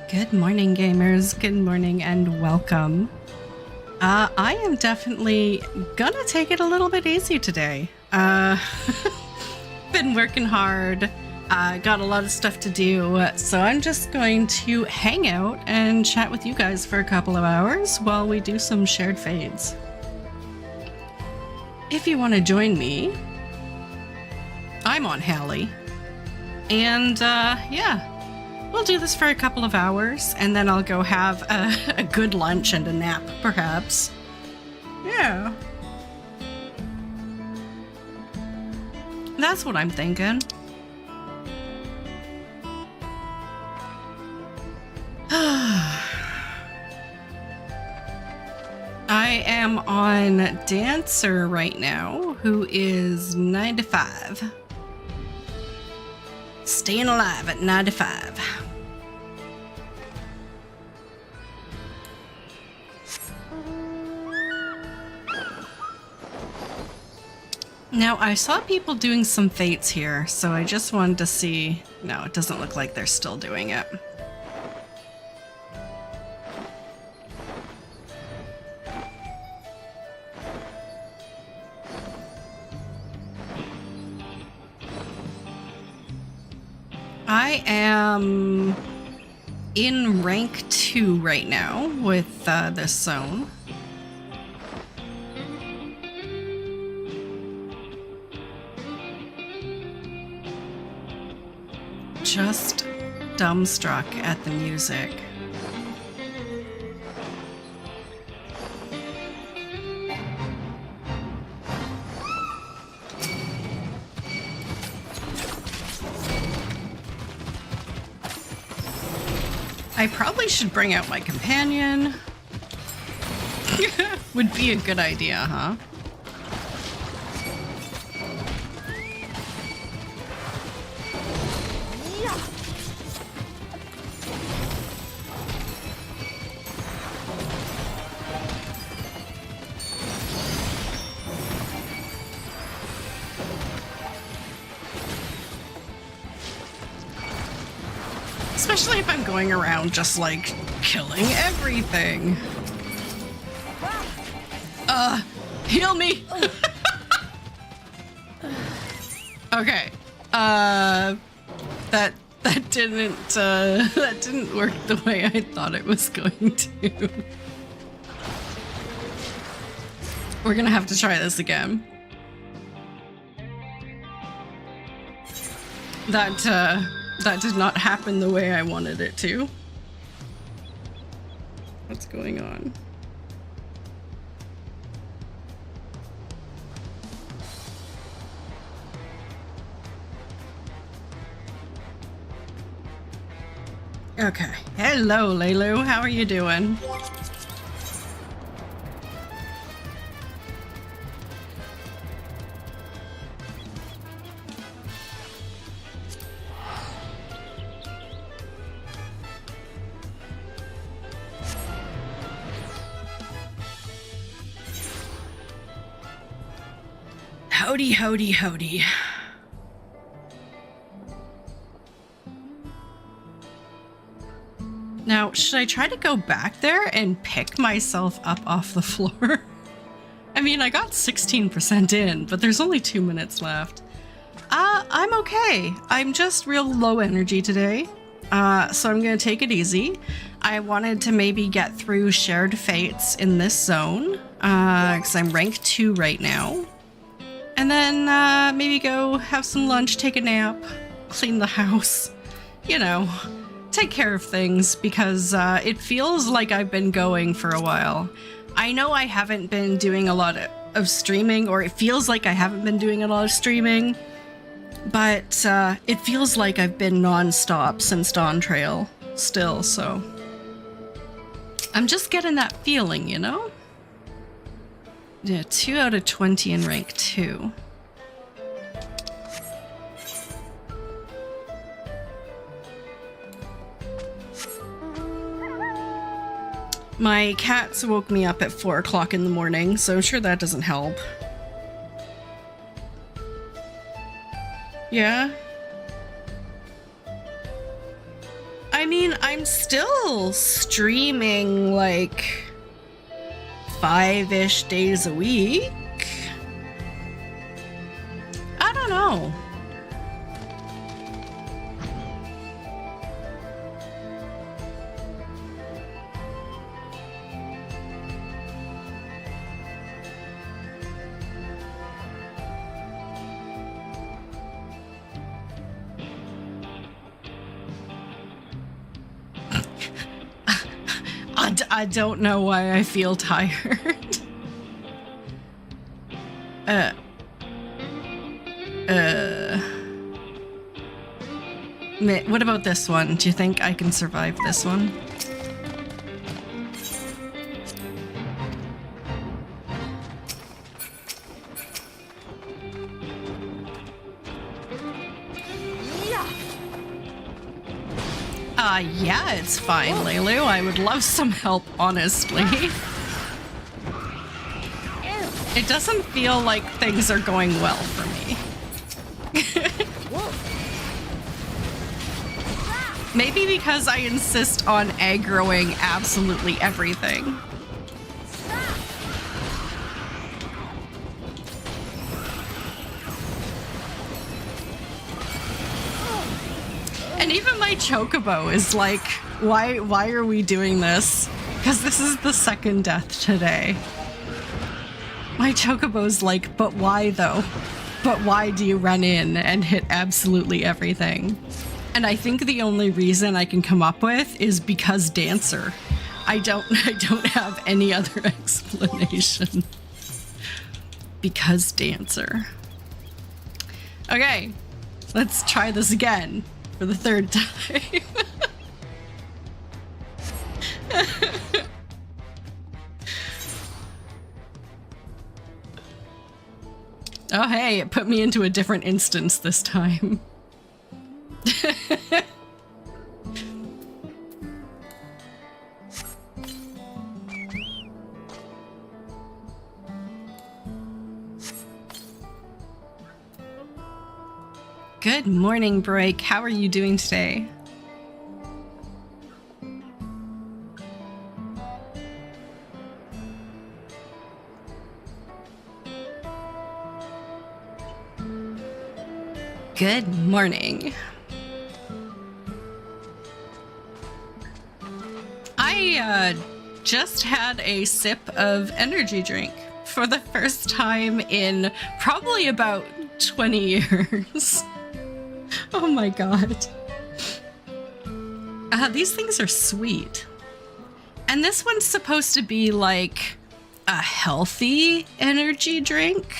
Good morning, gamers. Good morning and welcome. I am definitely gonna take it a little bit easy today. Been working hard, got a lot of stuff to do, so I'm just going to hang out and chat with you guys for a couple of hours while we do some shared fades. If you want to join me, I'm on Hali, and yeah. We'll do this for a couple of hours, and then I'll go have a good lunch and a nap, perhaps. Yeah. That's what I'm thinking. I am on Dancer right now, who is 9 to 5. Staying alive at 9 to 5. Now, I saw people doing some fates here, so I just wanted to see... No, it doesn't look like they're still doing it. I am in rank 2 right now with this zone. Just dumbstruck at the music. I probably should bring out my companion. Would be a good idea, huh? Especially if I'm going around just like killing everything. Heal me. Okay. That didn't work the way I thought it was going to. We're gonna have to try this again. That did not happen the way I wanted it to. What's going on? Okay. Hello, Lelu. How are you doing? Howdy, howdy, howdy. Now, should I try to go back there and pick myself up off the floor? I mean, I got 16% in, but there's only 2 minutes left. I'm okay. I'm just real low energy today, so I'm gonna take it easy. I wanted to maybe get through shared fates in this zone, because I'm rank 2 right now. And then maybe go have some lunch, take a nap, clean the house, you know, take care of things, because it feels like I've been going for a while. I know I haven't been doing a lot of streaming, or it feels like I haven't been doing a lot of streaming, but it feels like I've been non-stop since Dawn Trail still, so I'm just getting that feeling, you know? Yeah, 2 out of 20 in rank 2. My cats woke me up at 4 o'clock in the morning, so I'm sure that doesn't help. Yeah? I I mean, I'm still streaming like 5-ish days a week. I don't know. I don't know why I feel tired. What about this one? Do you think I can survive this one? Yeah, it's fine, Lulu. I would love some help, honestly. It doesn't feel like things are going well for me. Maybe because I insist on aggroing absolutely everything. And even my chocobo is like, why are we doing this? Because this is the second death today. My chocobo's like, but why though? But why do you run in and hit absolutely everything? And I think the only reason I can come up with is because Dancer. I don't have any other explanation. Because Dancer. Okay, let's try this again. For the third time. Oh hey, it put me into a different instance this time. Good morning, Break. How are you doing today? Good morning. I just had a sip of energy drink for the first time in probably about 20 years. Oh my god. These things are sweet. And this one's supposed to be like a healthy energy drink.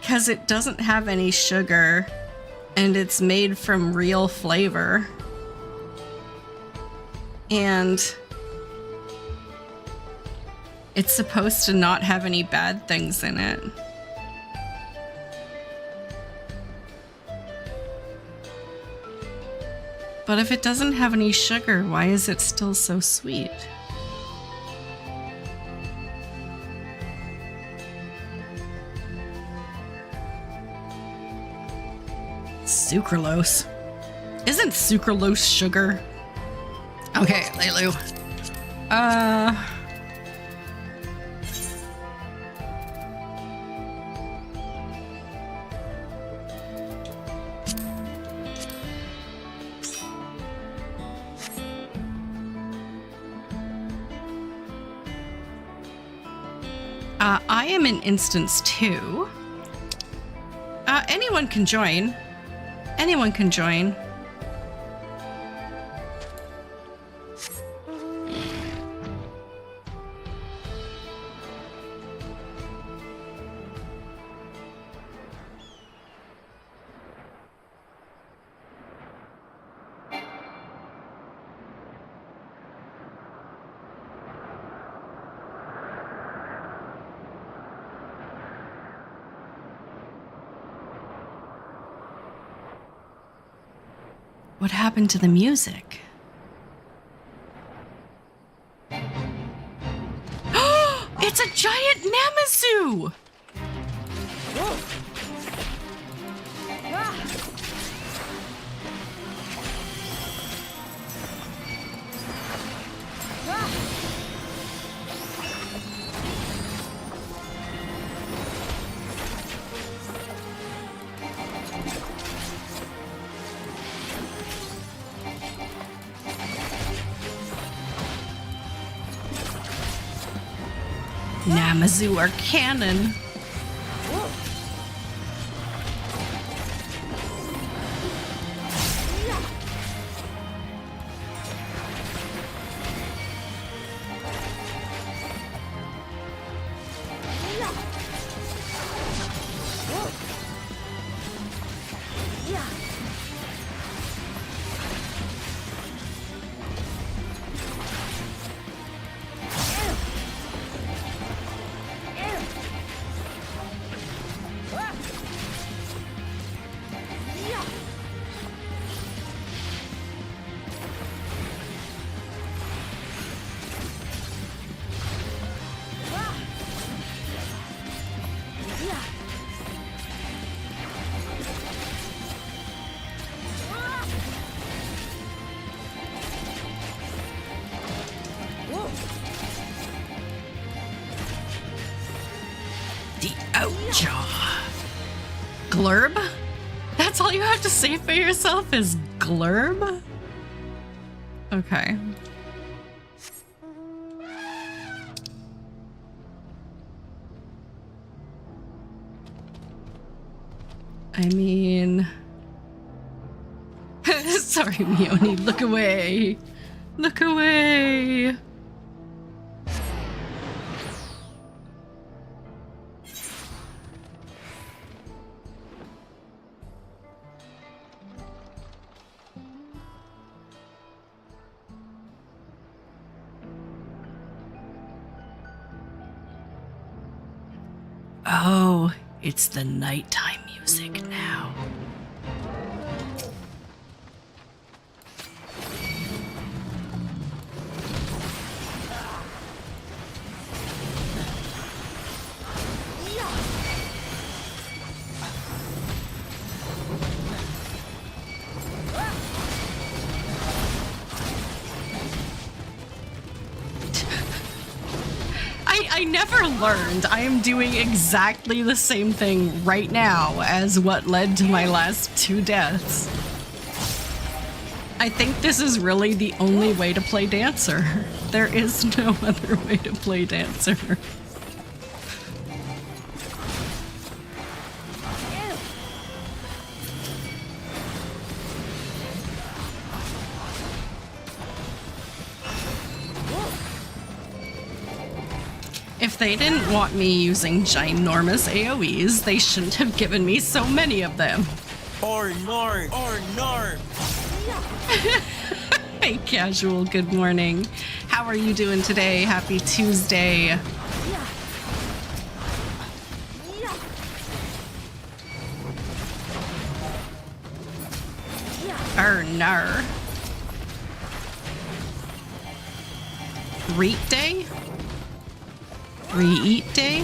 Because it doesn't have any sugar and it's made from real flavor. And it's supposed to not have any bad things in it. But if it doesn't have any sugar, why is it still so sweet? Sucralose. Isn't sucralose sugar? Okay, Lelu. I am in instance 2. Anyone can join. Anyone can join. What happened to the music? It's a giant Namazu! Namazu are canon. Glurb? That's all you have to say for yourself is glurb? Okay. I mean... Sorry, Mione, look away. Look away. Oh, it's the nighttime music now. I never learned. I am doing exactly the same thing right now as what led to my last 2 deaths. I think this is really the only way to play Dancer. There is no other way to play Dancer. If they didn't want me using ginormous AoEs, they shouldn't have given me so many of them. Or nor. Hey, Casual, good morning. How are you doing today? Happy Tuesday. Nar. Reet day? Re-eat day?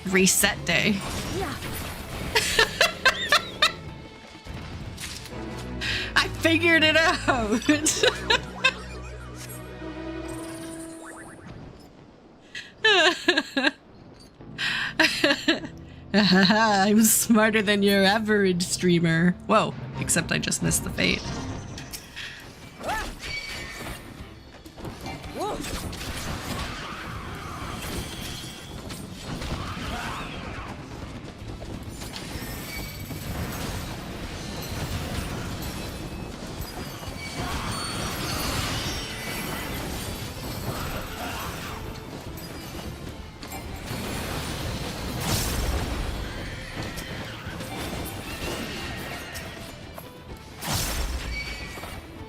Reset day. I figured it out. I'm smarter than your average streamer. Whoa, except I just missed the fate.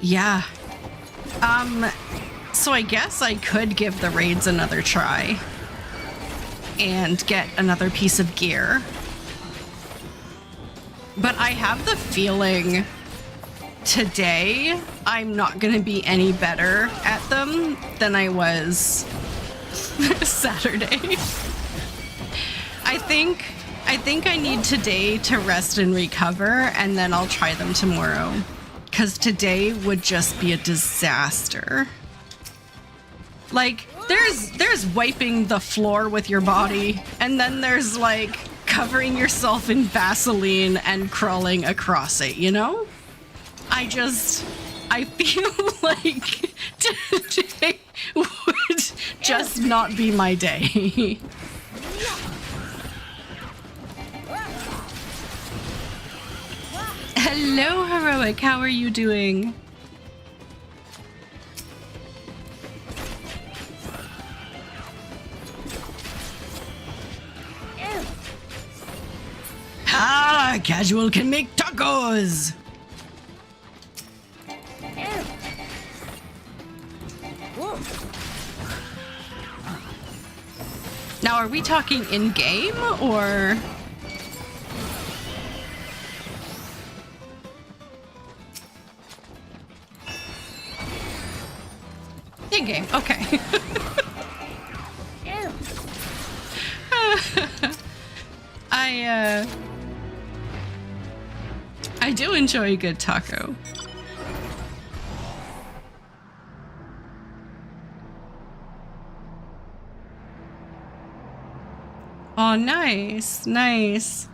Yeah. So I guess I could give the raids another try and get another piece of gear. But I have the feeling today I'm not going to be any better at them than I was Saturday. I think I need today to rest and recover, and then I'll try them tomorrow. Because today would just be a disaster. Like, there's wiping the floor with your body, and then there's like covering yourself in Vaseline and crawling across it, you know? I feel like today would just not be my day. Hello, Heroic. How are you doing? Ah, casual can make tacos. Now, are we talking in-game or? In-game, okay. I do enjoy a good taco. Oh, nice, nice.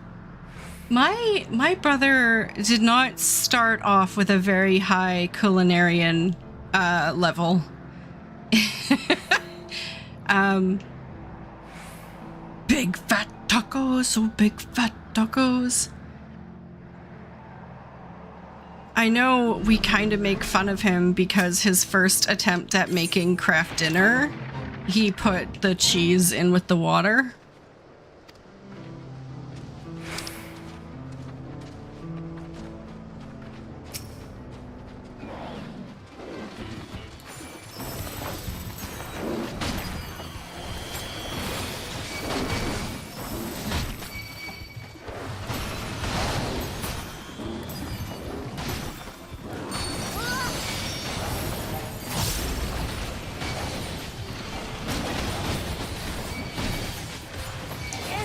My brother did not start off with a very high culinarian level. Big fat tacos, oh big fat tacos. I know we kind of make fun of him because his first attempt at making craft dinner, he put the cheese in with the water.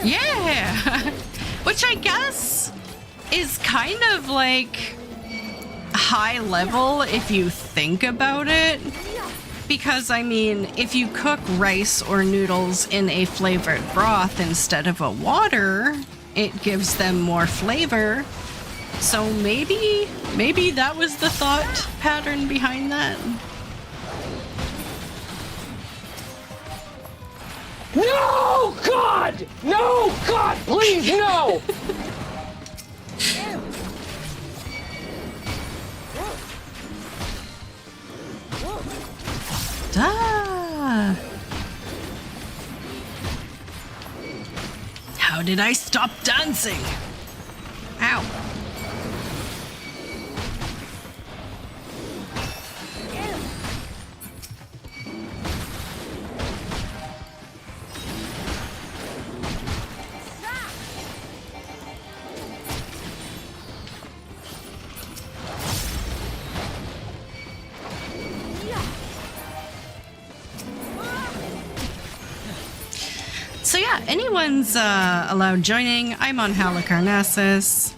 Yeah, which I guess is kind of like high level if you think about it. Because, I mean, if you cook rice or noodles in a flavored broth instead of a water, it gives them more flavor. So maybe that was the thought pattern behind that. No, God! No, God, please, no! Ah. How did I stop dancing? Ow. So yeah, anyone's allowed joining. I'm on Halicarnassus.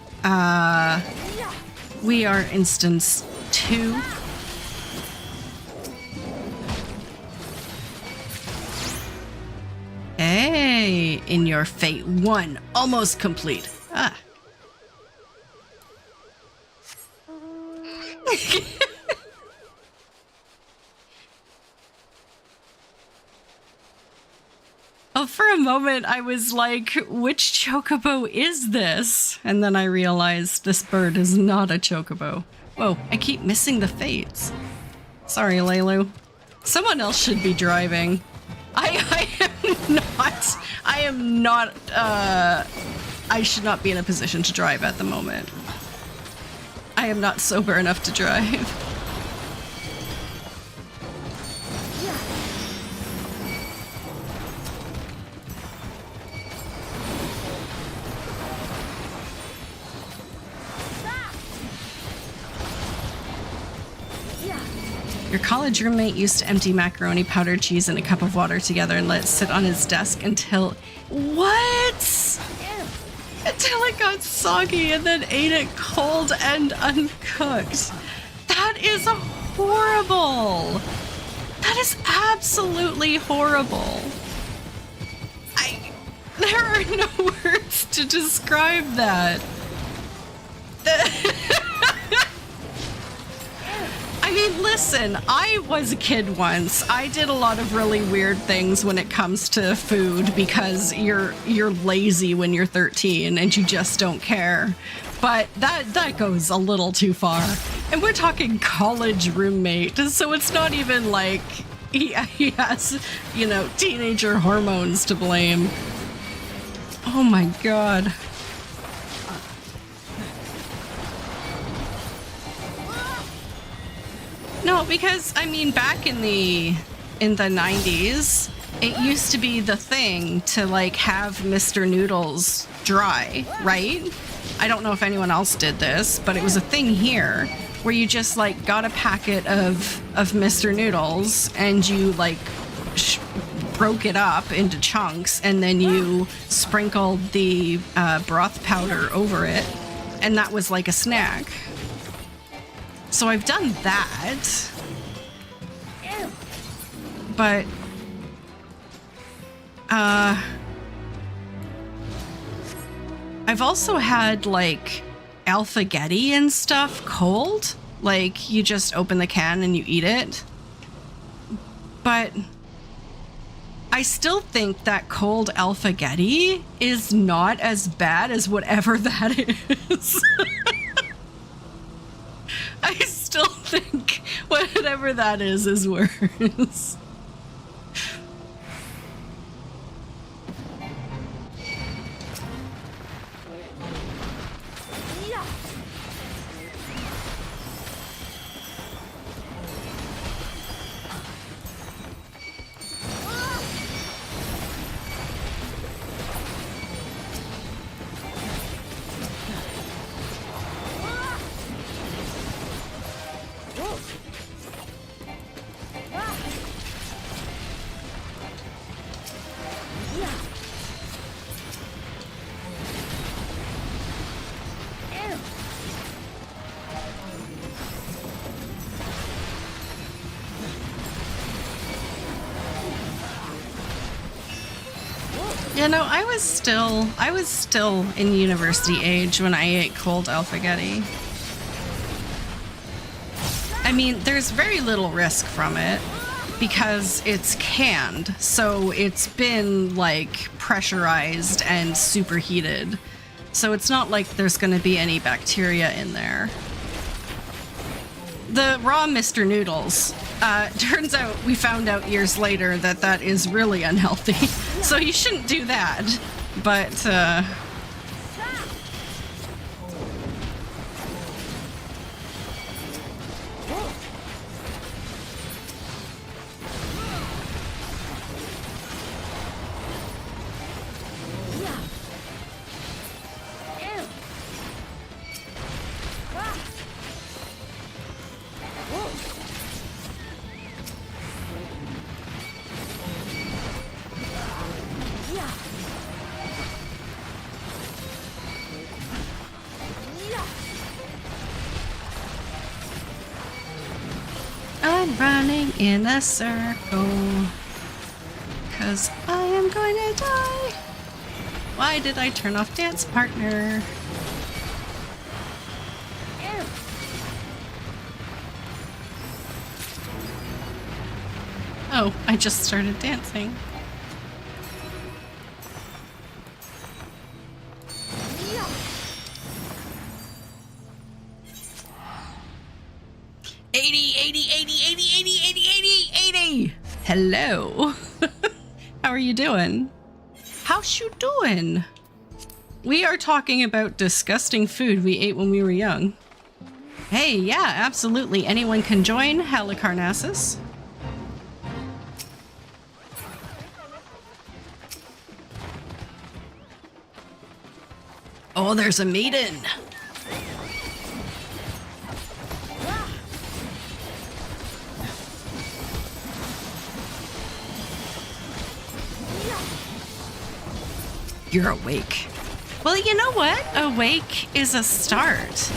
We are instance 2. Hey, in your fate 1, almost complete. Ah. Oh, for a moment I was like, which chocobo is this? And then I realized this bird is not a chocobo. Whoa, I keep missing the fates. Sorry, Lelu. Someone else should be driving. I should not be in a position to drive at the moment. I am not sober enough to drive. Your college roommate used to empty macaroni, powdered cheese, and a cup of water together and let it sit on his desk until... What? Until it got soggy and then ate it cold and uncooked. That is horrible. That is absolutely horrible. There are no words to describe that. I mean, listen, I was a kid once. I did a lot of really weird things when it comes to food because you're lazy when you're 13 and you just don't care. But that goes a little too far. And we're talking college roommate, so it's not even like he has, you know, teenager hormones to blame. Oh my god. No, because I mean back in the 90s, it used to be the thing to like have Mr. Noodles dry, right? I don't know if anyone else did this, but it was a thing here where you just like got a packet of Mr. Noodles and you like broke it up into chunks and then you sprinkled the broth powder over it, and that was like a snack. So I've done that, but I've also had like alphagetti and stuff cold, like you just open the can and you eat it. But I still think that cold alphagetti is not as bad as whatever that is. I still think whatever that is worse. You know, I was still in university age when I ate cold alphagetti. I mean, there's very little risk from it because it's canned, so it's been like pressurized and superheated. So it's not like there's going to be any bacteria in there. The raw Mr. Noodles, turns out we found out years later that that is really unhealthy. So you shouldn't do that. But, I'm running in a circle, 'cause I am going to die. Why did I turn off dance partner? Oh, I just started dancing. Hello. How are you doing? How's you doing? We are talking about disgusting food we ate when we were young. Hey, yeah, absolutely. Anyone can join. Halicarnassus. Oh, there's a maiden. You're awake. Well, you know what? Awake is a start.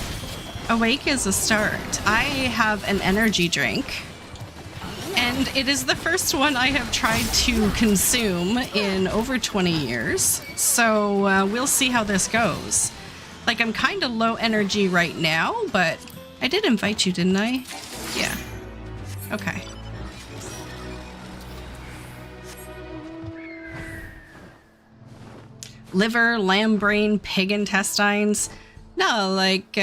Awake is a start. I have an energy drink, And it is the first one I have tried to consume in over 20 years. So we'll see how this goes. Like, I'm kind of low energy right now, but I did invite you, didn't I? Yeah. Okay. Liver, lamb brain, pig intestines. No, like,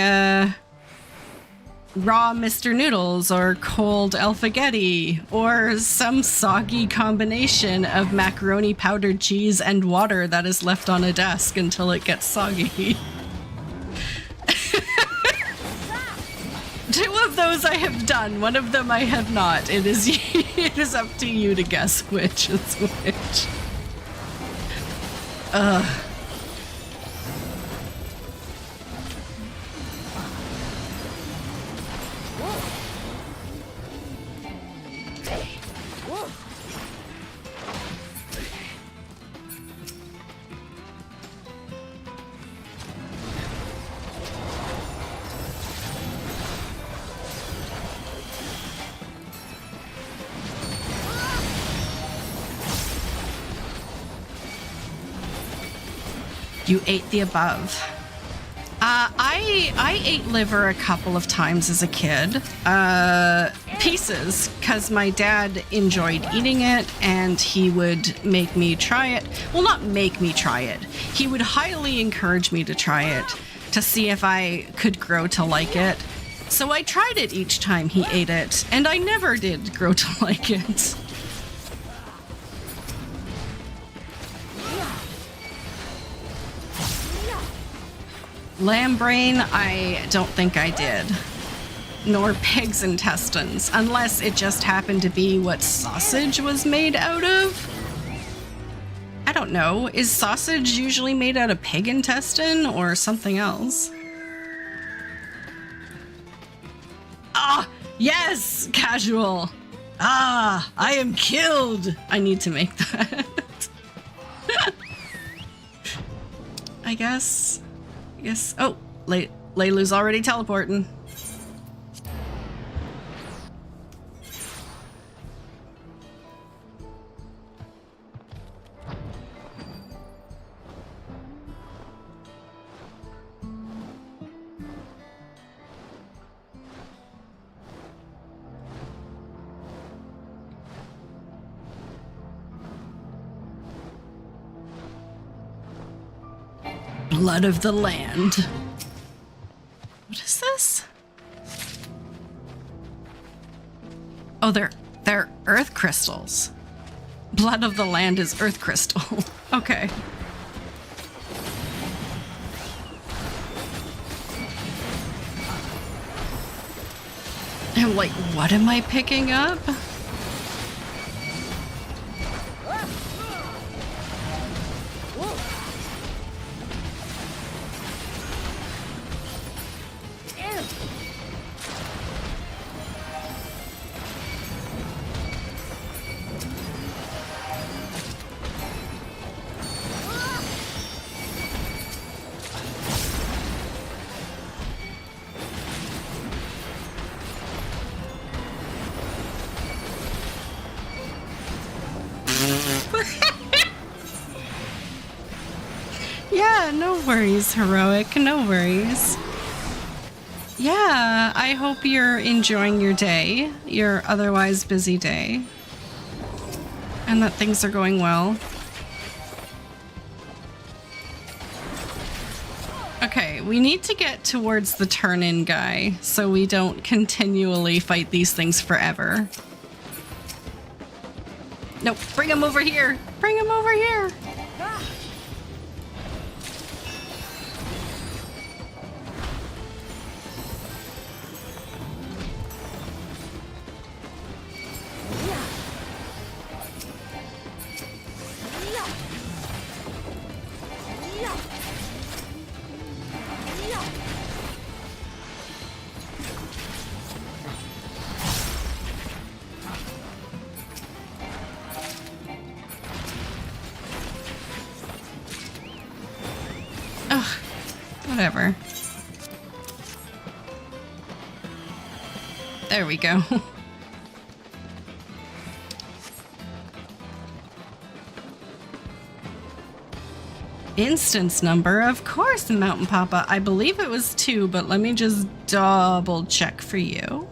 raw Mr. Noodles or cold alphagetti or some soggy combination of macaroni, powdered cheese, and water that is left on a desk until it gets soggy. Two of those I have done. One of them I have not. It is up to you to guess which is which. Ugh. You ate the above. I ate liver a couple of times as a kid. Pieces, because my dad enjoyed eating it and he would make me try it. Well, not make me try it. He would highly encourage me to try it to see if I could grow to like it. So I tried it each time he ate it, and I never did grow to like it. Lamb brain, I don't think I did. Nor pig's intestines, unless it just happened to be what sausage was made out of. I don't know. Is sausage usually made out of pig intestine or something else? Ah, yes, casual. Ah, I am killed. I need to make that. I guess. Oh, Leilu's already teleporting. Blood of the land. What is this? Oh, they're earth crystals. Blood of the land is earth crystal. Okay. I'm like, what am I picking up? Yeah, no worries, Heroic, no worries. Yeah, I hope you're enjoying your day, your otherwise busy day, and that things are going well. Okay, we need to get towards the turn-in guy so we don't continually fight these things forever. Nope, bring him over here! Bring him over here! Whatever. There we go. Instance number, of course, Mountain Papa. I believe it was 2, but let me just double check for you.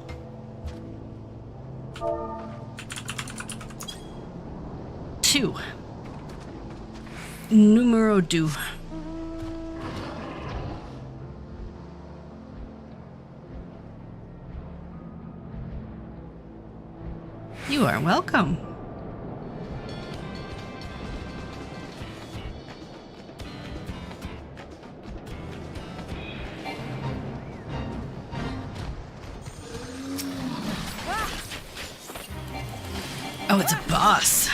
Two. Numero 2. You are welcome. Oh, it's a boss.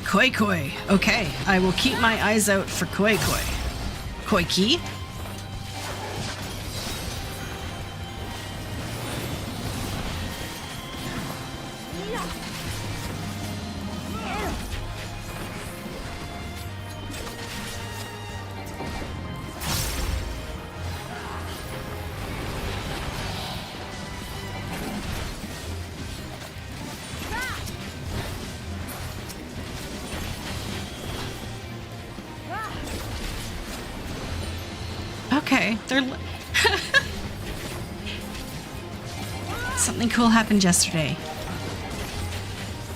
Koi Koi. Okay, I will keep my eyes out for Koi Koi. Koi Ki? Okay, they're... Something cool happened yesterday.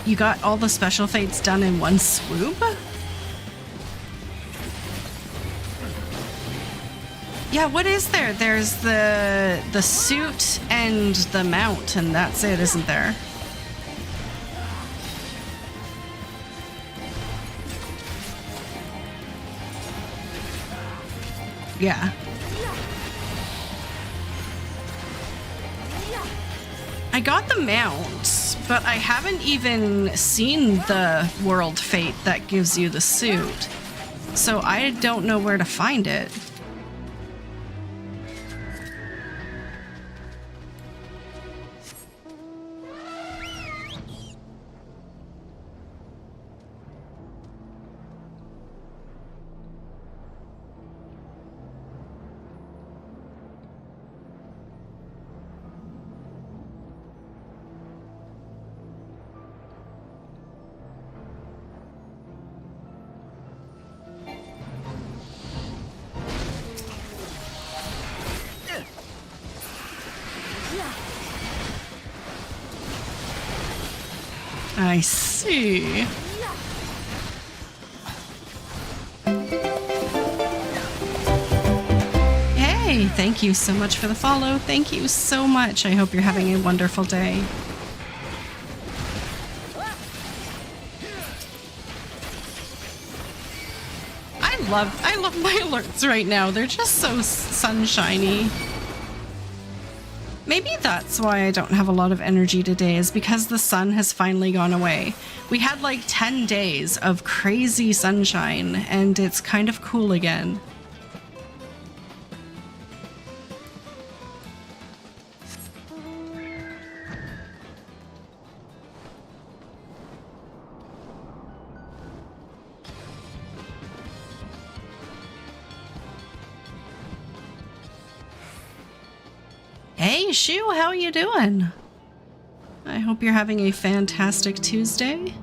You got all the special fates done in one swoop? Yeah, what is there? There's the suit and the mount, and that's it, isn't there? Yeah. I got the mount, but I haven't even seen the world fate that gives you the suit. So I don't know where to find it. I see. Hey, thank you so much for the follow. Thank you so much. I hope you're having a wonderful day. I love my alerts right now. They're just so sunshiny. Maybe that's why I don't have a lot of energy today, is because the sun has finally gone away. We had like 10 days of crazy sunshine, and it's kind of cool again. Hey, Shu, how are you doing? I hope you're having a fantastic Tuesday.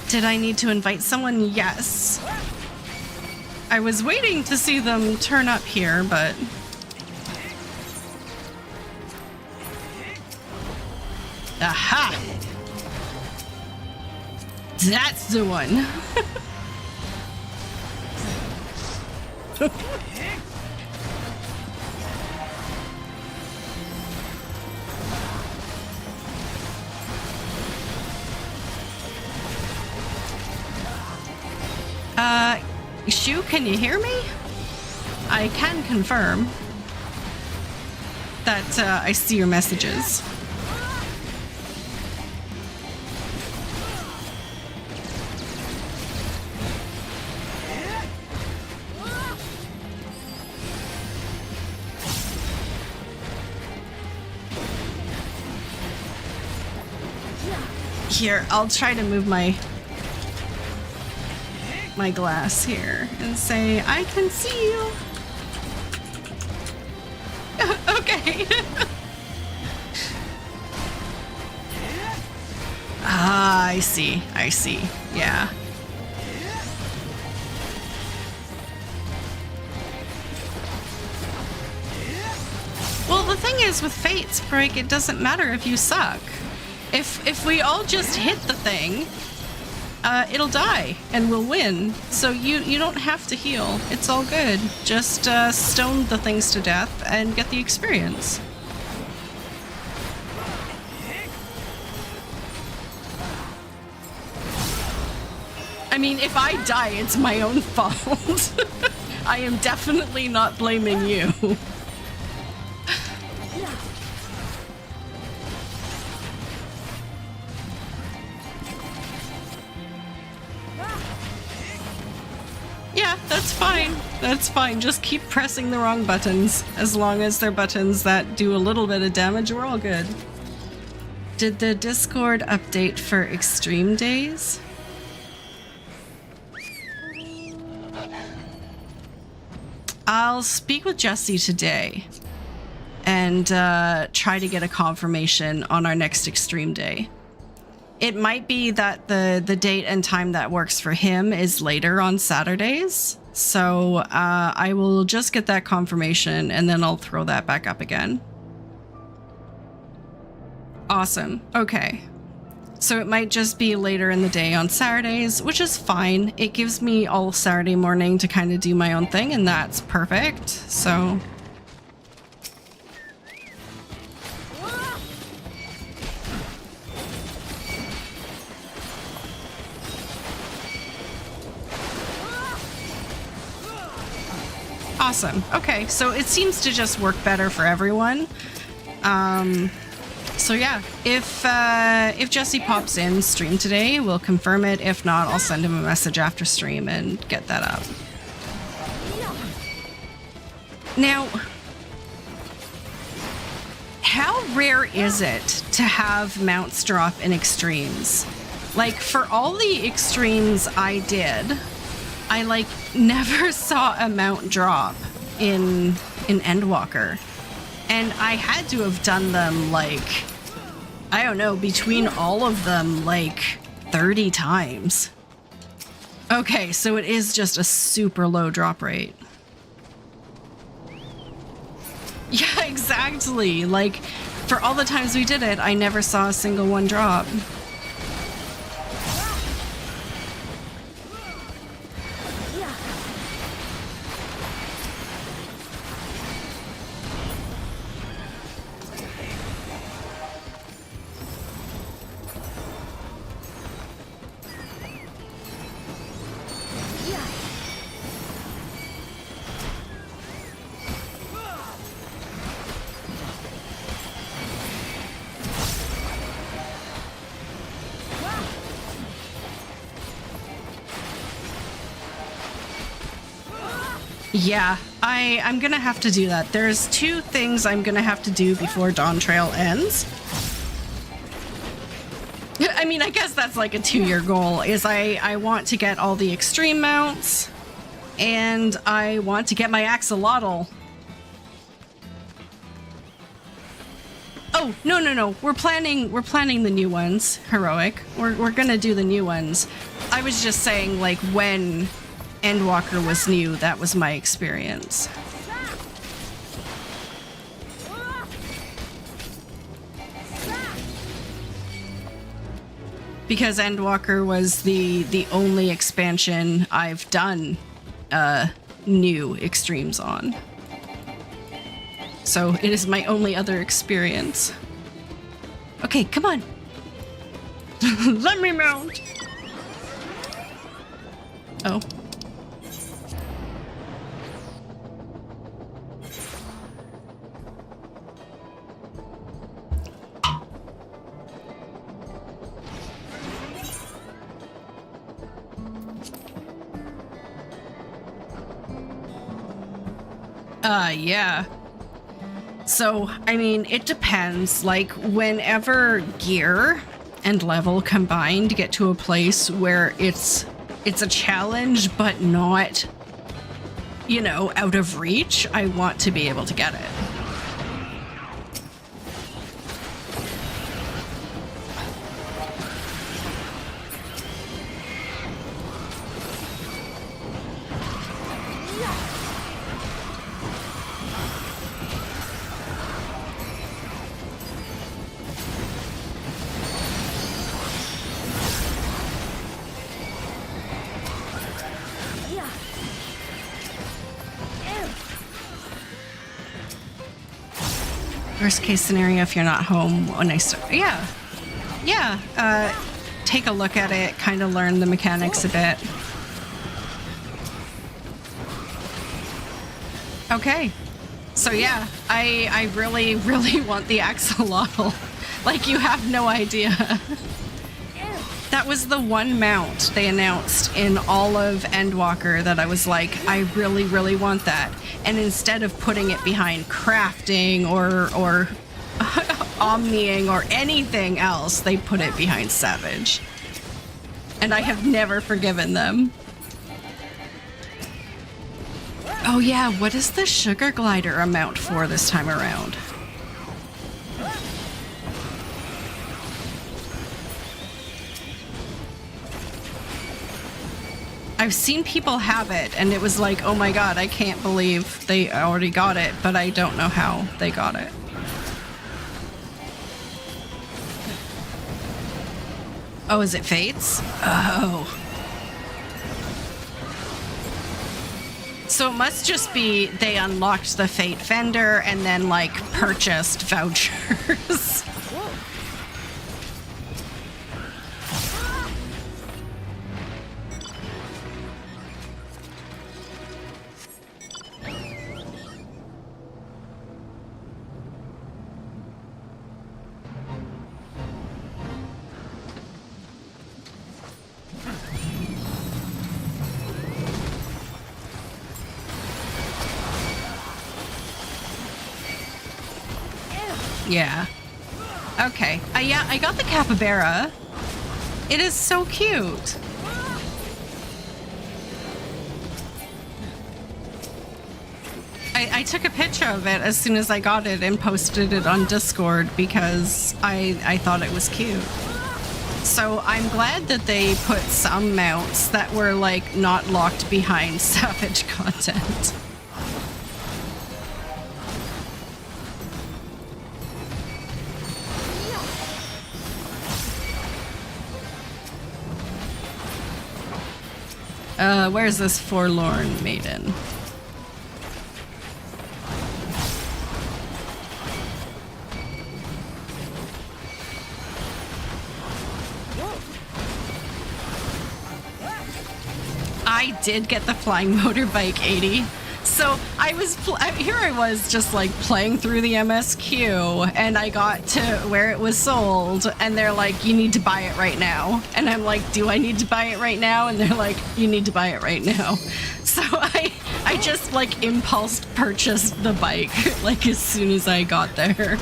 Did I need to invite someone? Yes. I was waiting to see them turn up here, but... Aha! That's the one. Shu, can you hear me? I can confirm that I see your messages. Here, I'll try to move my glass here and say, I can see you. Okay. Ah, I see. I see. Yeah. Well, the thing is with Fates, Break, it doesn't matter if you suck. If we all just hit the thing, it'll die and we'll win. So you don't have to heal. It's all good. Just stone the things to death and get the experience. I mean, if I die, it's my own fault. I am definitely not blaming you. Yeah, that's fine. That's fine. Just keep pressing the wrong buttons. As long as they're buttons that do a little bit of damage, we're all good. Did the Discord update for Extreme Days? I'll speak with Jesse today and try to get a confirmation on our next Extreme Day. It might be that the date and time that works for him is later on Saturdays. So I will just get that confirmation and then I'll throw that back up again. Awesome. Okay. So it might just be later in the day on Saturdays, which is fine. It gives me all Saturday morning to kind of do my own thing, and that's perfect. So... Awesome. Okay, so it seems to just work better for everyone. So yeah, if Jesse pops in stream today, we'll confirm it. If not, I'll send him a message after stream and get that up. Now, how rare is it to have mounts drop in extremes? Like, for all the extremes I did, I like never saw a mount drop in Endwalker. And I had to have done them like, I don't know, between all of them like 30 times. Okay, so it is just a super low drop rate. Yeah, exactly. Like, for all the times we did it, I never saw a single one drop. Yeah, I'm gonna have to do that. There's two things I'm gonna have to do before Dawn Trail ends. I mean, I guess that's like a 2-year goal, is I want to get all the extreme mounts, and I want to get my axolotl. Oh, no. We're planning the new ones, Heroic. We're gonna do the new ones. I was just saying, like, when Endwalker was new, that was my experience. Because Endwalker was the only expansion I've done new extremes on. So it is my only other experience. Okay, come on. Let me mount. Oh. Yeah. So, I mean, it depends. Like, whenever gear and level combined get to a place where it's a challenge, but not, you know, out of reach, I want to be able to get it. Worst case scenario, if you're not home when I start. Yeah. Yeah. Take a look at it, kind of learn the mechanics a bit. Okay. So yeah, I really, really want the axolotl. Like, you have no idea. That was the one mount they announced in all of Endwalker that I was like, I really, really want that. And instead of putting it behind crafting or omniing or anything else, they put it behind Savage. And I have never forgiven them. Oh yeah, what is the Sugar Glider amount for this time around? I've seen people have it, and it was like, oh my god, I can't believe they already got it, but I don't know how they got it. Oh, is it Fates? Oh. So it must just be they unlocked the Fate vendor and then, like, purchased vouchers. Yeah. Okay. Yeah, I got the capybara. It is so cute. I took a picture of it as soon as I got it and posted it on Discord because I thought it was cute. So I'm glad that they put some mounts that were, like, not locked behind Savage content. Where's this forlorn maiden? I did get the flying motorbike 80. So I was here I was just like playing through the MSQ, and I got to where it was sold, and they're like, you need to buy it right now. And I'm like, do I need to buy it right now? And they're like, you need to buy it right now. So I just like impulse purchased the bike like as soon as I got there.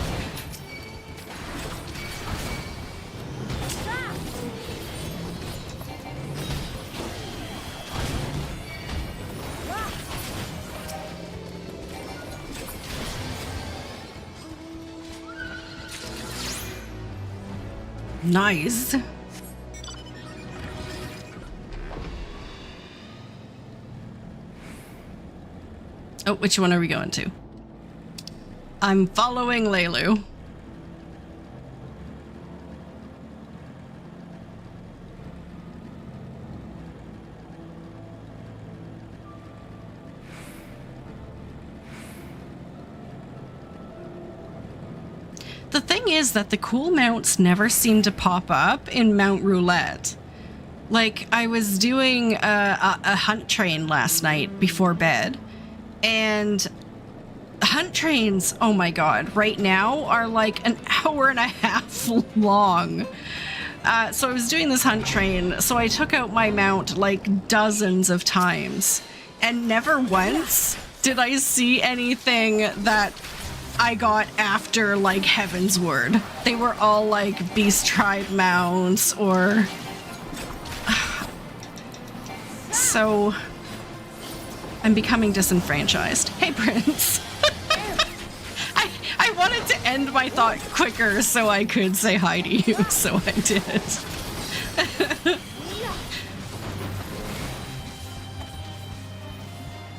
Nice. Oh, which one are we going to? I'm following Leilu. The thing is that the cool mounts never seem to pop up in Mount Roulette. Like, I was doing a hunt train last night before bed, and hunt trains, oh my god, right now are like an hour and a half long. So I was doing this hunt train, so I took out my mount like dozens of times, and never once Did I see anything that I got after, like, Heaven's Word? They were all, like, Beast Tribe mounts, or... So... I'm becoming disenfranchised. Hey, Prince. I wanted to end my thought quicker so I could say hi to you, so I did.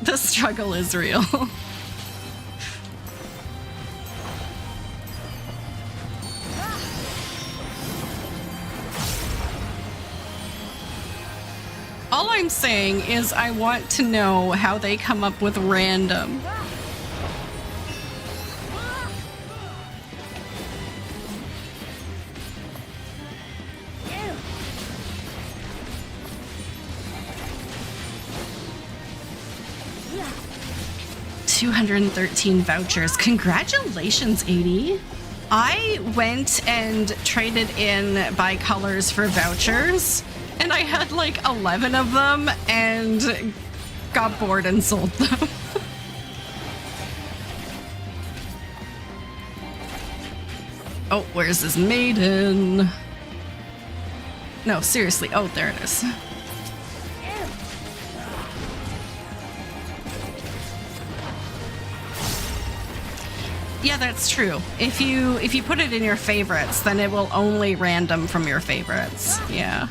The struggle is real. All I'm saying is I want to know how they come up with random. $213 vouchers. Congratulations, 80. I went and traded in by colors for vouchers, and I had like 11 of them and got bored and sold them. Oh, where's this maiden? No, seriously. Oh, there it is. Yeah, that's true. If you put it in your favorites, then it will only random from your favorites. Yeah.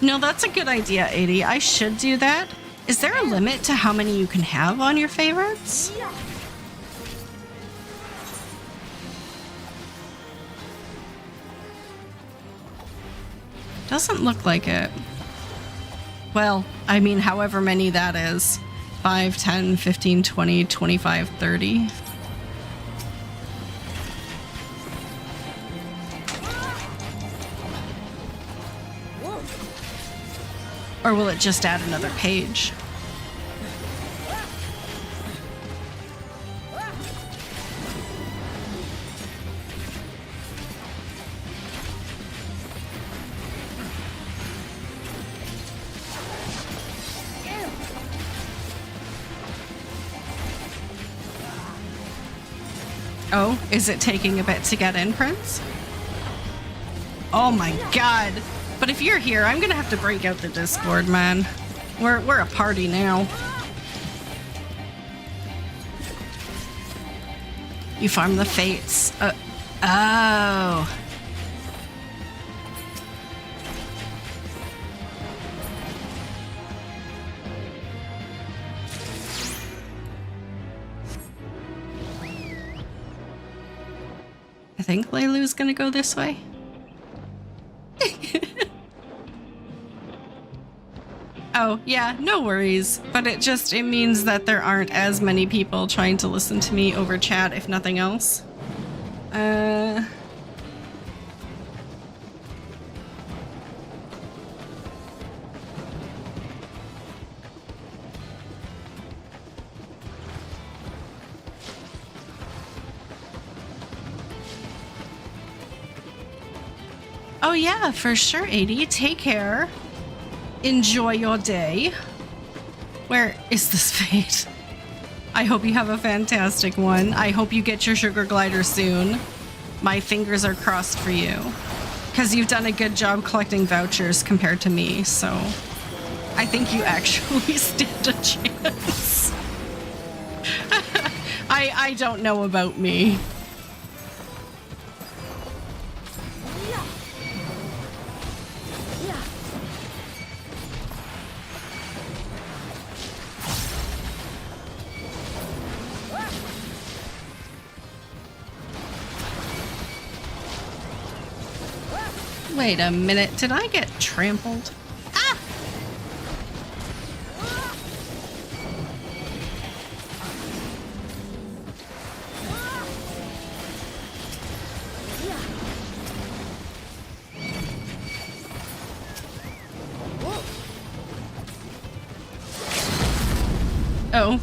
No, that's a good idea, 80. I should do that. Is there a limit to how many you can have on your favorites? Doesn't look like it. Well, I mean, however many that is. 5, 10, 15, 20, 25, 30. Or will it just add another page? Oh, is it taking a bit to get in, Prince? Oh my god. But if you're here, I'm gonna have to break out the Discord, man. We're a party now. You farm the fates. Oh. I think Leilu's gonna go this way. Oh, yeah, no worries. But it means that there aren't as many people trying to listen to me over chat, if nothing else. Oh yeah, for sure, 80. Take care. Enjoy your day. Where is this fate? I hope you have a fantastic one. I hope you get your sugar glider soon. My fingers are crossed for you. Because you've done a good job collecting vouchers compared to me, so I think you actually stand a chance. I don't know about me. Wait a minute, did I get trampled? Ah! Oh.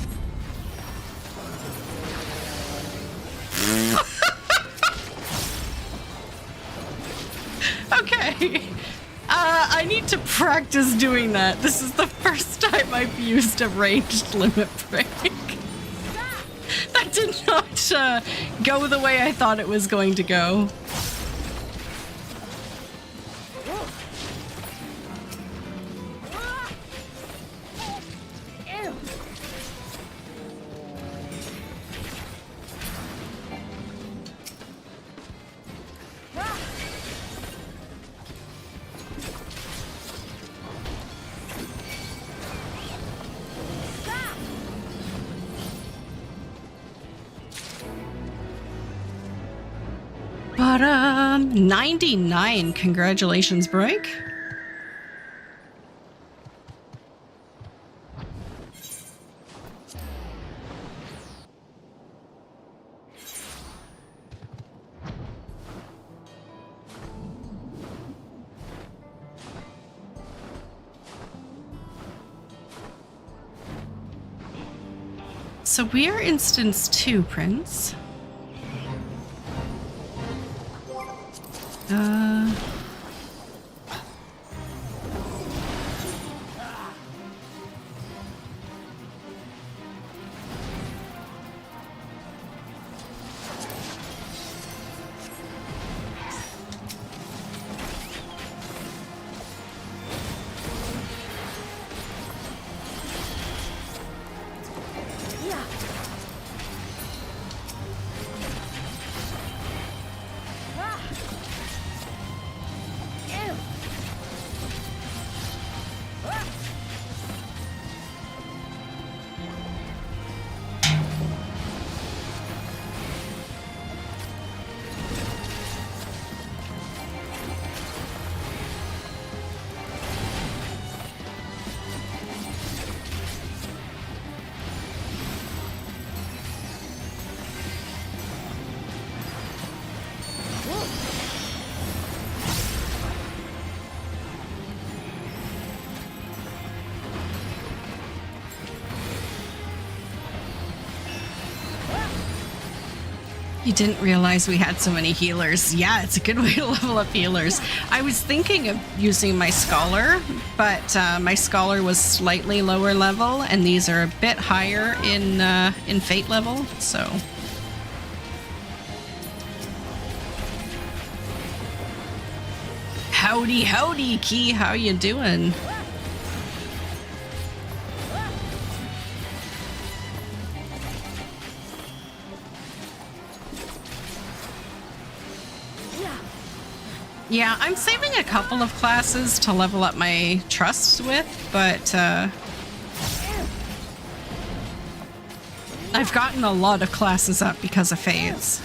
practice doing that. This is the first time I've used a ranged limit break. That did not go the way I thought it was going to go. But 99, congratulations, Break. So we are instance 2, Prince. You didn't realize we had so many healers. Yeah, it's a good way to level up healers. I was thinking of using my Scholar, but my Scholar was slightly lower level, and these are a bit higher in Fate level, so... Howdy, howdy, Key. How you doing? Yeah, I'm saving a couple of classes to level up my trusts with, but I've gotten a lot of classes up because of FATES.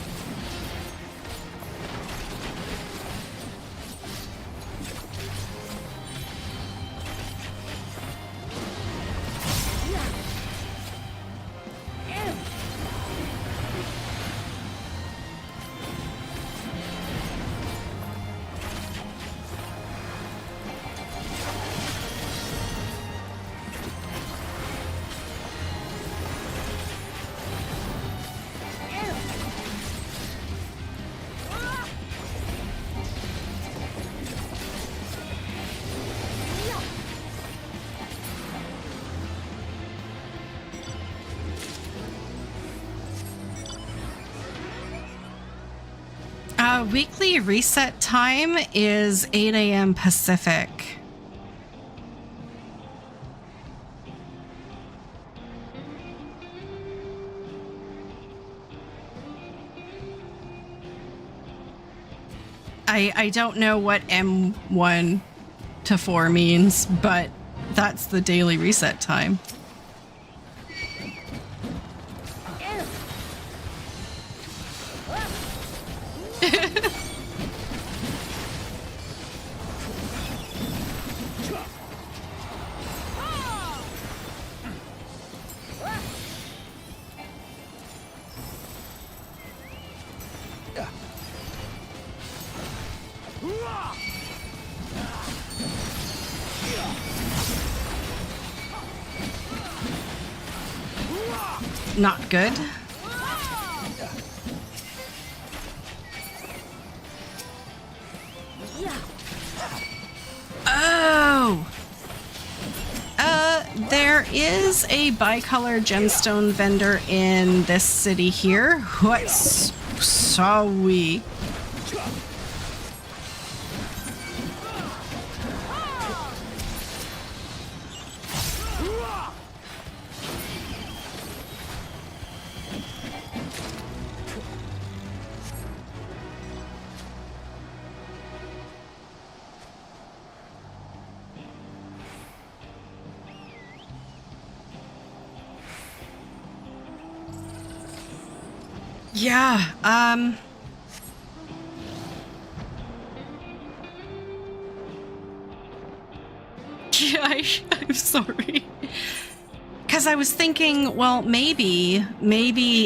Weekly reset time is 8 a.m. Pacific. I don't know what M1 to 4 means, but that's the daily reset time. Not good. Oh! There is a bicolor gemstone vendor in this city here. What's so we? Yeah, yeah, I'm sorry. Because I was thinking, well, maybe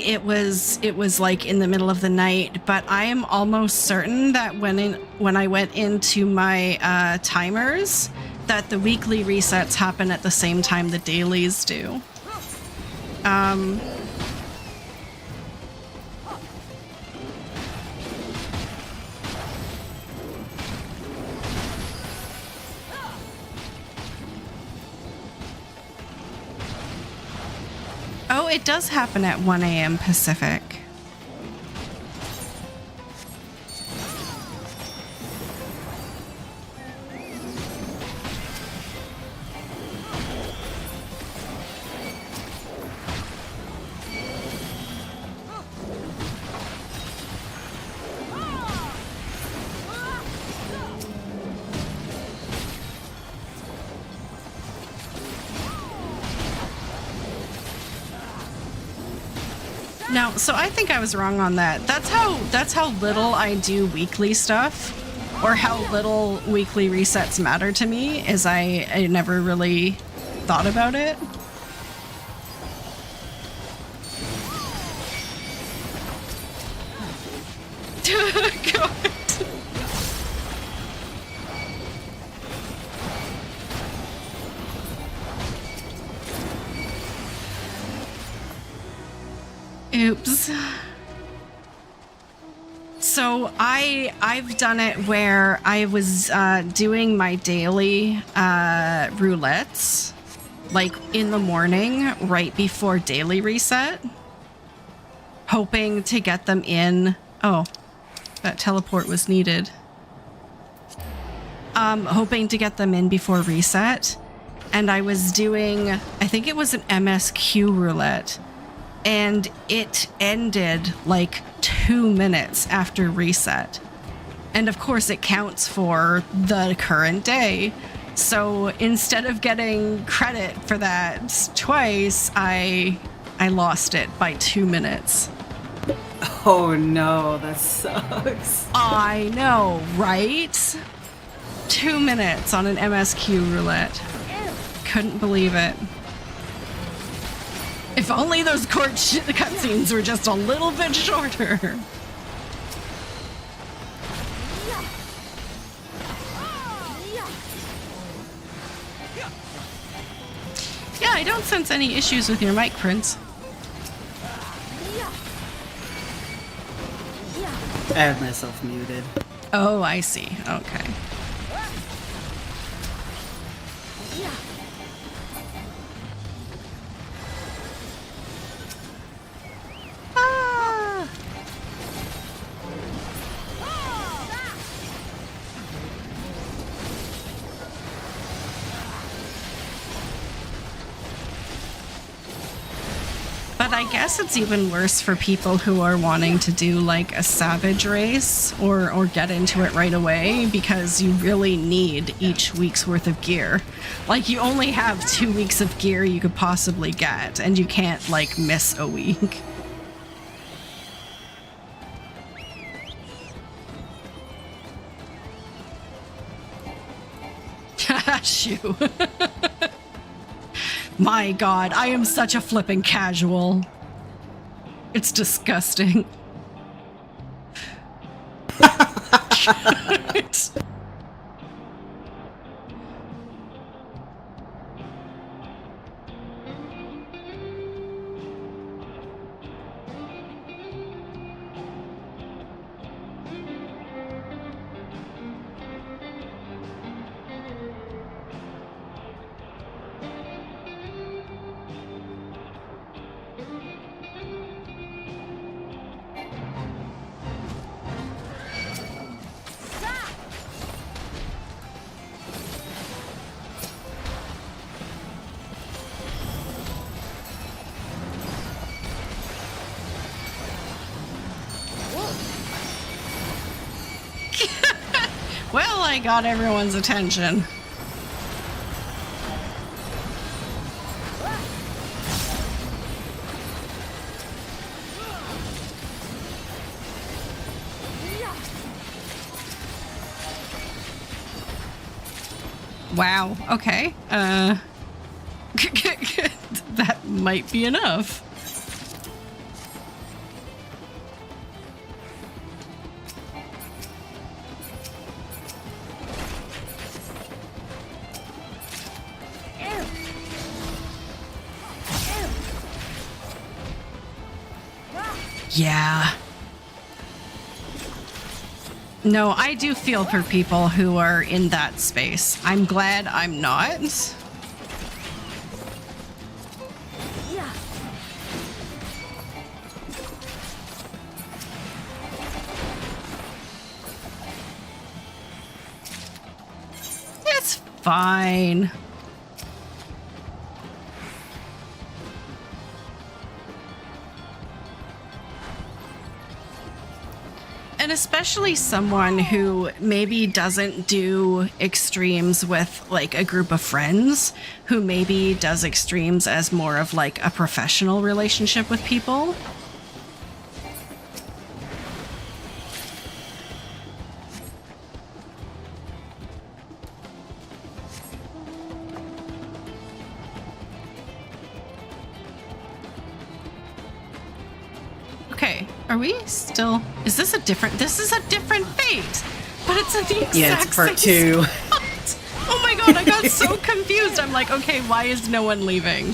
it was like in the middle of the night, but I am almost certain that when I went into my timers, that the weekly resets happen at the same time the dailies do. Oh, it does happen at 1 a.m. Pacific. No, so I think I was wrong on that. That's how little I do weekly stuff, or how little weekly resets matter to me, is I never really thought about it. God. Oops. So I've done it where I was doing my daily roulettes like in the morning right before daily reset, hoping to get them in. Oh, that teleport was needed. Hoping to get them in before reset, and I was doing, I think it was an MSQ roulette, and it ended like 2 minutes after reset. And of course it counts for the current day. So instead of getting credit for that twice, I lost it by 2 minutes. Oh no, that sucks. I know, right? 2 minutes on an MSQ roulette. Couldn't believe it. If only those court cutscenes were just a little bit shorter. Yeah, I don't sense any issues with your mic, Prince. I have myself muted. Oh, I see. Okay. Ah. But I guess it's even worse for people who are wanting to do like a savage race or get into it right away, because you really need each week's worth of gear. Like, you only have 2 weeks of gear you could possibly get, and you can't like miss a week. Shoo. My god, I am such a flippin' casual. It's disgusting. I got everyone's attention. Wow, okay. That might be enough. Yeah. No, I do feel for people who are in that space. I'm glad I'm not. It's fine. And especially someone who maybe doesn't do extremes with like a group of friends, who maybe does extremes as more of like a professional relationship with people. Okay, are we still... Is this a different... This is a different fate! But it's in the exact Yeah, it's part same 2. spot. Oh my god, I got so confused. I'm like, okay, why is no one leaving?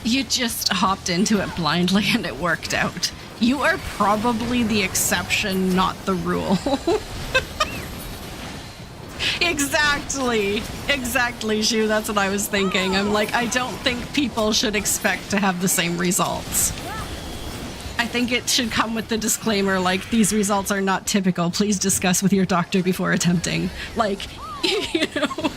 You just hopped into it blindly and it worked out. You are probably the exception, not the rule. Exactly. Exactly, Shu. That's what I was thinking. I'm like, I don't think people should expect to have the same results. I think it should come with the disclaimer, like, these results are not typical. Please discuss with your doctor before attempting. Like, you know...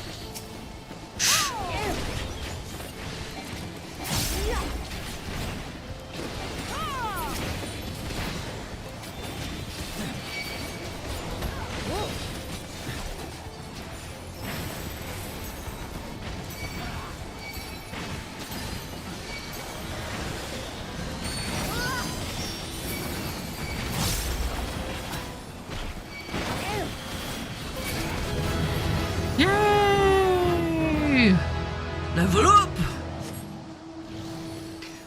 Yay! Level up!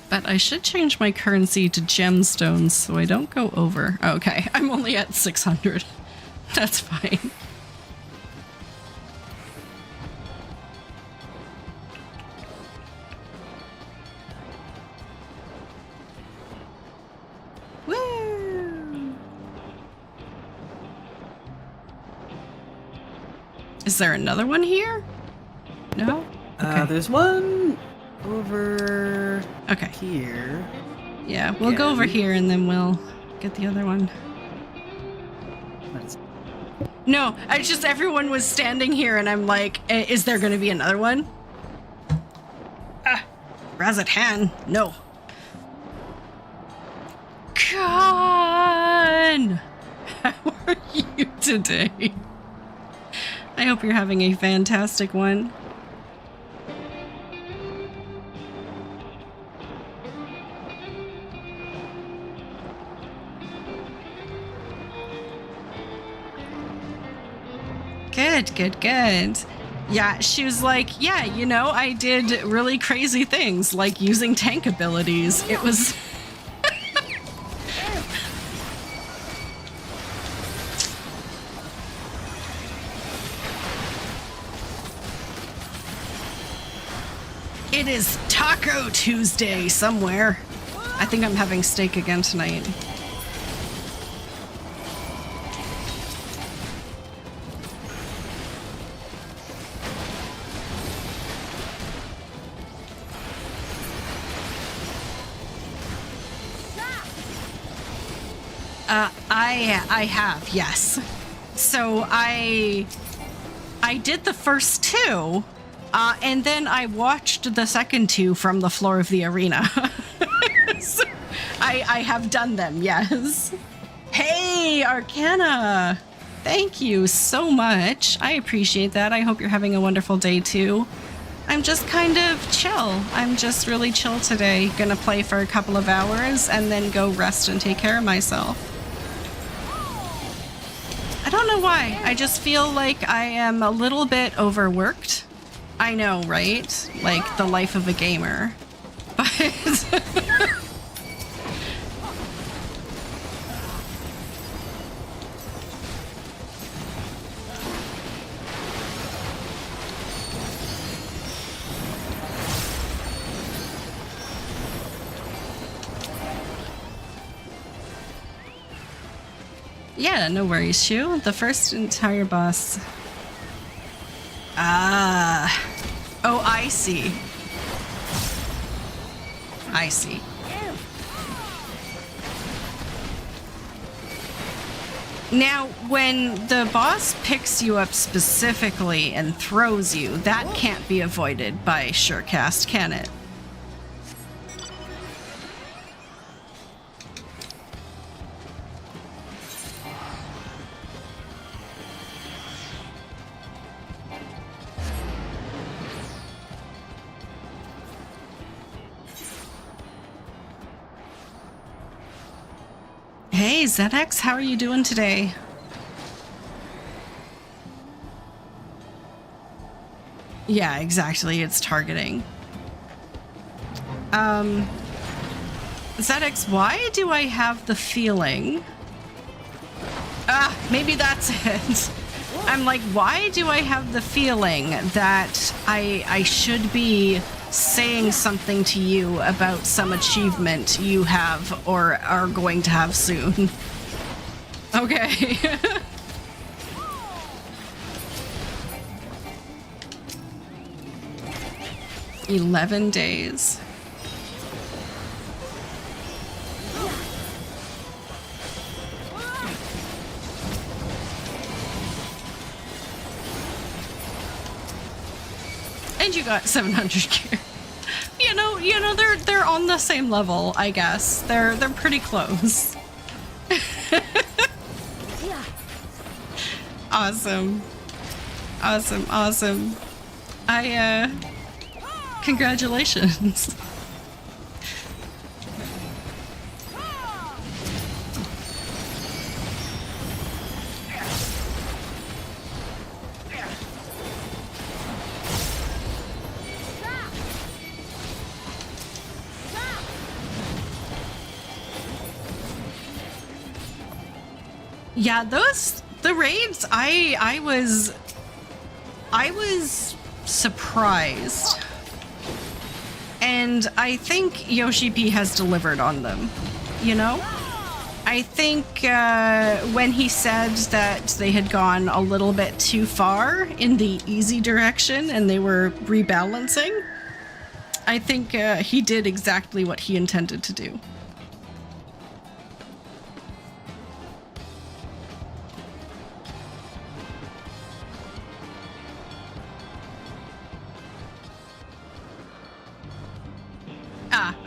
But I should change my currency to gemstones so I don't go over. Okay, I'm only at 600. That's fine. Woo! Is there another one here? No? Okay. There's one over Okay. here. Yeah, we'll go over here and then we'll get the other one. That's- No, I just, everyone was standing here and I'm like, is there going to be another one? Ah, Razatan, no. Khan! How are you today? I hope you're having a fantastic one. Good, good, good. Yeah, she was like, yeah, you know, I did really crazy things, like using tank abilities. It was... It is Taco Tuesday somewhere. I think I'm having steak again tonight. I have, yes. So I did the first two, and then I watched the second two from the floor of the arena. So I have done them, yes. Hey, Arcana! Thank you so much. I appreciate that. I hope you're having a wonderful day too. I'm just kind of chill. I'm just really chill today. Gonna play for a couple of hours and then go rest and take care of myself. I don't know why. I just feel like I am a little bit overworked. I know, right? Like the life of a gamer. But yeah, no worries, Shu. The first entire boss. Oh, I see. I see. Now, when the boss picks you up specifically and throws you, that can't be avoided by Surecast, can it? Hey, ZX, how are you doing today? Yeah, exactly, it's targeting. ZX, why do I have the feeling... maybe that's it. I'm like, why do I have the feeling that I should be saying something to you about some achievement you have or are going to have soon? Okay. 11 days. And you got 700 gear. You know, they're on the same level, I guess. They're pretty close. Yeah. Awesome. Awesome. Congratulations. Yeah, the raids, I was surprised. And I think Yoshi P has delivered on them, you know? I think when he said that they had gone a little bit too far in the easy direction and they were rebalancing, I think he did exactly what he intended to do.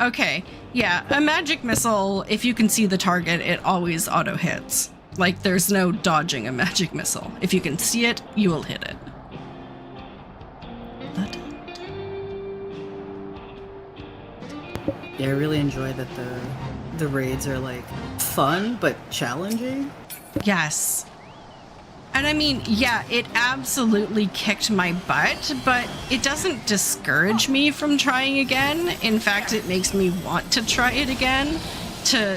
Okay. Yeah, a magic missile, if you can see the target, it always auto hits. Like, there's no dodging a magic missile. If you can see it, you will hit it. Yeah, I really enjoy that the raids are like fun but challenging. Yes. And I mean, yeah, it absolutely kicked my butt, but it doesn't discourage me from trying again. In fact, it makes me want to try it again, to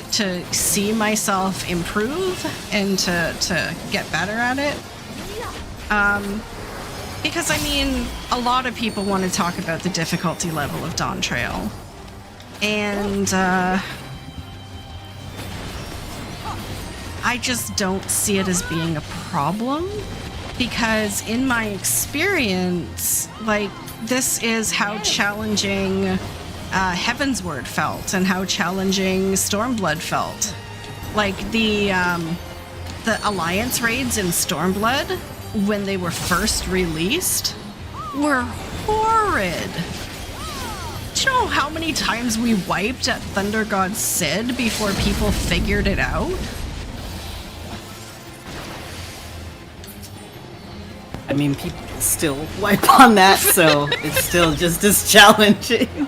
see myself improve and to get better at it. Because, I mean, a lot of people want to talk about the difficulty level of Dawn Trail. And, I just don't see it as being a problem, because in my experience, like, this is how challenging Heavensward felt and how challenging Stormblood felt. Like the Alliance raids in Stormblood, when they were first released, were horrid. Do you know how many times we wiped at Thunder God Sid before people figured it out? I mean, people still wipe on that, so it's still just as challenging.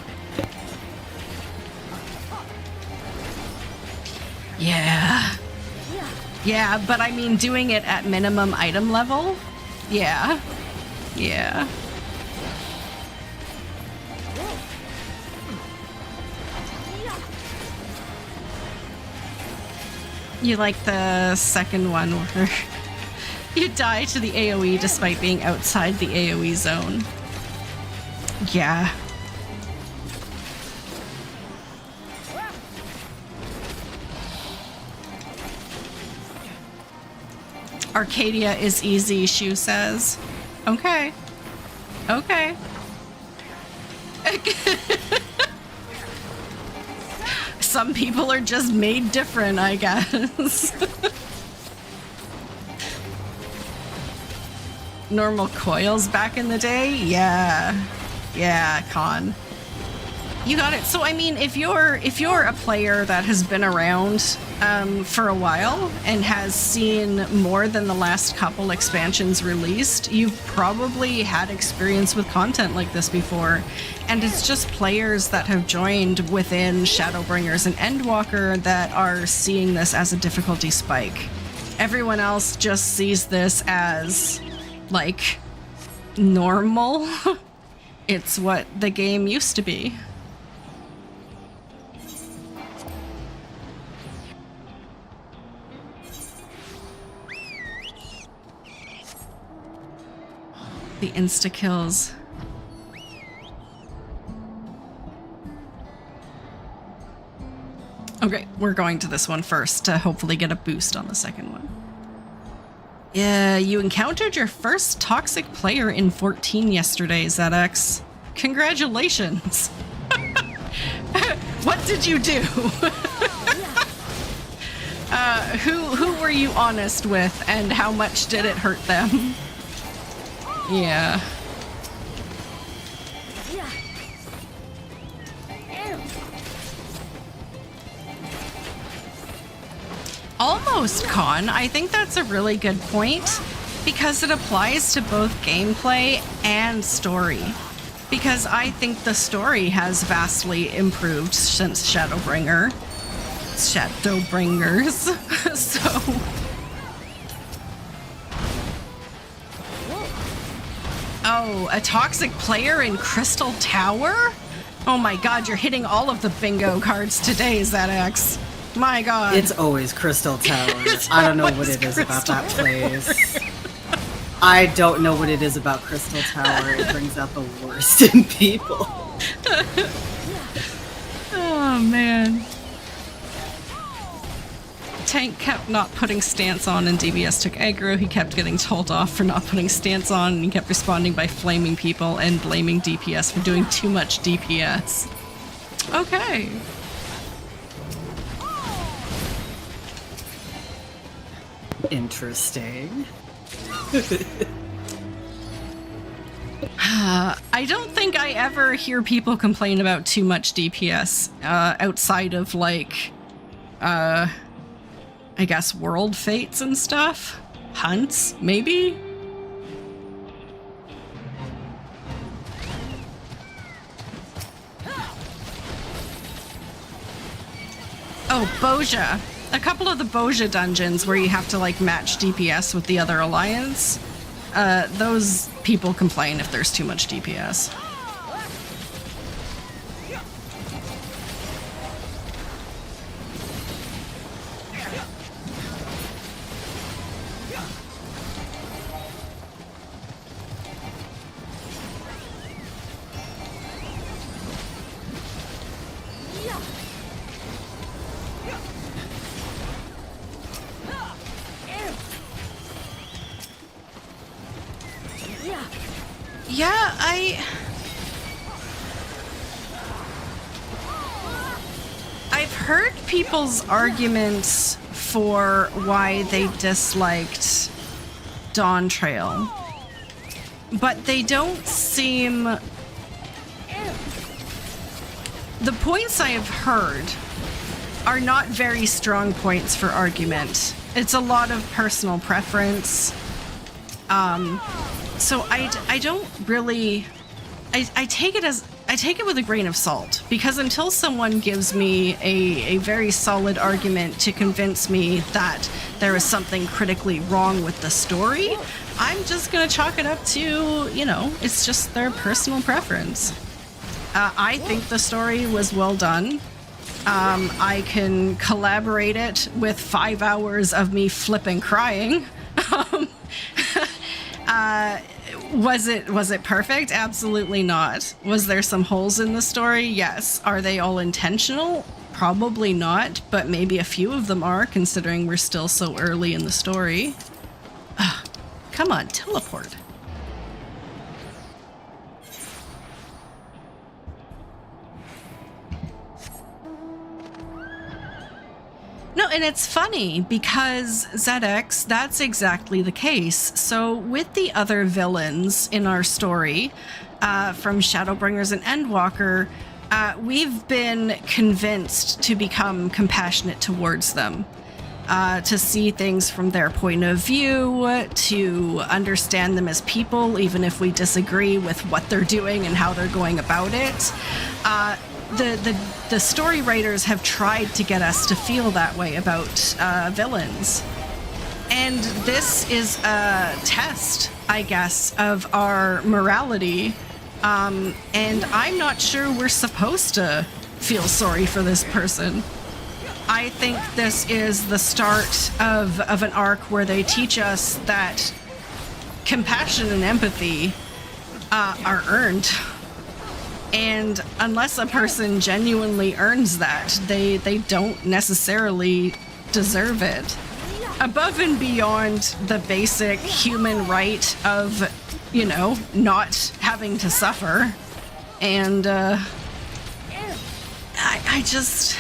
Yeah. Yeah, but I mean, doing it at minimum item level? Yeah. Yeah. You like the second one where you die to the AoE despite being outside the AoE zone. Yeah. Arcadia is easy, Shu says. Okay. Okay. Some people are just made different, I guess. Normal coils back in the day? Yeah. Yeah, Con. You got it. So I mean, if you're a player that has been around for a while and has seen more than the last couple expansions released, you've probably had experience with content like this before. And it's just players that have joined within Shadowbringers and Endwalker that are seeing this as a difficulty spike. Everyone else just sees this as, like, normal. It's what the game used to be. The insta-kills. Okay, we're going to this one first to hopefully get a boost on the second one. Yeah, you encountered your first toxic player in 14 yesterday, ZX. Congratulations. What did you do? Who were you honest with, and how much did it hurt them? Yeah. Almost, Con. I think that's a really good point because it applies to both gameplay and story. Because I think the story has vastly improved since Shadowbringers. So... Oh, a toxic player in Crystal Tower? Oh my god, you're hitting all of the bingo cards today, ZX. My god. It's always Crystal Tower. I don't know what it is about that place. I don't know what it is about Crystal Tower. It brings out the worst in people. Oh man. Tank kept not putting stance on and DBS took aggro. He kept getting told off for not putting stance on, and he kept responding by flaming people and blaming DPS for doing too much DPS. Okay. Interesting. I don't think I ever hear people complain about too much DPS outside of, like, I guess world fates and stuff? Hunts, maybe? Oh, Boja. A couple of the Boja dungeons where you have to, like, match DPS with the other alliance. Those people complain if there's too much DPS. Yeah, I've heard people's arguments for why they disliked Dawn Trail, but they don't seem... The points I have heard are not very strong points for argument. It's a lot of personal preference. So I don't really... I take it with a grain of salt, because until someone gives me a very solid argument to convince me that there is something critically wrong with the story, I'm just gonna chalk it up to, you know, it's just their personal preference. I think the story was well done. I can collaborate it with 5 hours of me flipping crying. Was it perfect? Absolutely not. Was there some holes in the story? Yes. Are they all intentional? Probably not, but maybe a few of them are, considering we're still so early in the story. Ugh, come on, teleport. No, and it's funny because ZX, that's exactly the case. So with the other villains in our story, from Shadowbringers and Endwalker, we've been convinced to become compassionate towards them, to see things from their point of view, to understand them as people, even if we disagree with what they're doing and how they're going about it. The story writers have tried to get us to feel that way about villains. And this is a test, I guess, of our morality. And I'm not sure we're supposed to feel sorry for this person. I think this is the start of an arc where they teach us that compassion and empathy are earned. And unless a person genuinely earns that, they don't necessarily deserve it. Above and beyond the basic human right of, you know, not having to suffer. And I just...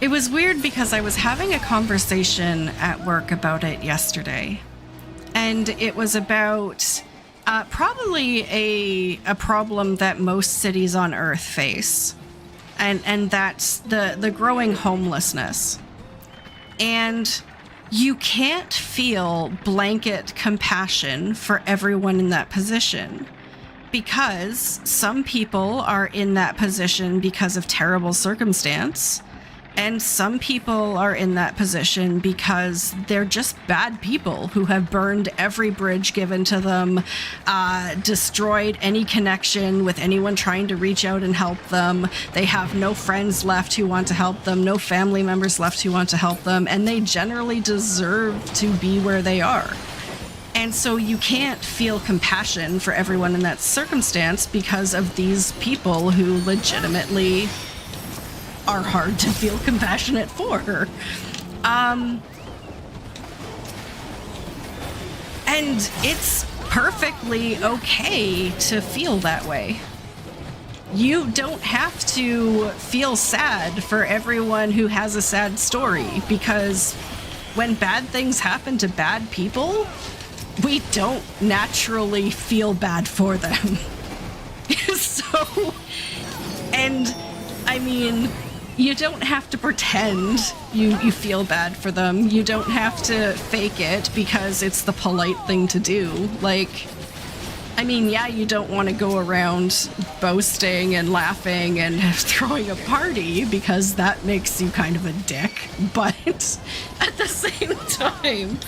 It was weird because I was having a conversation at work about it yesterday, and it was about probably a problem that most cities on Earth face, and that's the growing homelessness. And you can't feel blanket compassion for everyone in that position, because some people are in that position because of terrible circumstance. And some people are in that position because they're just bad people who have burned every bridge given to them, destroyed any connection with anyone trying to reach out and help them. They have no friends left who want to help them, no family members left who want to help them, and they generally deserve to be where they are. And so you can't feel compassion for everyone in that circumstance because of these people who legitimately are hard to feel compassionate for. And it's perfectly okay to feel that way. You don't have to feel sad for everyone who has a sad story, because when bad things happen to bad people, we don't naturally feel bad for them. So, and I mean, you don't have to pretend you feel bad for them. You don't have to fake it because it's the polite thing to do. Like, I mean, yeah, you don't want to go around boasting and laughing and throwing a party because that makes you kind of a dick. But at the same time...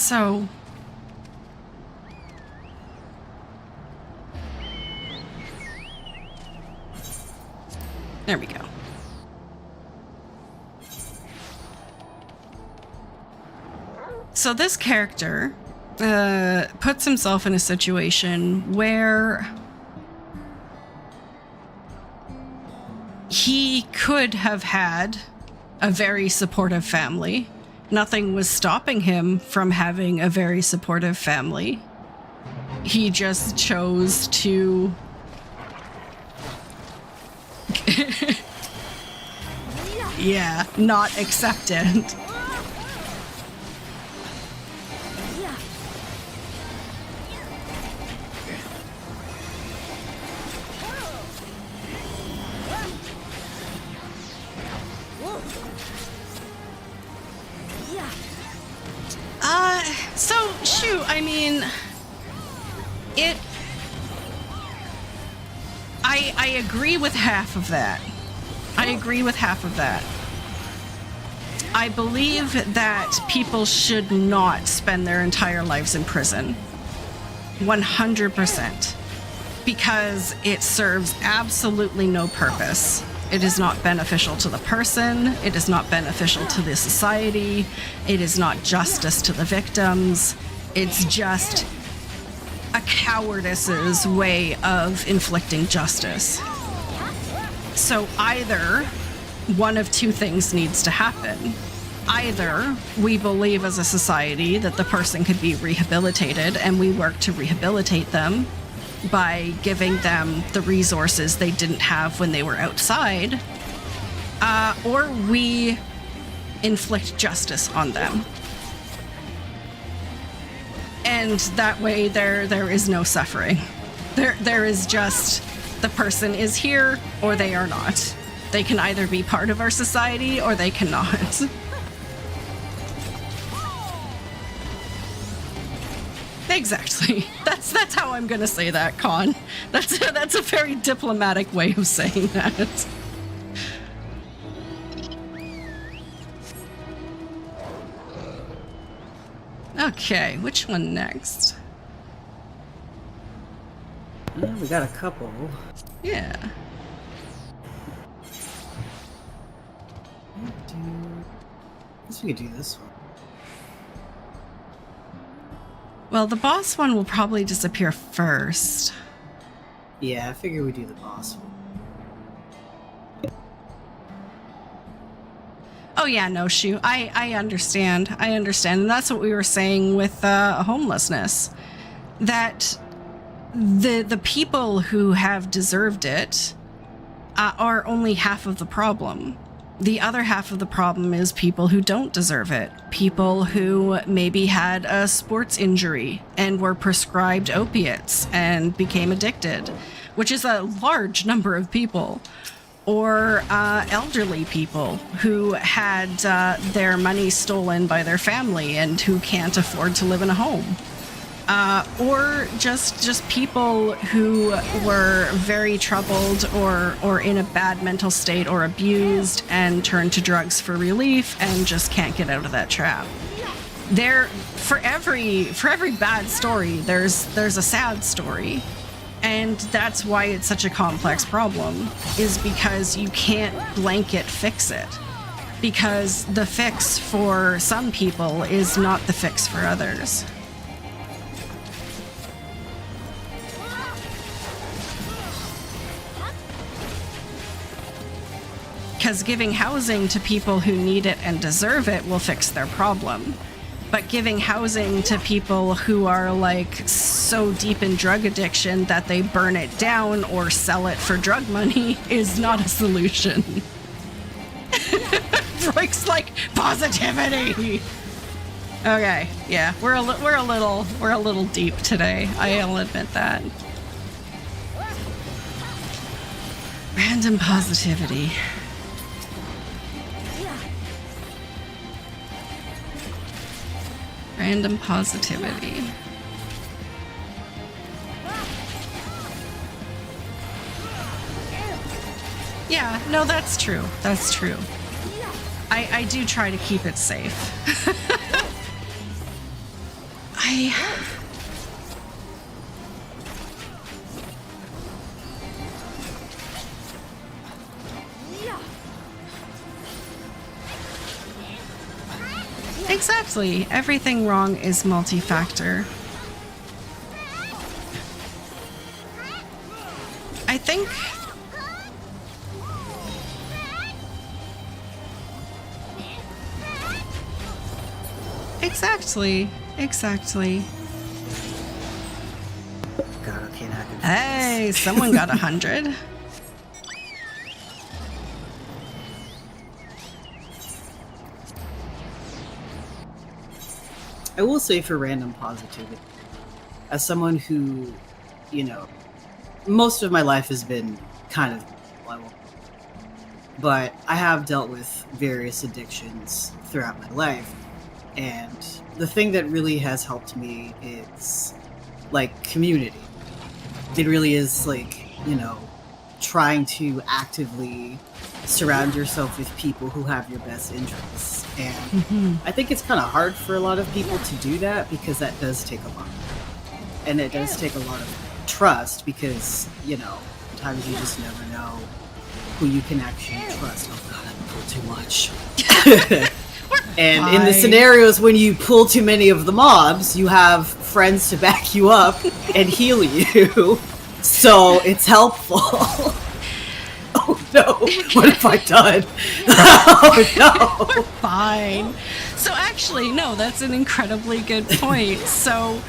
So... There we go. So this character puts himself in a situation where he could have had a very supportive family. Nothing was stopping him from having a very supportive family. He just chose to yeah, not accept it. So, shoot, I mean, I agree with half of that. I agree with half of that. I believe that people should not spend their entire lives in prison. 100%. Because it serves absolutely no purpose. It is not beneficial to the person. It is not beneficial to the society. It is not justice to the victims. It's just a cowardice's way of inflicting justice. So either one of two things needs to happen. Either we believe as a society that the person could be rehabilitated and we work to rehabilitate them by giving them the resources they didn't have when they were outside, or we inflict justice on them. And that way there is no suffering. There is just the person is here or they are not. They can either be part of our society or they cannot. Exactly. That's how I'm gonna say that, Con. That's a very diplomatic way of saying that. Okay, which one next? We got a couple. Yeah. I guess we could do this one. Well, the boss one will probably disappear first. Yeah, I figure we do the boss one. Oh yeah, no, shoot. I understand. I understand. And that's what we were saying with homelessness. That the people who have deserved it are only half of the problem. The other half of the problem is people who don't deserve it. People who maybe had a sports injury and were prescribed opiates and became addicted, which is a large number of people. Or elderly people who had their money stolen by their family and who can't afford to live in a home. Or just people who were very troubled or in a bad mental state or abused and turned to drugs for relief and just can't get out of that trap. For every bad story, there's a sad story. And that's why it's such a complex problem, is because you can't blanket fix it. Because the fix for some people is not the fix for others. Because giving housing to people who need it and deserve it will fix their problem. But giving housing to people who are like so deep in drug addiction that they burn it down or sell it for drug money is not a solution. Royk's like, positivity! Okay, yeah, we're a little deep today. I'll admit that. Random positivity. Random positivity. Yeah, no, that's true. That's true. I do try to keep it safe. Exactly. Everything wrong is multi-factor. I think... Exactly. Exactly. God, okay, now I can Hey, someone got 100. I will say for random positivity, as someone who, you know, most of my life has been kind of level, but I have dealt with various addictions throughout my life, and the thing that really has helped me is like community. It really is like, you know, trying to actively surround yourself with people who have your best interests. And I think it's kind of hard for a lot of people to do that because that does take a lot. And it does take a lot of trust because, you know, sometimes you just never know who you can actually trust. Oh god, I pulled too much. And in the scenarios when you pull too many of the mobs, you have friends to back you up and heal you. So it's helpful. Oh no, what have I done? Oh no. We're fine. So actually, no, that's an incredibly good point. So,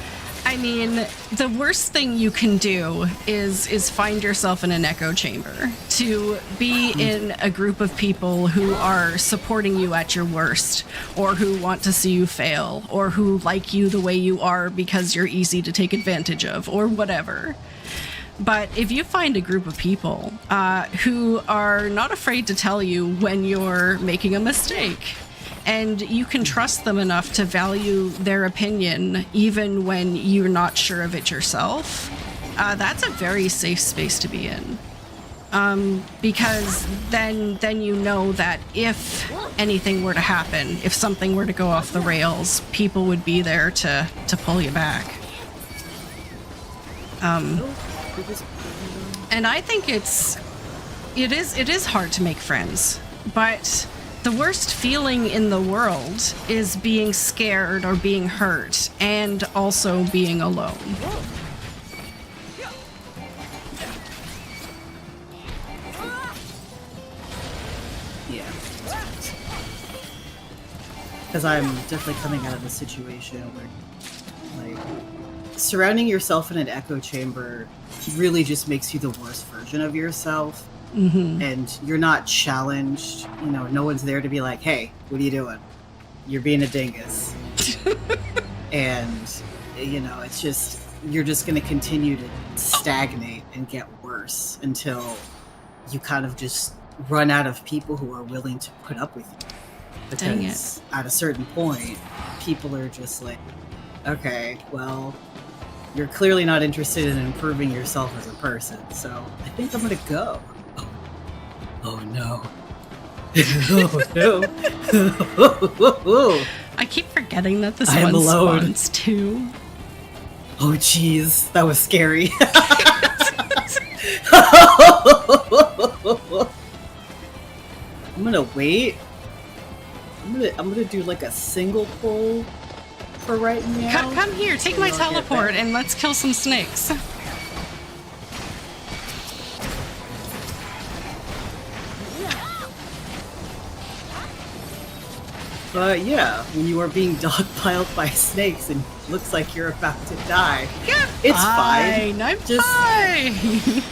I mean, the worst thing you can do is find yourself in an echo chamber. To be in a group of people who are supporting you at your worst, or who want to see you fail, or who like you the way you are because you're easy to take advantage of, or whatever. But if you find a group of people who are not afraid to tell you when you're making a mistake, and you can trust them enough to value their opinion even when you're not sure of it yourself, that's a very safe space to be in. Because then you know that if anything were to happen, if something were to go off the rails, people would be there to pull you back. And I think it is hard to make friends, but the worst feeling in the world is being scared or being hurt and also being alone. Yeah. Because I'm definitely coming out of a situation where, like, surrounding yourself in an echo chamber really just makes you the worst version of yourself. And you're not challenged. You know, no one's there to be like, hey, what are you doing? You're being a dingus. And, you know, it's just, you're just going to continue to stagnate and get worse until you kind of just run out of people who are willing to put up with you. Because at a certain point, people are just like, okay, well, you're clearly not interested in improving yourself as a person, so I think I'm gonna go. Oh no. Oh no. I keep forgetting that this I am one alone. spawns too. Oh jeez, that was scary. I'm gonna wait. I'm gonna do like a single pull for right now. Come here, take my teleport and let's kill some snakes. But yeah, when you are being dogpiled by snakes and looks like you're about to die, it's fine. I'm fine.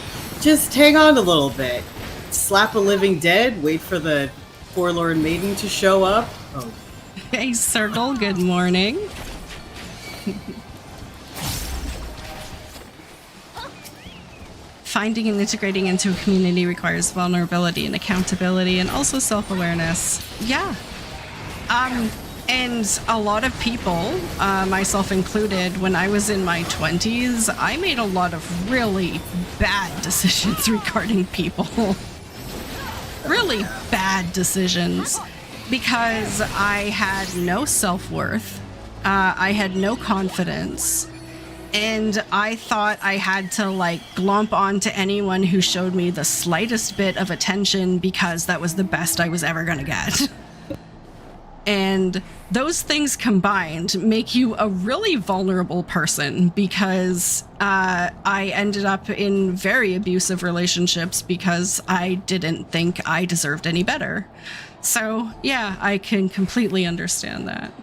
Just hang on a little bit. Slap a living dead, wait for the forlorn maiden to show up. Oh. Hey, Circle, good morning. Finding and integrating into a community requires vulnerability and accountability and also self-awareness. Yeah. And a lot of people, myself included, when I was in my 20s, I made a lot of really bad decisions regarding people. Really bad decisions. Because I had no self-worth. I had no confidence. And I thought I had to like glomp onto anyone who showed me the slightest bit of attention because that was the best I was ever gonna get. And those things combined make you a really vulnerable person because I ended up in very abusive relationships because I didn't think I deserved any better. So yeah, I can completely understand that.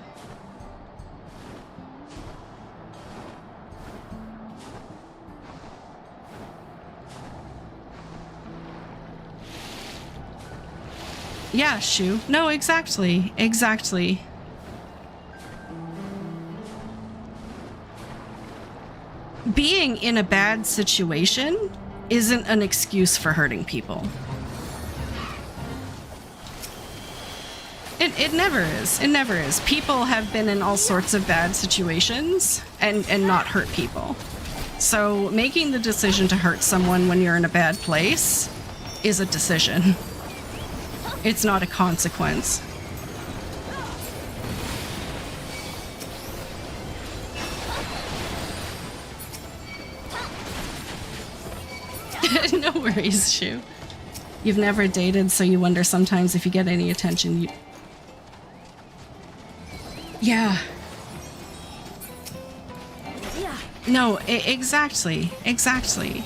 Yeah, Shu. No, exactly. Exactly. Being in a bad situation isn't an excuse for hurting people. It never is. It never is. People have been in all sorts of bad situations and not hurt people. So making the decision to hurt someone when you're in a bad place is a decision. It's not a consequence. No worries, Shu. You've never dated, so you wonder sometimes if you get any attention. Yeah. No, exactly. Exactly.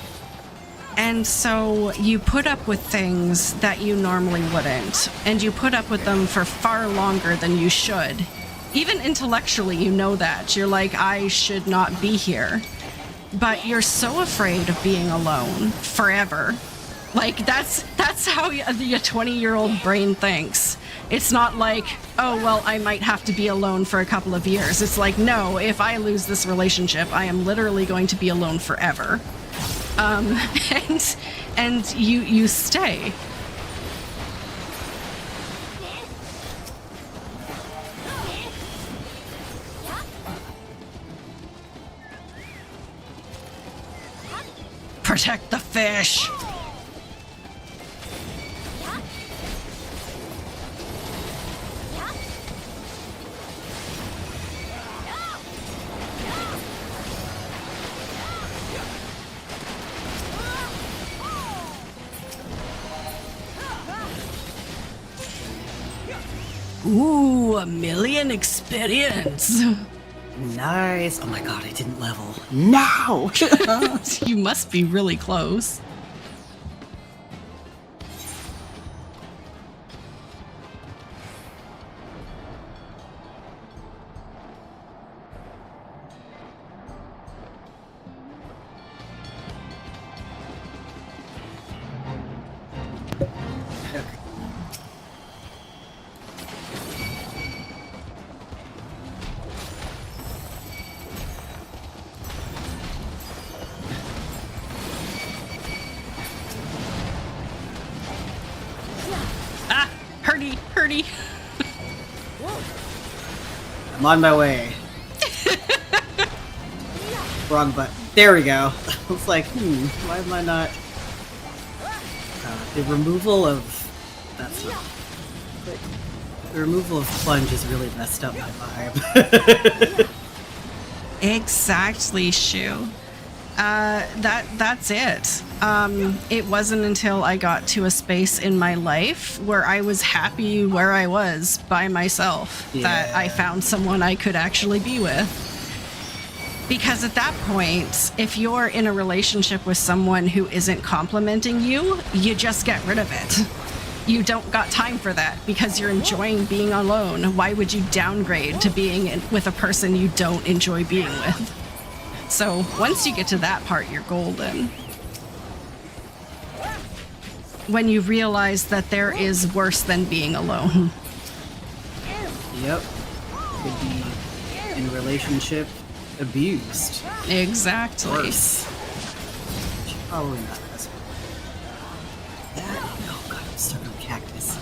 And so you put up with things that you normally wouldn't, and you put up with them for far longer than you should. Even intellectually, you know that. You're like, I should not be here. But you're so afraid of being alone forever. Like, that's how the 20-year-old brain thinks. It's not like, oh, well, I might have to be alone for a couple of years. It's like, no, if I lose this relationship, I am literally going to be alone forever. And you stay. Protect the fish. Ooh, 1,000,000 experience. Nice. Oh my god, I didn't level. Now! You must be really close. Hurdy. I'm on my way. Wrong button. There we go. I was like, why am I not... the removal of... That's not... The removal of plunge has really messed up my vibe. Exactly, Shu. That's it. It wasn't until I got to a space in my life where I was happy where I was by myself that I found someone I could actually be with. Because at that point, if you're in a relationship with someone who isn't complimenting you, you just get rid of it. You don't got time for that because you're enjoying being alone. Why would you downgrade to being with a person you don't enjoy being with? So once you get to that part, you're golden. When you realize that there is worse than being alone. Yep. Could be in a relationship abused. Exactly. Worse. Probably not as well. Oh god, I'm stuck on cactus.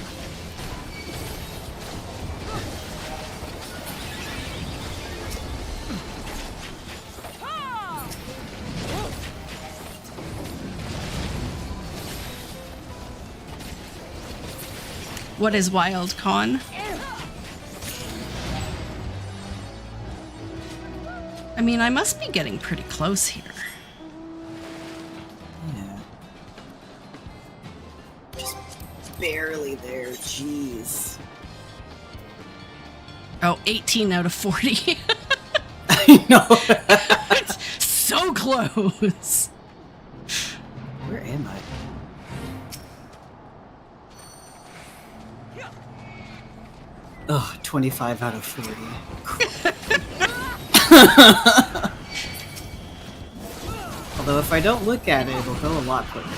What is Wild Con? I mean, I must be getting pretty close here. Yeah. Just barely there, jeez. Oh, 18 out of 40. I know. It's so close. Where am I? Oh, 25 out of 40. Although if I don't look at it, it'll go a lot quicker.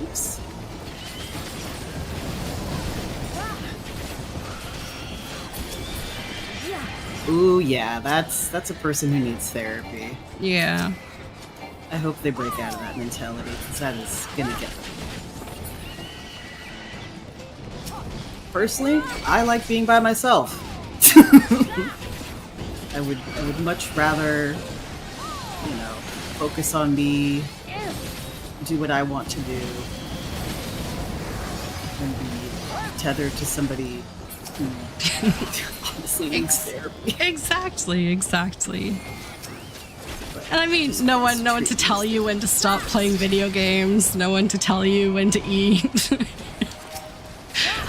Oops. Ooh, yeah, that's a person who needs therapy. Yeah. I hope they break out of that mentality, because that is gonna get them. Personally, I like being by myself. I would much rather, you know, focus on me, do what I want to do, than be tethered to somebody who honestly needs therapy. Exactly. And I mean, no one to tell you when to stop playing video games, no one to tell you when to eat.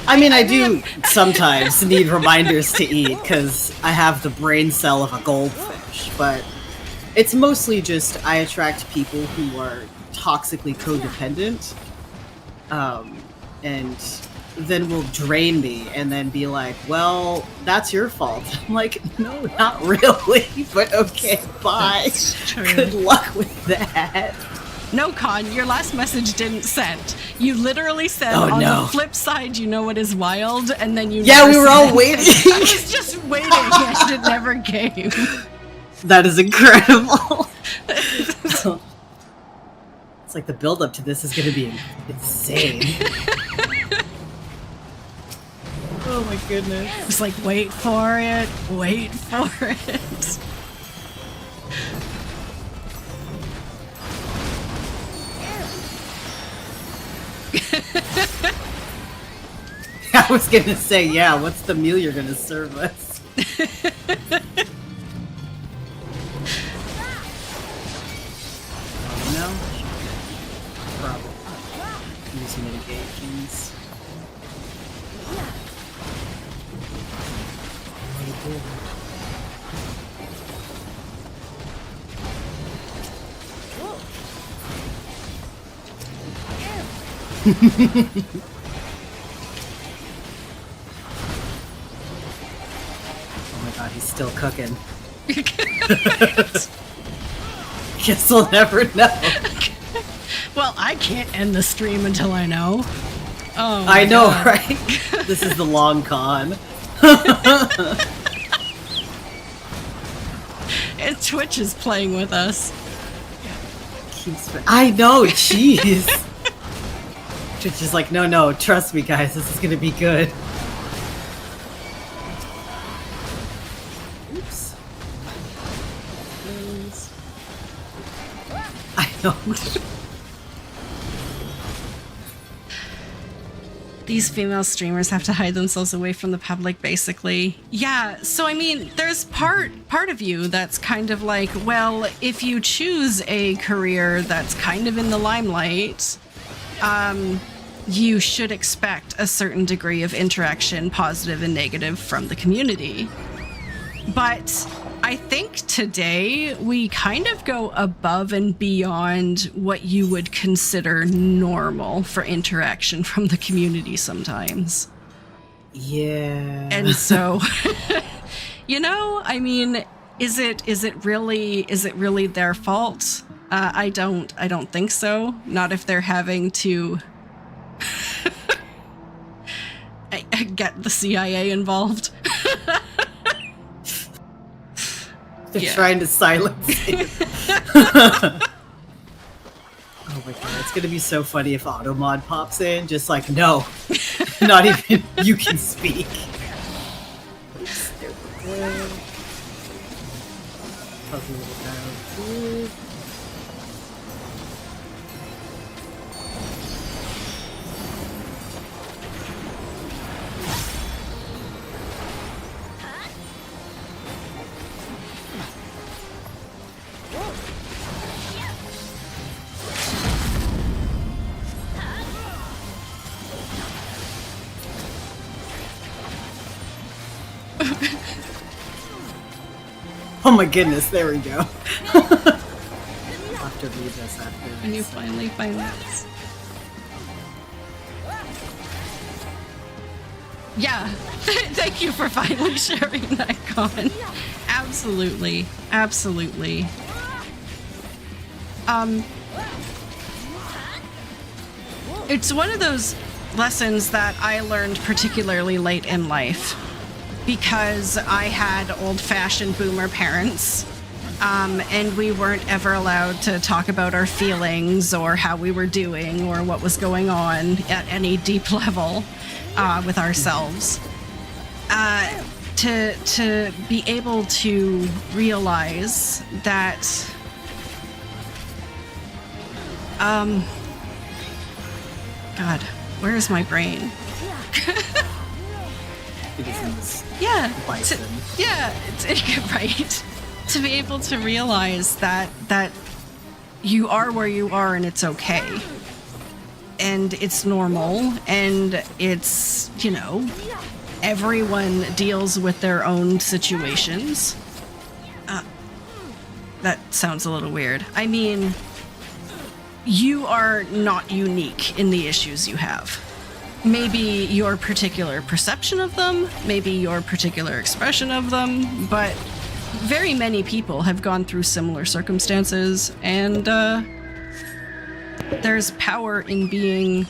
I mean, I do sometimes need reminders to eat because I have the brain cell of a goldfish, but it's mostly just I attract people who are toxically codependent, and then will drain me and then be like, well, that's your fault. I'm like, no, not really, but okay, bye. Good luck with that. No, Con, your last message didn't send. You literally said, the flip side, you know what is wild, and then you we were all waiting. I was just waiting, and it never came. That is incredible. It's like the build-up to this is going to be insane. Oh my goodness. It's like, wait for it, wait for it. I was gonna say, yeah, what's the meal you're gonna serve us? No? Probably. Use mitigations. Oh my god, he's still cooking. Guess we'll never know. Well, I can't end the stream until I know. Oh, I know, God. right? This is the long con. And Twitch is playing with us. I know, jeez. Twitch is like, no, trust me, guys, this is gonna be good. Oops. I know. These female streamers have to hide themselves away from the public, basically. Yeah, so I mean, there's part of you that's kind of like, well, if you choose a career that's kind of in the limelight, you should expect a certain degree of interaction, positive and negative, from the community. But I think today we kind of go above and beyond what you would consider normal for interaction from the community sometimes. Yeah. And so, you know, I mean, is it really their fault? I don't think so. Not if they're having to get the CIA involved. They're trying to silence it. Oh my god, it's gonna be so funny if Automod pops in, just like, no, not even you can speak. Oops, there we go. Fuzzy little down. Oh my goodness, there we go. I'll have to read this after. When you finally find this. Yeah, thank you for finally sharing that comment. Absolutely, absolutely. It's one of those lessons that I learned particularly late in life because I had old-fashioned boomer parents, and we weren't ever allowed to talk about our feelings or how we were doing or what was going on at any deep level with ourselves. To be able to realize that God, where is my brain? It is in this bison. Right. To be able to realize that you are where you are and it's okay. And it's normal and it's, you know, everyone deals with their own situations. That sounds a little weird. I mean, you are not unique in the issues you have. Maybe your particular perception of them, maybe your particular expression of them, but very many people have gone through similar circumstances, and there's power in being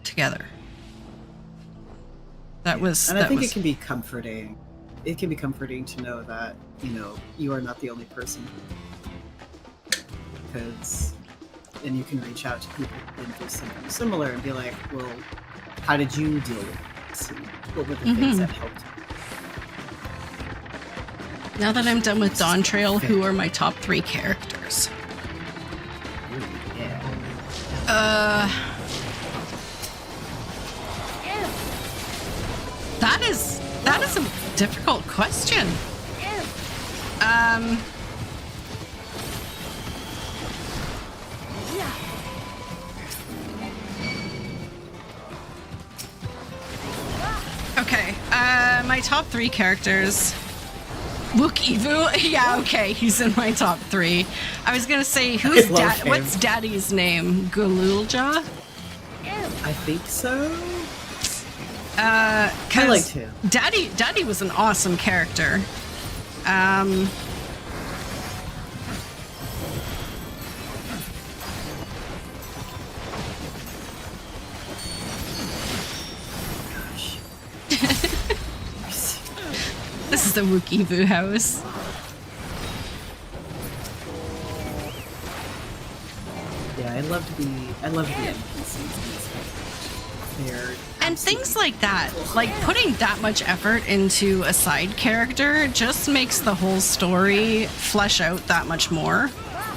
together. I think it can be comforting. It can be comforting to know that, you know, you are not the only person. And you can reach out to people who've been through something similar and be like, well, how did you deal with this? And what were the things that helped you? Now that I'm done with Dawn Trail, who are my top 3 characters? Yeah. That is a difficult question. Okay, my top 3 characters. Wookivu? Yeah, okay, he's in my top 3. I was gonna say, what's Daddy's name? Gululja? I think so. I liked him. Daddy was an awesome character. This is the Wookiee house. Yeah, I love the NPCs. And things like that, like putting that much effort into a side character just makes the whole story flesh out that much more.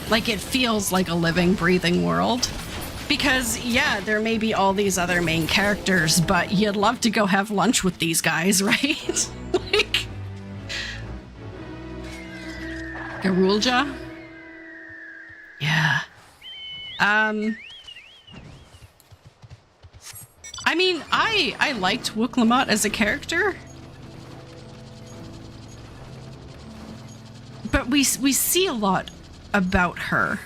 Like it feels like a living, breathing world. Because, yeah, there may be all these other main characters, but you'd love to go have lunch with these guys, right? Like... Garulja? Yeah. I mean, I liked Wooklamot as a character. But we see a lot about her.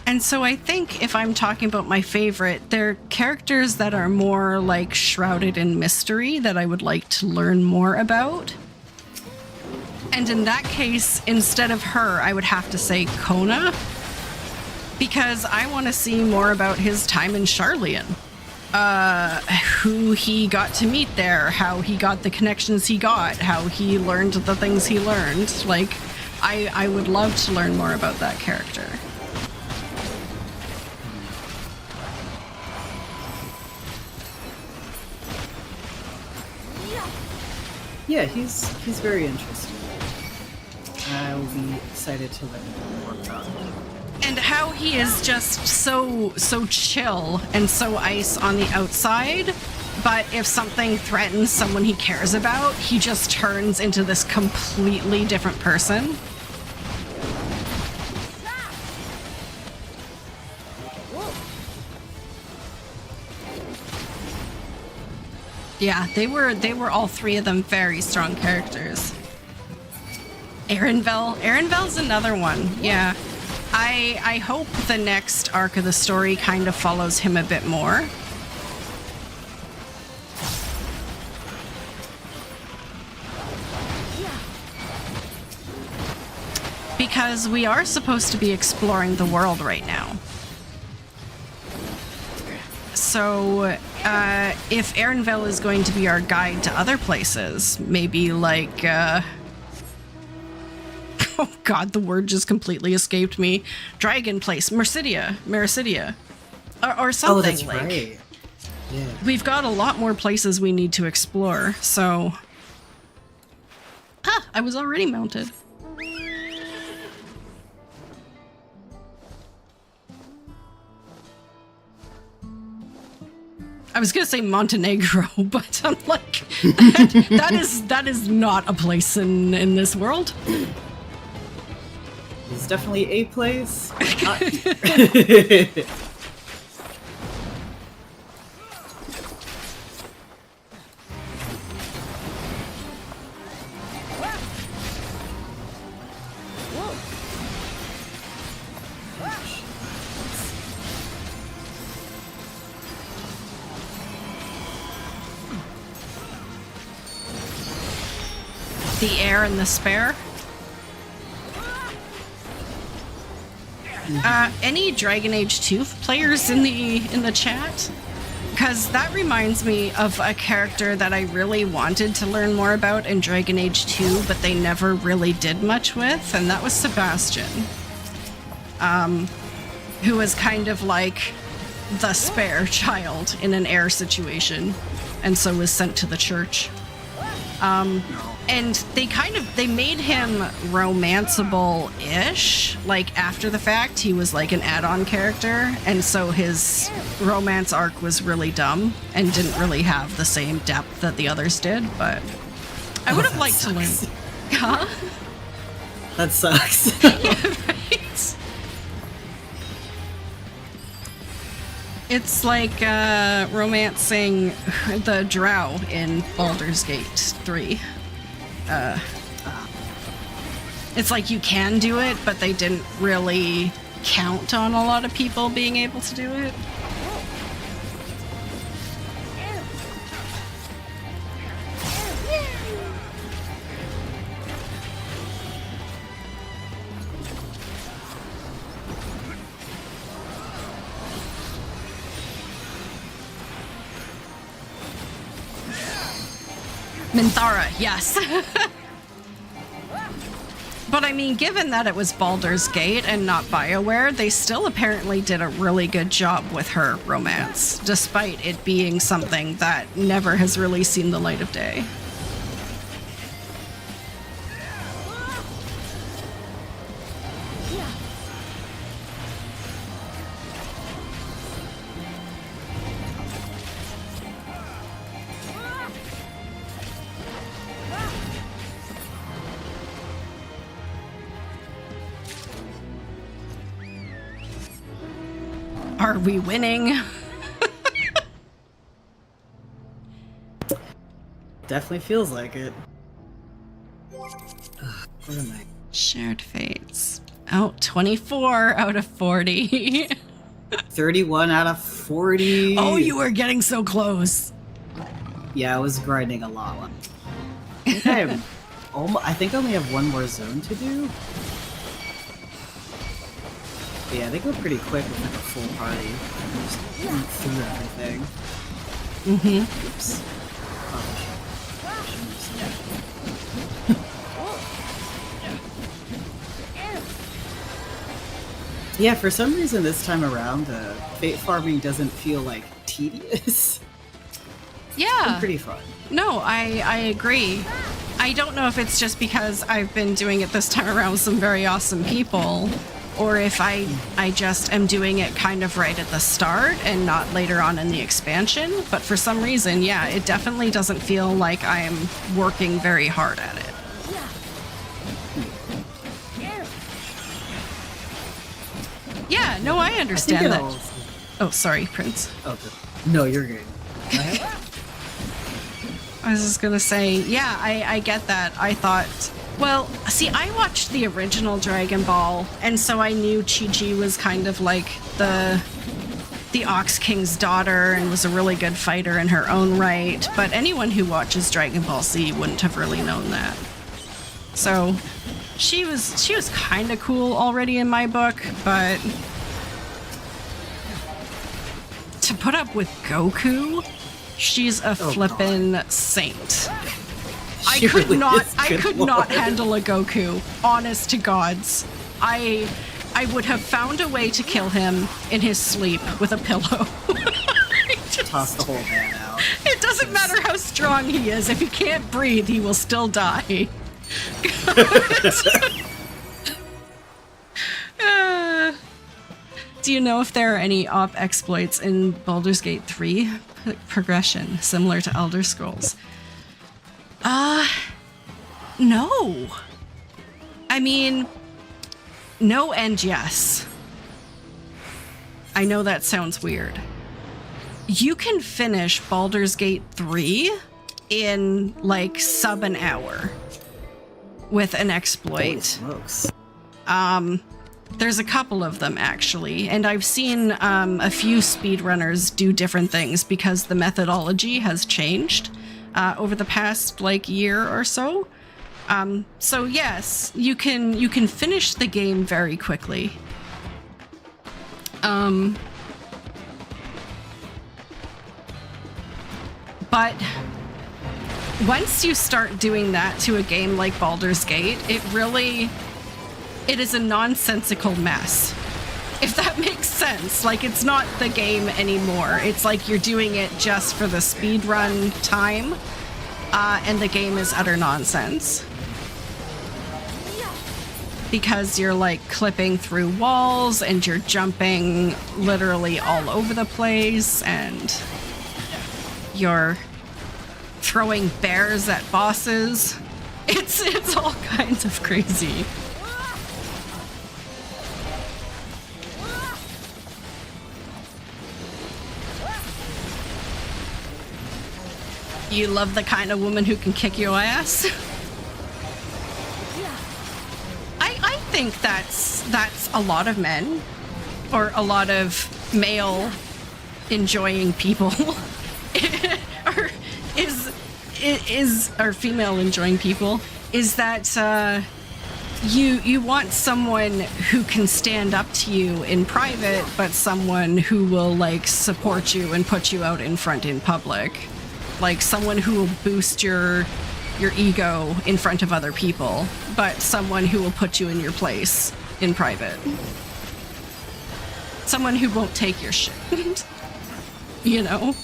And so I think if I'm talking about my favorite, they're characters that are more like shrouded in mystery that I would like to learn more about. And in that case, instead of her, I would have to say Kona. Because I want to see more about his time in Sharlayan. Who he got to meet there, how he got the connections he got, how he learned the things he learned. Like, I would love to learn more about that character. Yeah, he's very interesting. I will be excited to learn more about him. And how he is just so chill and so ice on the outside, but if something threatens someone he cares about, he just turns into this completely different person. Yeah, they were all three of them very strong characters. Erenvel's another one. Yeah. I hope the next arc of the story kind of follows him a bit more. Because we are supposed to be exploring the world right now. So, if Erenvel is going to be our guide to other places, maybe like, oh god, the word just completely escaped me. Dragon place, Mercidia, or something. Oh, that's like. right. Yeah. We've got a lot more places we need to explore, so... Ah, I was already mounted. I was gonna say Montenegro, but I'm like, that is not a place in this world. It's definitely a place. Not here. The heir and the spare. Any Dragon Age 2 players in the chat? Because that reminds me of a character that I really wanted to learn more about in Dragon Age 2, but they never really did much with, and that was Sebastian. Who was kind of like the spare child in an heir situation, and so was sent to the church. And they made him romanceable-ish, like after the fact. He was like an add-on character, and so his romance arc was really dumb and didn't really have the same depth that the others did, but I would have liked to learn. Huh? That sucks. Yeah, right? It's like romancing the drow in Baldur's Gate 3. It's like you can do it, but they didn't really count on a lot of people being able to do it. Minthara, yes. But I mean, given that it was Baldur's Gate and not BioWare, they still apparently did a really good job with her romance, despite it being something that never has really seen the light of day. Are we winning? Definitely feels like it. Where am I? Shared fates. Oh, 24 out of 40. 31 out of 40. Oh, you were getting so close. Yeah, I was grinding a lot. I think I only have one more zone to do. Yeah, they go pretty quick with like a full party. Just eat through everything. Mm-hmm. Oops. Yeah, for some reason this time around, fate farming doesn't feel like tedious. Yeah. It's been pretty fun. No, I agree. I don't know if it's just because I've been doing it this time around with some very awesome people, or if I just am doing it kind of right at the start and not later on in the expansion. But for some reason, yeah, it definitely doesn't feel like I'm working very hard at it. Yeah, no, I understand that. Oh, sorry, Prince. Oh, good. No, you're good. I was just gonna say, yeah, I get that. I thought, well, see, I watched the original Dragon Ball, and so I knew Chi-Chi was kind of like the Ox King's daughter and was a really good fighter in her own right, but anyone who watches Dragon Ball Z wouldn't have really known that. So she was kind of cool already in my book, but to put up with Goku, she's a flippin' saint. I could not handle a Goku, honest to gods. I would have found a way to kill him in his sleep with a pillow. Toss the whole man out. It doesn't matter how strong he is. If he can't breathe, he will still die. Do you know if there are any op exploits in Baldur's Gate 3 progression similar to Elder Scrolls? No. I mean, no and yes. I know that sounds weird. You can finish Baldur's Gate 3 in like sub an hour with an exploit. Holy smokes. There's a couple of them actually, and I've seen a few speedrunners do different things because the methodology has changed over the past like year or so. So yes, you can finish the game very quickly. But once you start doing that to a game like Baldur's Gate, it is a nonsensical mess. If that makes sense. Like, it's not the game anymore. It's like you're doing it just for the speedrun time, and the game is utter nonsense. Because you're like clipping through walls and you're jumping literally all over the place and you're throwing bears at bosses. It's all kinds of crazy. You love the kind of woman who can kick your ass? I think that's a lot of men, or a lot of male enjoying people, or female enjoying people, is that you want someone who can stand up to you in private, but someone who will like support you and put you out in front in public. Like someone who will boost your ego in front of other people, but someone who will put you in your place in private. Someone who won't take your shit. You know?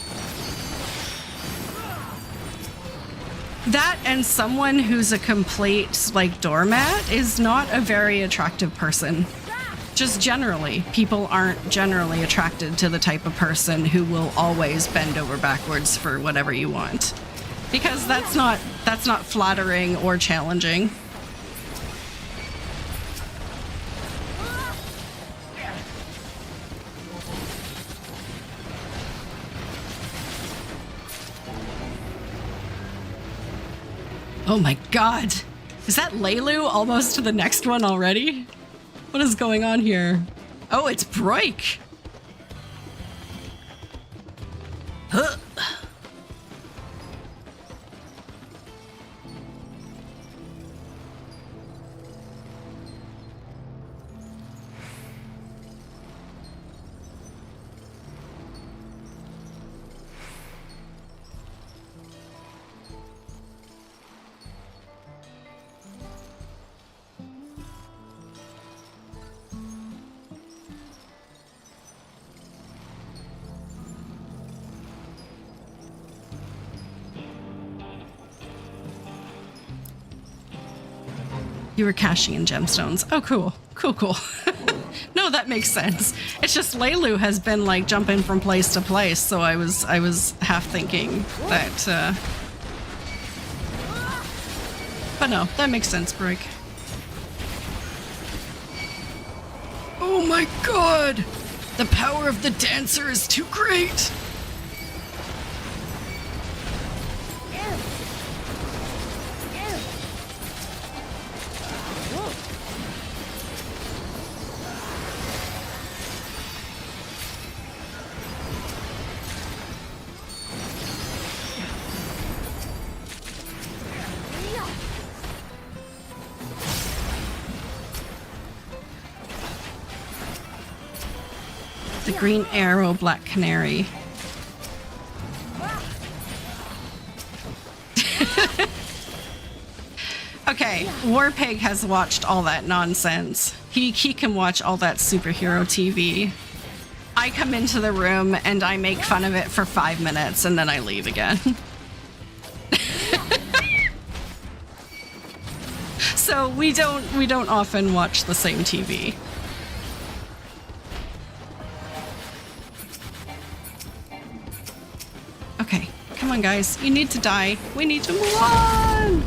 That and someone who's a complete, like, doormat is not a very attractive person. Just generally, people aren't generally attracted to the type of person who will always bend over backwards for whatever you want. Because that's not flattering or challenging. Oh my god! Is that Leilu almost to the next one already? What is going on here? Oh, it's Broik! Huh. You were cashing in gemstones. Oh, cool. Cool. No, that makes sense. It's just Leilu has been like jumping from place to place, so I was half thinking that but no, that makes sense, Broik. Oh my god! The power of the dancer is too great! The green arrow, black canary. Okay, Warpig has watched all that nonsense. He can watch all that superhero TV. I come into the room and I make fun of it for 5 minutes and then I leave again. So we don't often watch the same TV. Okay, come on guys, you need to die. We need to move on!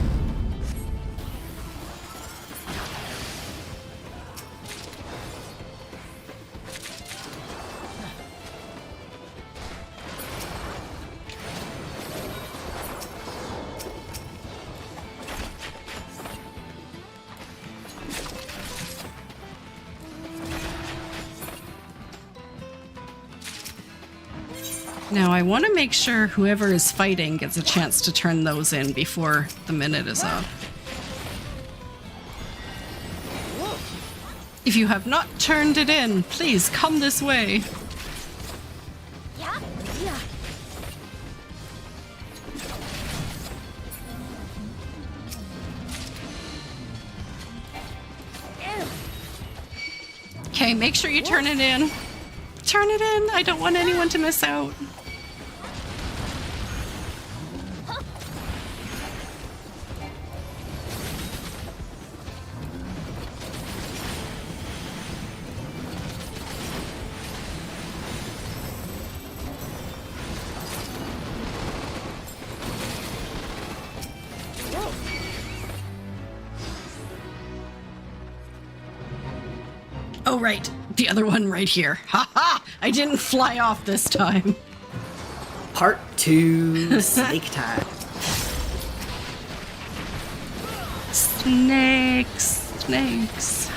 Now, I want to make sure whoever is fighting gets a chance to turn those in before the minute is up. If you have not turned it in, please come this way. Okay, make sure you turn it in. Turn it in. I don't want anyone to miss out. Oh, right. The other one right here. Ha ha! I didn't fly off this time. Part 2, Snake Time. Snakes. Snakes.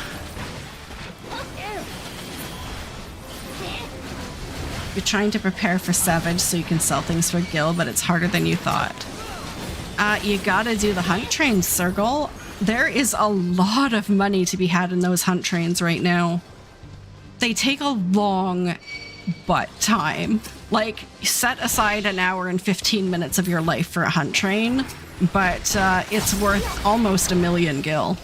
You're trying to prepare for Savage so you can sell things for Gil, but it's harder than you thought. You gotta do the hunt trains, Sergal. There is a lot of money to be had in those hunt trains right now. They take a long butt time. Like, set aside an hour and 15 minutes of your life for a hunt train, but it's worth almost 1 million gil.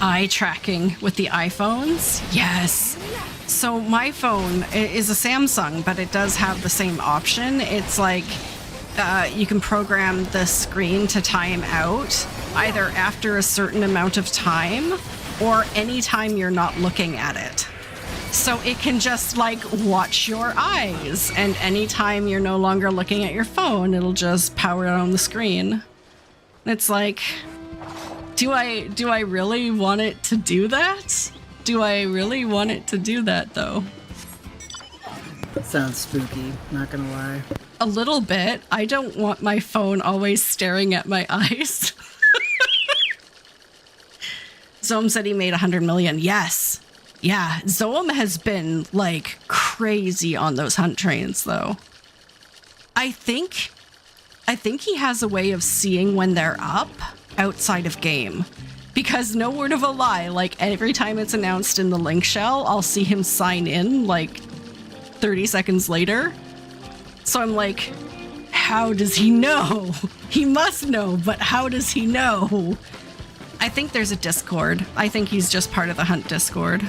Eye tracking with the iPhones? Yes. So my phone is a Samsung, but it does have the same option. It's like you can program the screen to time out either after a certain amount of time or anytime you're not looking at it. So it can just like watch your eyes, and anytime you're no longer looking at your phone, it'll just power on the screen. It's like, do I really want it to do that? Do I really want it to do that, though? Sounds spooky, not gonna lie. A little bit. I don't want my phone always staring at my eyes. Zoem said he made 100 million. Yes. Yeah, Zoem has been, like, crazy on those hunt trains, though. I think he has a way of seeing when they're up outside of game, because no word of a lie, like every time it's announced in the link shell, I'll see him sign in like 30 seconds later. So I'm like, how does he know? He must know, but how does he know? I think there's a Discord. I think he's just part of the hunt Discord.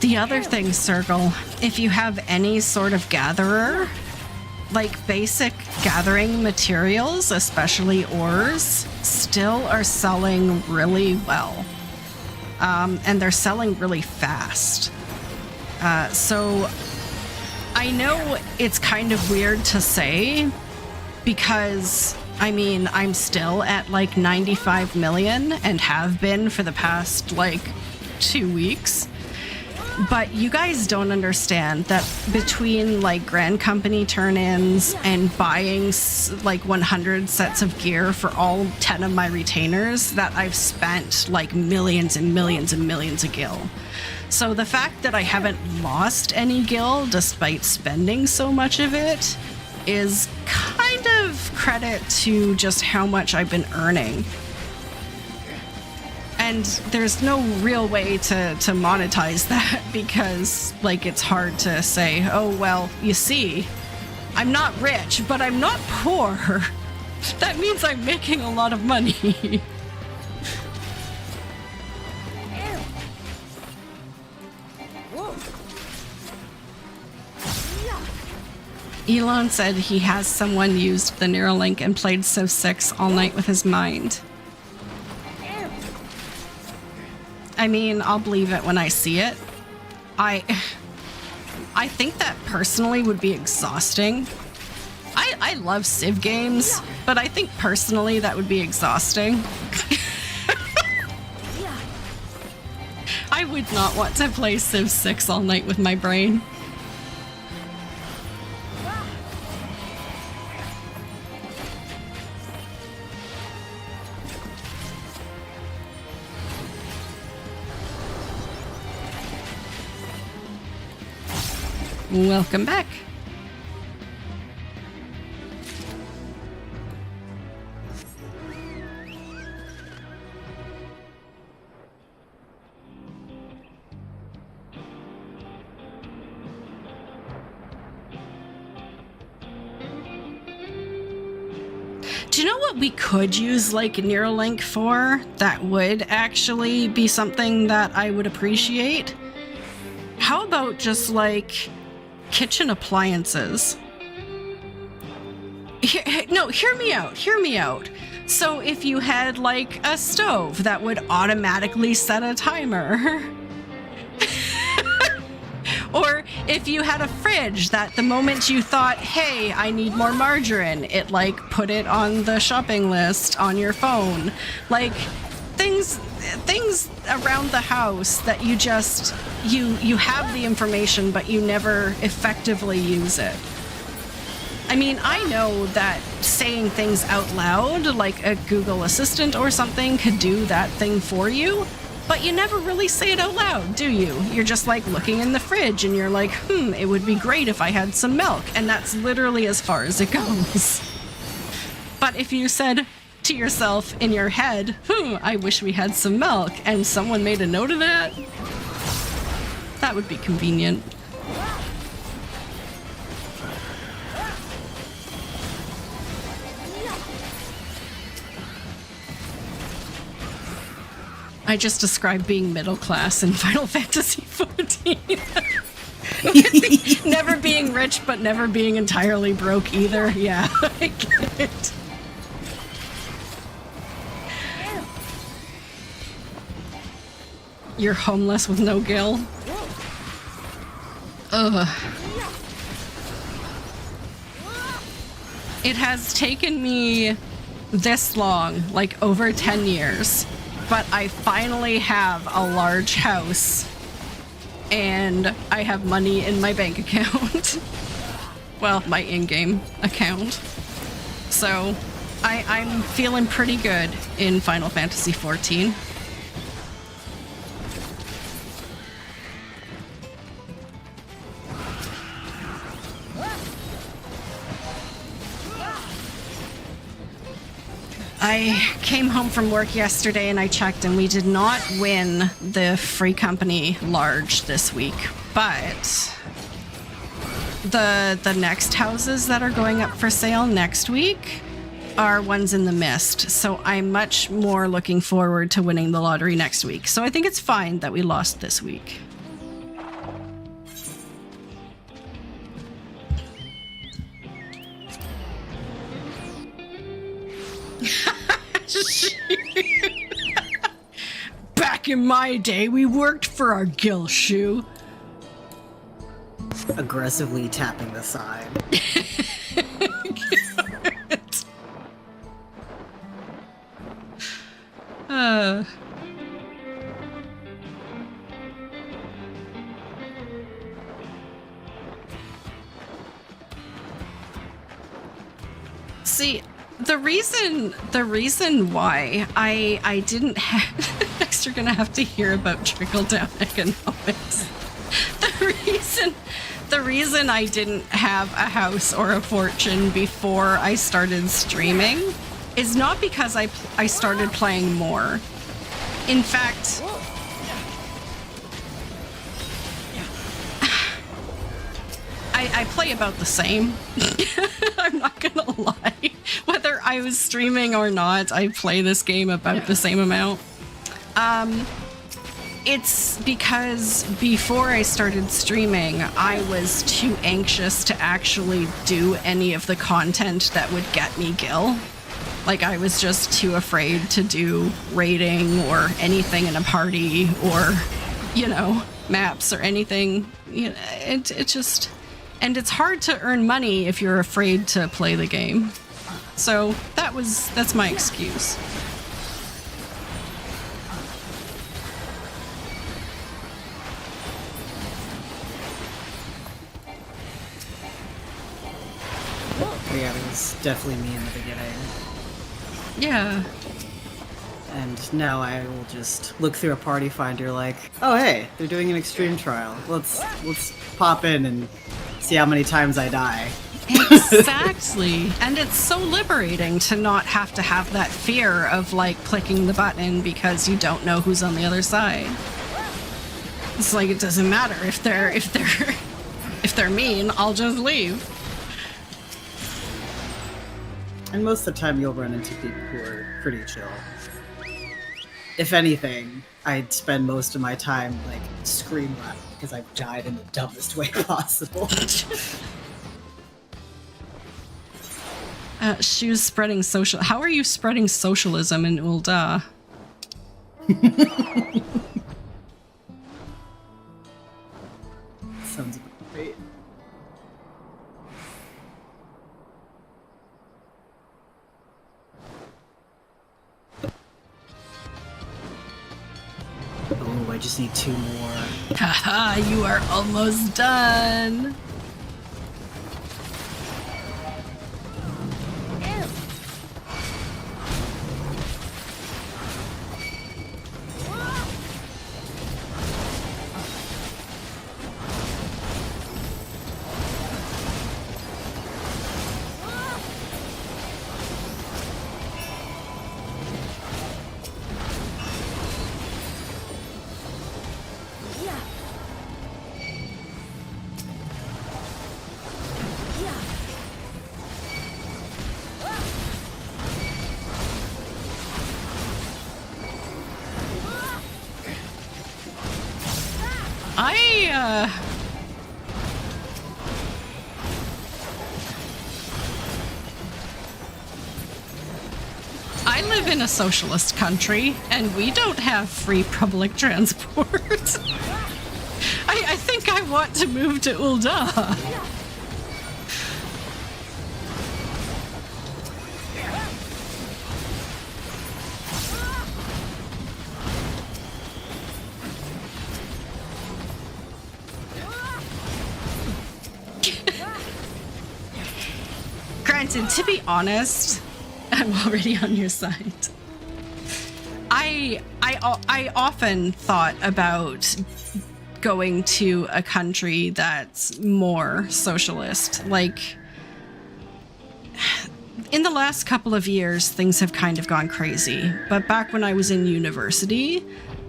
The other thing, Circle, if you have any sort of gatherer, like basic gathering materials, especially ores, still are selling really well. And they're selling really fast. So I know it's kind of weird to say because, I mean, I'm still at like 95 million and have been for the past like 2 weeks. But you guys don't understand that between like Grand Company turn-ins and buying like 100 sets of gear for all 10 of my retainers, that I've spent like millions and millions and millions of gil. So the fact that I haven't lost any gil despite spending so much of it is kind of credit to just how much I've been earning. And there's no real way to monetize that because, like, it's hard to say, oh, well, you see, I'm not rich, but I'm not poor. That means I'm making a lot of money. Elon said he has someone used the Neuralink and played Civ 6 all night with his mind. I mean, I'll believe it when I see it. I think that personally would be exhausting. I love Civ games, but I think personally that would be exhausting. I would not want to play Civ 6 all night with my brain. Welcome back. Do you know what we could use like Neuralink for that would actually be something that I would appreciate? How about just like kitchen appliances? No, hear me out. So if you had like a stove that would automatically set a timer, or if you had a fridge that the moment you thought, hey, I need more margarine, it like put it on the shopping list on your phone, like things around the house that you just you have the information but you never effectively use it. I mean, I know that saying things out loud like a Google Assistant or something could do that thing for you, but you never really say it out loud, do you? You're just like looking in the fridge and you're like, it would be great if I had some milk, and that's literally as far as it goes. But if you said to yourself in your head, I wish we had some milk, and someone made a note of that, that would be convenient. I just described being middle class in Final Fantasy XIV. Never being rich, but never being entirely broke either. Yeah, I get it. You're homeless with no gil. Ugh. It has taken me this long, like over 10 years, but I finally have a large house and I have money in my bank account. Well, my in-game account. So I'm feeling pretty good in Final Fantasy XIV. I came home from work yesterday and I checked and we did not win the free company large this week, but the next houses that are going up for sale next week are ones in the mist. So I'm much more looking forward to winning the lottery next week. So I think it's fine that we lost this week. Back in my day, we worked for our gill shoe. Aggressively tapping the side. See, the reason why I didn't have next you're gonna have to hear about trickle down economics. The reason I didn't have a house or a fortune before I started streaming is not because I started playing more. In fact, I play about the same. I'm not gonna lie. Whether I was streaming or not, I play this game about the same amount. It's because before I started streaming, I was too anxious to actually do any of the content that would get me gil. Like, I was just too afraid to do raiding or anything in a party or, you know, maps or anything. You know, it just... And it's hard to earn money if you're afraid to play the game. So that's my excuse. Yeah, it was definitely me in the beginning. Yeah. And now I will just look through a party finder like, oh hey, they're doing an extreme trial. Let's pop in and see how many times I die. Exactly. And it's so liberating to not have to have that fear of like clicking the button because you don't know who's on the other side. It's like it doesn't matter if they're mean, I'll just leave. And most of the time you'll run into people who are pretty chill. If anything, I'd spend most of my time like scream laughing because I've died in the dumbest way possible. Shoes spreading social. How are you spreading socialism in Ul'dah? Sounds great. Oh, I just need 2 more. Haha, you are almost done. I live in a socialist country, and we don't have free public transport. I think I want to move to Ul'dah. Granted, to be honest, I'm already on your side. I often thought about going to a country that's more socialist. Like, in the last couple of years, things have kind of gone crazy. But back when I was in university,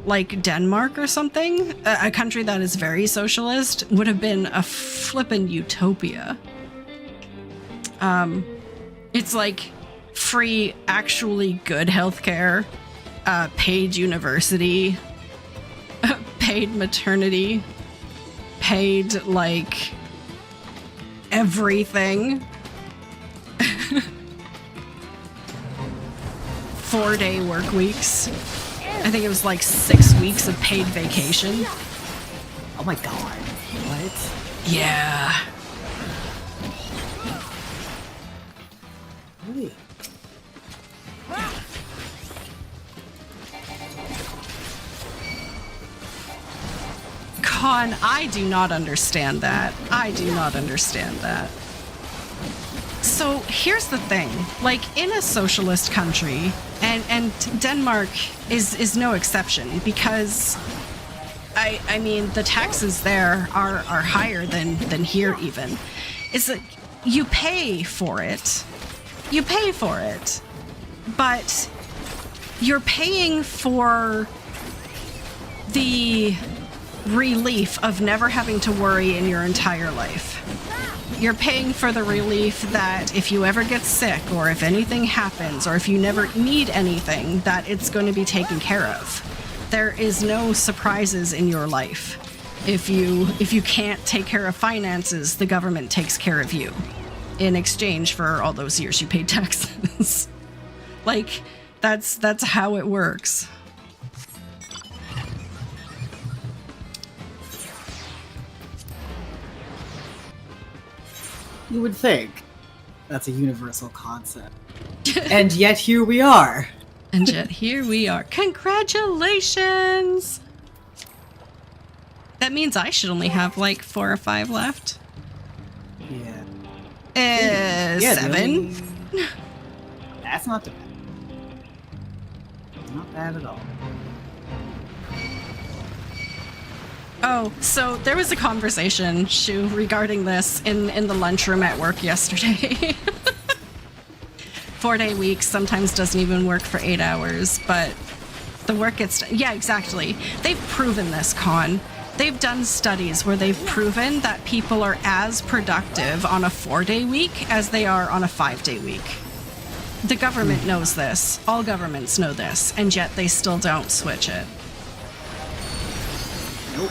like Denmark or something, a country that is very socialist, would have been a flippin' utopia. It's like free, actually good healthcare, paid university, paid maternity, paid, like, everything. 4-day work weeks. I think it was like 6 weeks of paid vacation. Oh my god. What? Yeah. Really? Con, I do not understand that. I do not understand that. So here's the thing, like in a socialist country, and Denmark is no exception, because I mean the taxes there are higher than here even. Is that you pay for it. You pay for it. But you're paying for the relief of never having to worry in your entire life. You're paying for the relief that if you ever get sick, or if anything happens, or if you never need anything, that it's going to be taken care of. There is no surprises in your life. If you can't take care of finances, the government takes care of you in exchange for all those years you paid taxes. Like, that's how it works. You would think that's a universal concept. And yet here we are. And yet here we are. Congratulations! That means I should only have like 4 or 5 left. Yeah. Yeah, 7. That's not bad. Not bad at all. Oh, so there was a conversation, Shu, regarding this in the lunchroom at work yesterday. 4-day weeks sometimes doesn't even work for 8 hours, but the work gets done. Yeah, exactly. They've proven this, Con. They've done studies where they've proven that people are as productive on a 4-day week as they are on a 5-day week. The government knows this. All governments know this, and yet they still don't switch it. Nope.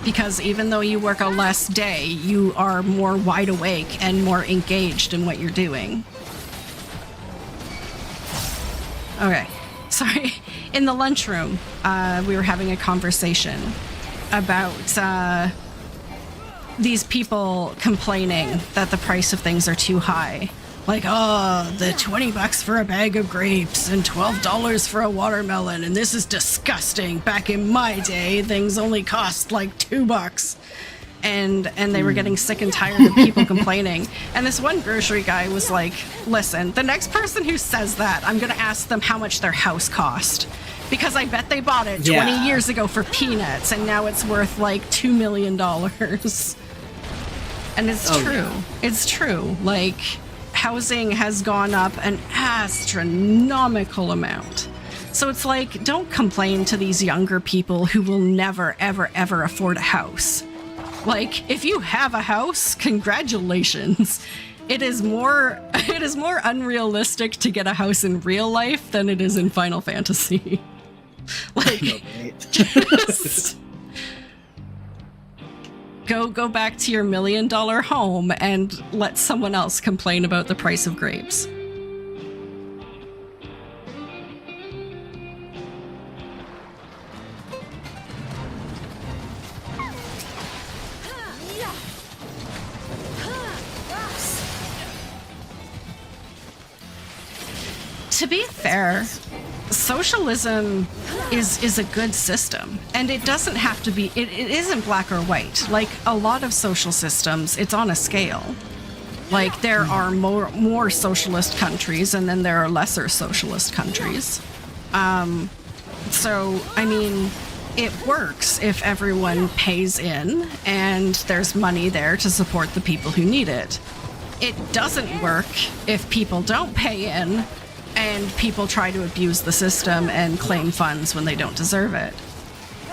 Because even though you work a less day, you are more wide awake and more engaged in what you're doing. Okay, sorry. In the lunchroom, we were having a conversation about these people complaining that the price of things are too high. Like, oh, the $20 for a bag of grapes and $12 for a watermelon, and this is disgusting. Back in my day, things only cost like $2. And they were getting sick and tired of people complaining. And this one grocery guy was like, listen, the next person who says that, I'm going to ask them how much their house cost. Because I bet they bought it 20 years ago for peanuts, and now it's worth like $2 million. And it's true. Yeah. It's true. Like, housing has gone up an astronomical amount. So it's like, don't complain to these younger people who will never, ever, ever afford a house. Like, if you have a house, congratulations. It is more unrealistic to get a house in real life than it is in Final Fantasy. Like, just go back to your $1 million home and let someone else complain about the price of grapes. To be fair, socialism is a good system, and it doesn't have to be, it isn't black or white. Like a lot of social systems, it's on a scale. Like there are more socialist countries, and then there are lesser socialist countries. So, I mean, it works if everyone pays in and there's money there to support the people who need it. It doesn't work if people don't pay in and people try to abuse the system and claim funds when they don't deserve it.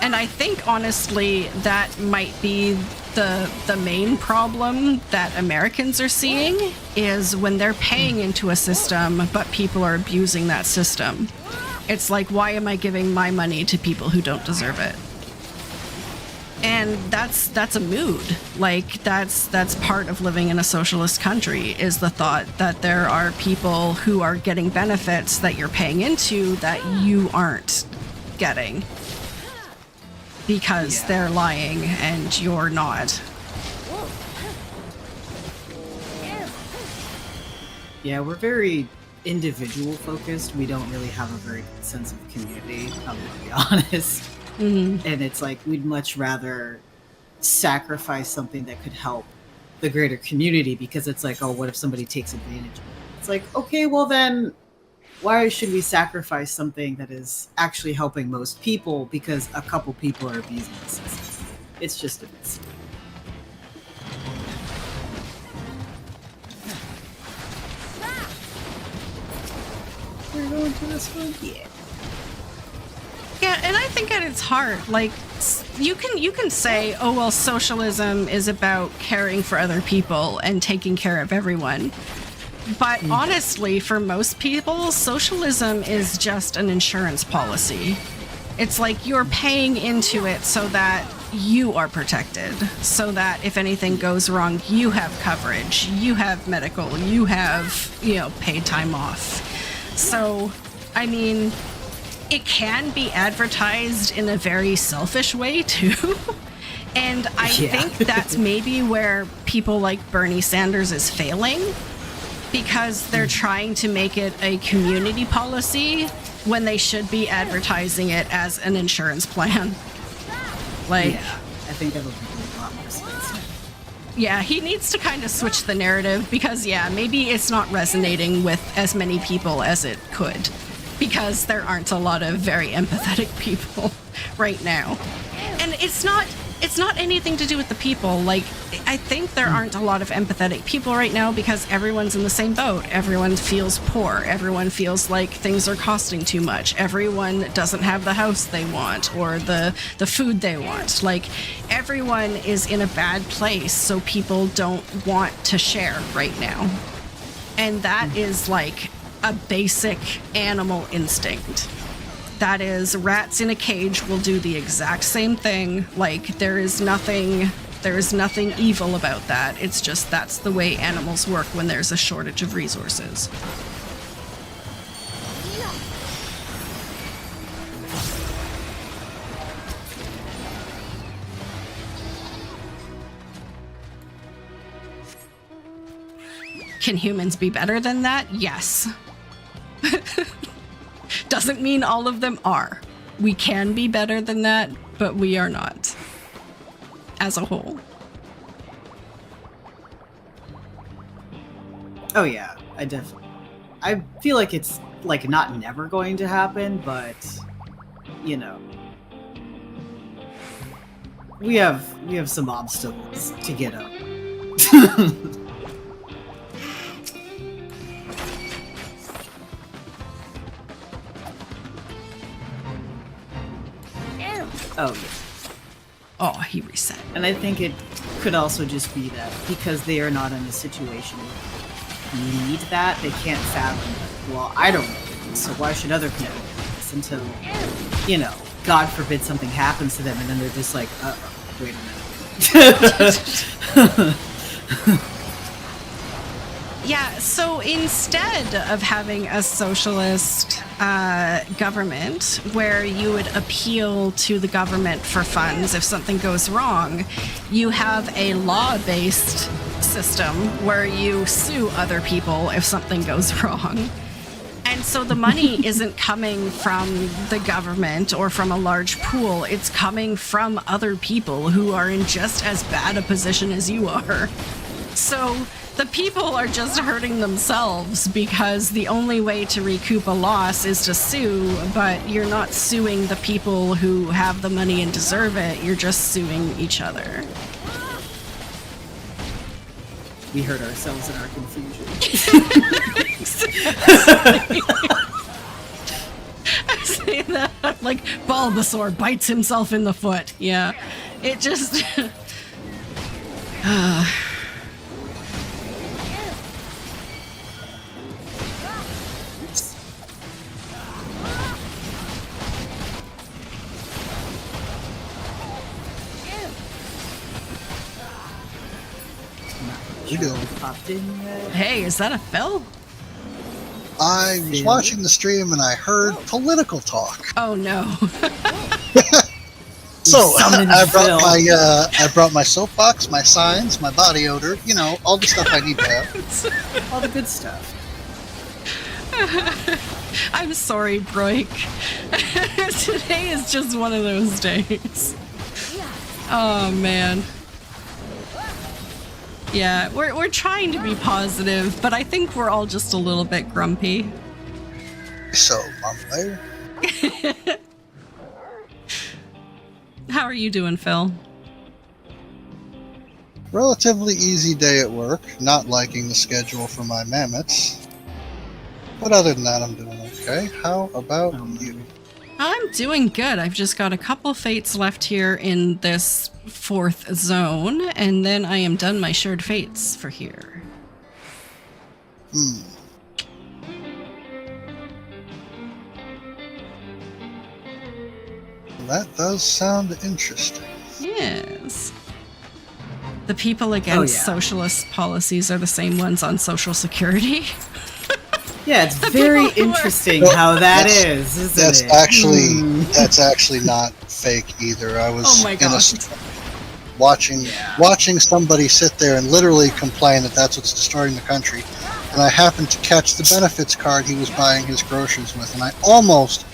And I think, honestly, that might be the main problem that Americans are seeing, is when they're paying into a system, but people are abusing that system. It's like, why am I giving my money to people who don't deserve it? And that's a mood. Like that's part of living in a socialist country, is the thought that there are people who are getting benefits that you're paying into that you aren't getting because they're lying and you're not. Yeah, we're very individual focused. We don't really have a very good sense of community, I'm gonna be honest. Mm-hmm. And it's like we'd much rather sacrifice something that could help the greater community, because it's like, oh, what if somebody takes advantage of it? It's like, okay, well then why should we sacrifice something that is actually helping most people because a couple people are abusing the system? It's just a bit silly. We're going to this one? Yeah. Yeah, and I think at its heart, like, you can say, oh, well, socialism is about caring for other people and taking care of everyone. But honestly, for most people, socialism is just an insurance policy. It's like you're paying into it so that you are protected, so that if anything goes wrong, you have coverage, you have medical, you have, paid time off. So, I mean, it can be advertised in a very selfish way, too. And I think that's maybe where people like Bernie Sanders is failing, because they're trying to make it a community policy when they should be advertising it as an insurance plan. Like, yeah, I think that'll make a lot more sense. Yeah, he needs to kind of switch the narrative, because, maybe it's not resonating with as many people as it could, because there aren't a lot of very empathetic people right now. And it's not anything to do with the people. Like, I think there aren't a lot of empathetic people right now because everyone's in the same boat. Everyone feels poor. Everyone feels like things are costing too much. Everyone doesn't have the house they want or the food they want. Like, everyone is in a bad place, so people don't want to share right now. And that is like a basic animal instinct. That is, rats in a cage will do the exact same thing. Like, there is nothing evil about that. It's just that's the way animals work when there's a shortage of resources. Can humans be better than that? Yes. Doesn't mean all of them are. We can be better than that, but we are not. As a whole. Oh yeah, I feel like it's like not never going to happen, but we have some obstacles to get up. Oh, yeah. Oh, he reset. And I think it could also just be that because they are not in a situation where they need that, they can't fathom that, well, I don't know this, so why should other people do this? Until, God forbid something happens to them, and then they're just like, wait a minute. Yeah, so instead of having a socialist government where you would appeal to the government for funds if something goes wrong, you have a law-based system where you sue other people if something goes wrong. And so the money isn't coming from the government or from a large pool, it's coming from other people who are in just as bad a position as you are. So the people are just hurting themselves because the only way to recoup a loss is to sue, but you're not suing the people who have the money and deserve it, you're just suing each other. We hurt ourselves in our confusion. I say that like Bulbasaur bites himself in the foot. Yeah. It just... We do. Popped in yet? Hey, is that a Phil? I was watching the stream and I heard political talk. Oh no. So Summoned Phil. I brought my soapbox, my signs, my body odor, you know, all the stuff I need to have. All the good stuff. I'm sorry, Broik. Today is just one of those days. Oh man. Yeah, we're trying to be positive, but I think we're all just a little bit grumpy. So, vampire. How are you doing, Phil? Relatively easy day at work, not liking the schedule for my mammoths. But other than that, I'm doing okay. How about you? I'm doing good. I've just got a couple fates left here in this 4th zone, and then I am done my shared fates for here. That does sound interesting. Yes. The people against socialist policies are the same ones on Social Security. Yeah, it's very interesting how that is, isn't it? That's actually not fake either. I was Oh my gosh. watching somebody sit there and literally complain that that's what's destroying the country, and I happened to catch the benefits card he was buying his groceries with, and I almost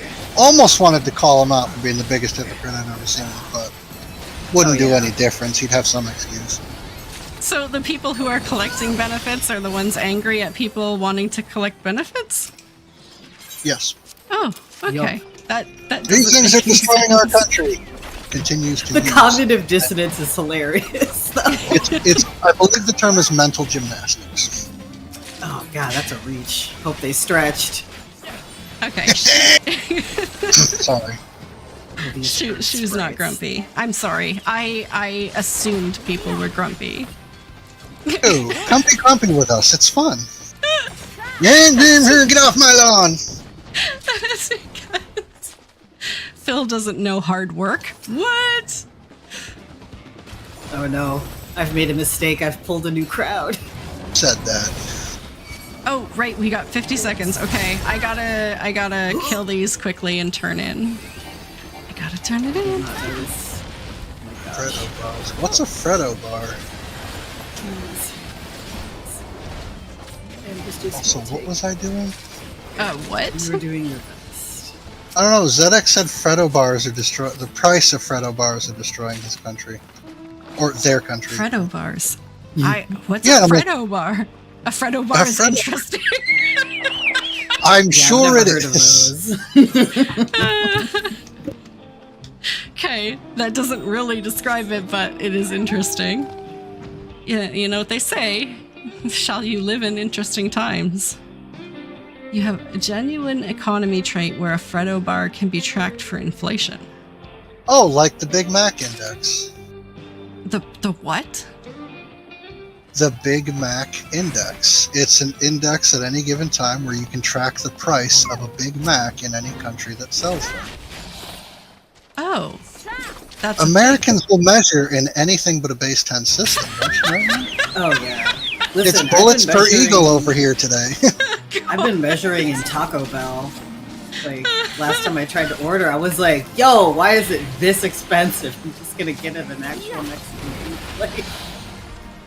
wanted to call him out for being the biggest hypocrite I've ever seen, but wouldn't do any difference. He'd have some excuse. So the people who are collecting benefits are the ones angry at people wanting to collect benefits? Yes. Oh, okay. Yep. That These doesn't things make are destroying any our sense. country. Continues to The use. cognitive dissonance is hilarious. though. It's I believe the term is mental gymnastics. Oh god, that's a reach. Hope they stretched. Okay. Sorry. Shoe's not grumpy. I'm sorry. I assumed people were grumpy. Ew, come be grumpy with us. It's fun. Get off my lawn. Phil doesn't know hard work. What? Oh no, I've made a mistake. I've pulled a new crowd. Said that. Oh, right. We got 50 seconds. Okay. I gotta kill these quickly and turn in. I gotta turn it in. Freddo bars. What's a Freddo bar? Also, what was I doing? What? You were doing your best. I don't know. ZX said Freddo bars are destroying. The price of Freddo bars are destroying his country, or their country. Freddo bars. What's Yeah, a I'm like- Freddo bar? A Freddo bar is Freddo- interesting. I'm Yeah, sure I've it never heard of is. those. Okay, that doesn't really describe it, but it is interesting. Yeah, you know what they say. Shall you live in interesting times? You have a genuine economy trait where a Freddo bar can be tracked for inflation. Oh, like the Big Mac index. The what? The Big Mac index. It's an index at any given time where you can track the price of a Big Mac in any country that sells them. Oh. That's Americans will measure in anything but a base 10 system, don't you know? Oh yeah. Listen, It's bullets I've been per measuring- eagle over here today. I've been measuring in Taco Bell. Like last time I tried to order, I was like, "Yo, why is it this expensive? I'm just gonna get it an actual Mexican food place."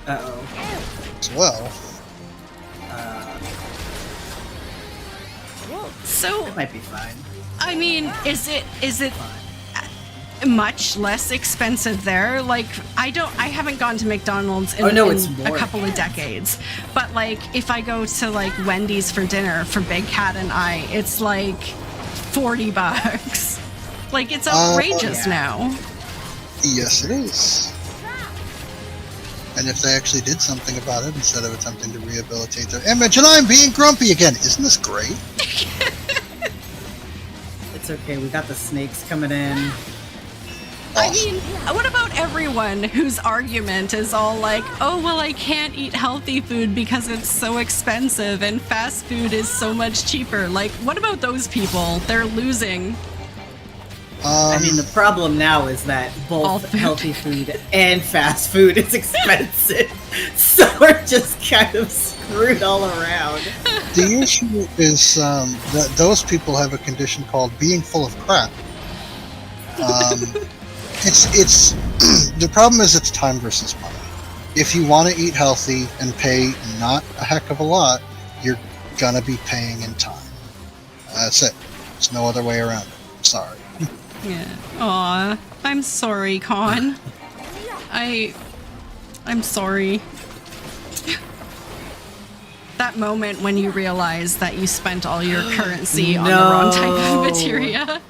As well. So, It might be fine. I mean, is it much less expensive there? Like, I haven't gone to McDonald's in, it's in more a couple of decades. But like, if I go to like Wendy's for dinner for Big Cat and I, it's like $40. Like, it's outrageous yeah. now. Yes, it is. And if they actually did something about it instead of attempting to rehabilitate their image, and I'm being grumpy again. Isn't this great? It's okay. We got the snakes coming in. I mean, what about everyone whose argument is all like, oh, well, I can't eat healthy food because it's so expensive and fast food is so much cheaper? Like, what about those people? They're losing. I mean, the problem now is that All both food. healthy food and fast food is expensive. So we're just kind of screwed all around. The issue is that those people have a condition called being full of crap. It's the problem is it's time versus money. If you want to eat healthy and pay not a heck of a lot, you're gonna be paying in time. That's it. There's no other way around it. Sorry. Yeah. Aw, I'm sorry, Con. I'm sorry. That moment when you realize that you spent all your currency on the wrong type of No. materia.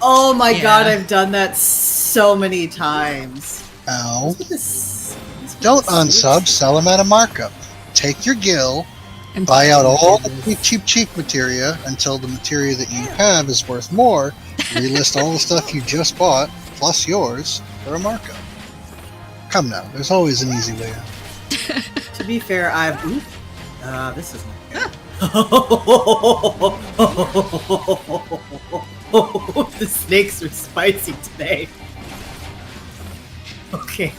Oh my Yeah. god, I've done that so many times. Ow. This- Don't unsub, sell them at a markup. Take your gil, And buy out all the cheap materia until the materia that you have is worth more. Relist all the stuff you just bought, plus yours, for a markup. Come now, there's always an easy way out. To be fair, I've... Ooh, this is not The snakes are spicy today. Okay.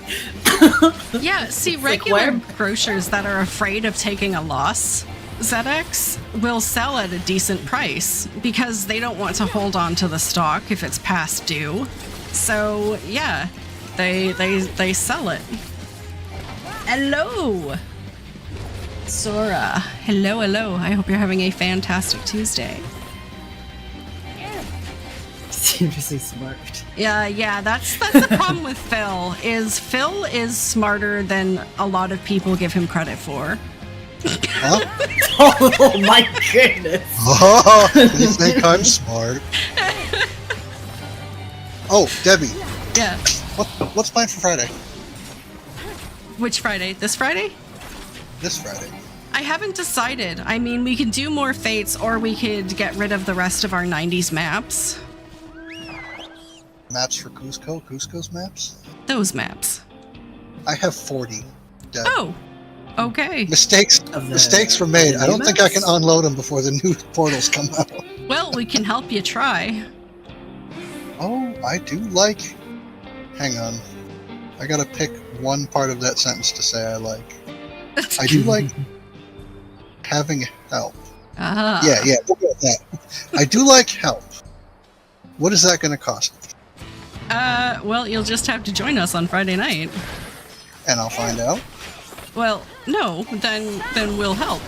Yeah, see, It's like, regular why- grocers that are afraid of taking a loss, ZX, will sell at a decent price because they don't want to hold on to the stock if it's past due. So, yeah, they sell it. Hello! Sora. Hello, hello. I hope you're having a fantastic Tuesday. Seriously smart. Yeah, that's the problem with Phil is smarter than a lot of people give him credit for. Huh? Oh my goodness. Oh, you think I'm smart? Oh, Debbie, Yeah. what's planned for Friday? Which Friday? This Friday? This Friday. I haven't decided. I mean, we could do more Fates or we could get rid of the rest of our 90s maps. Maps for Cusco? Cusco's maps? Those maps. I have 40. Deb. Oh, okay. Mistakes Of the- mistakes were made. the I don't think I can maps? unload them before the new portals come out. Well, we can help you try. Oh, I do like... Hang on. I gotta pick one part of that sentence to say I like. I do like having help. Ah. Yeah, we'll go with that. I do like help. What is that gonna cost me? Well, you'll just have to join us on Friday night. And I'll find out. Well, no, then we'll help.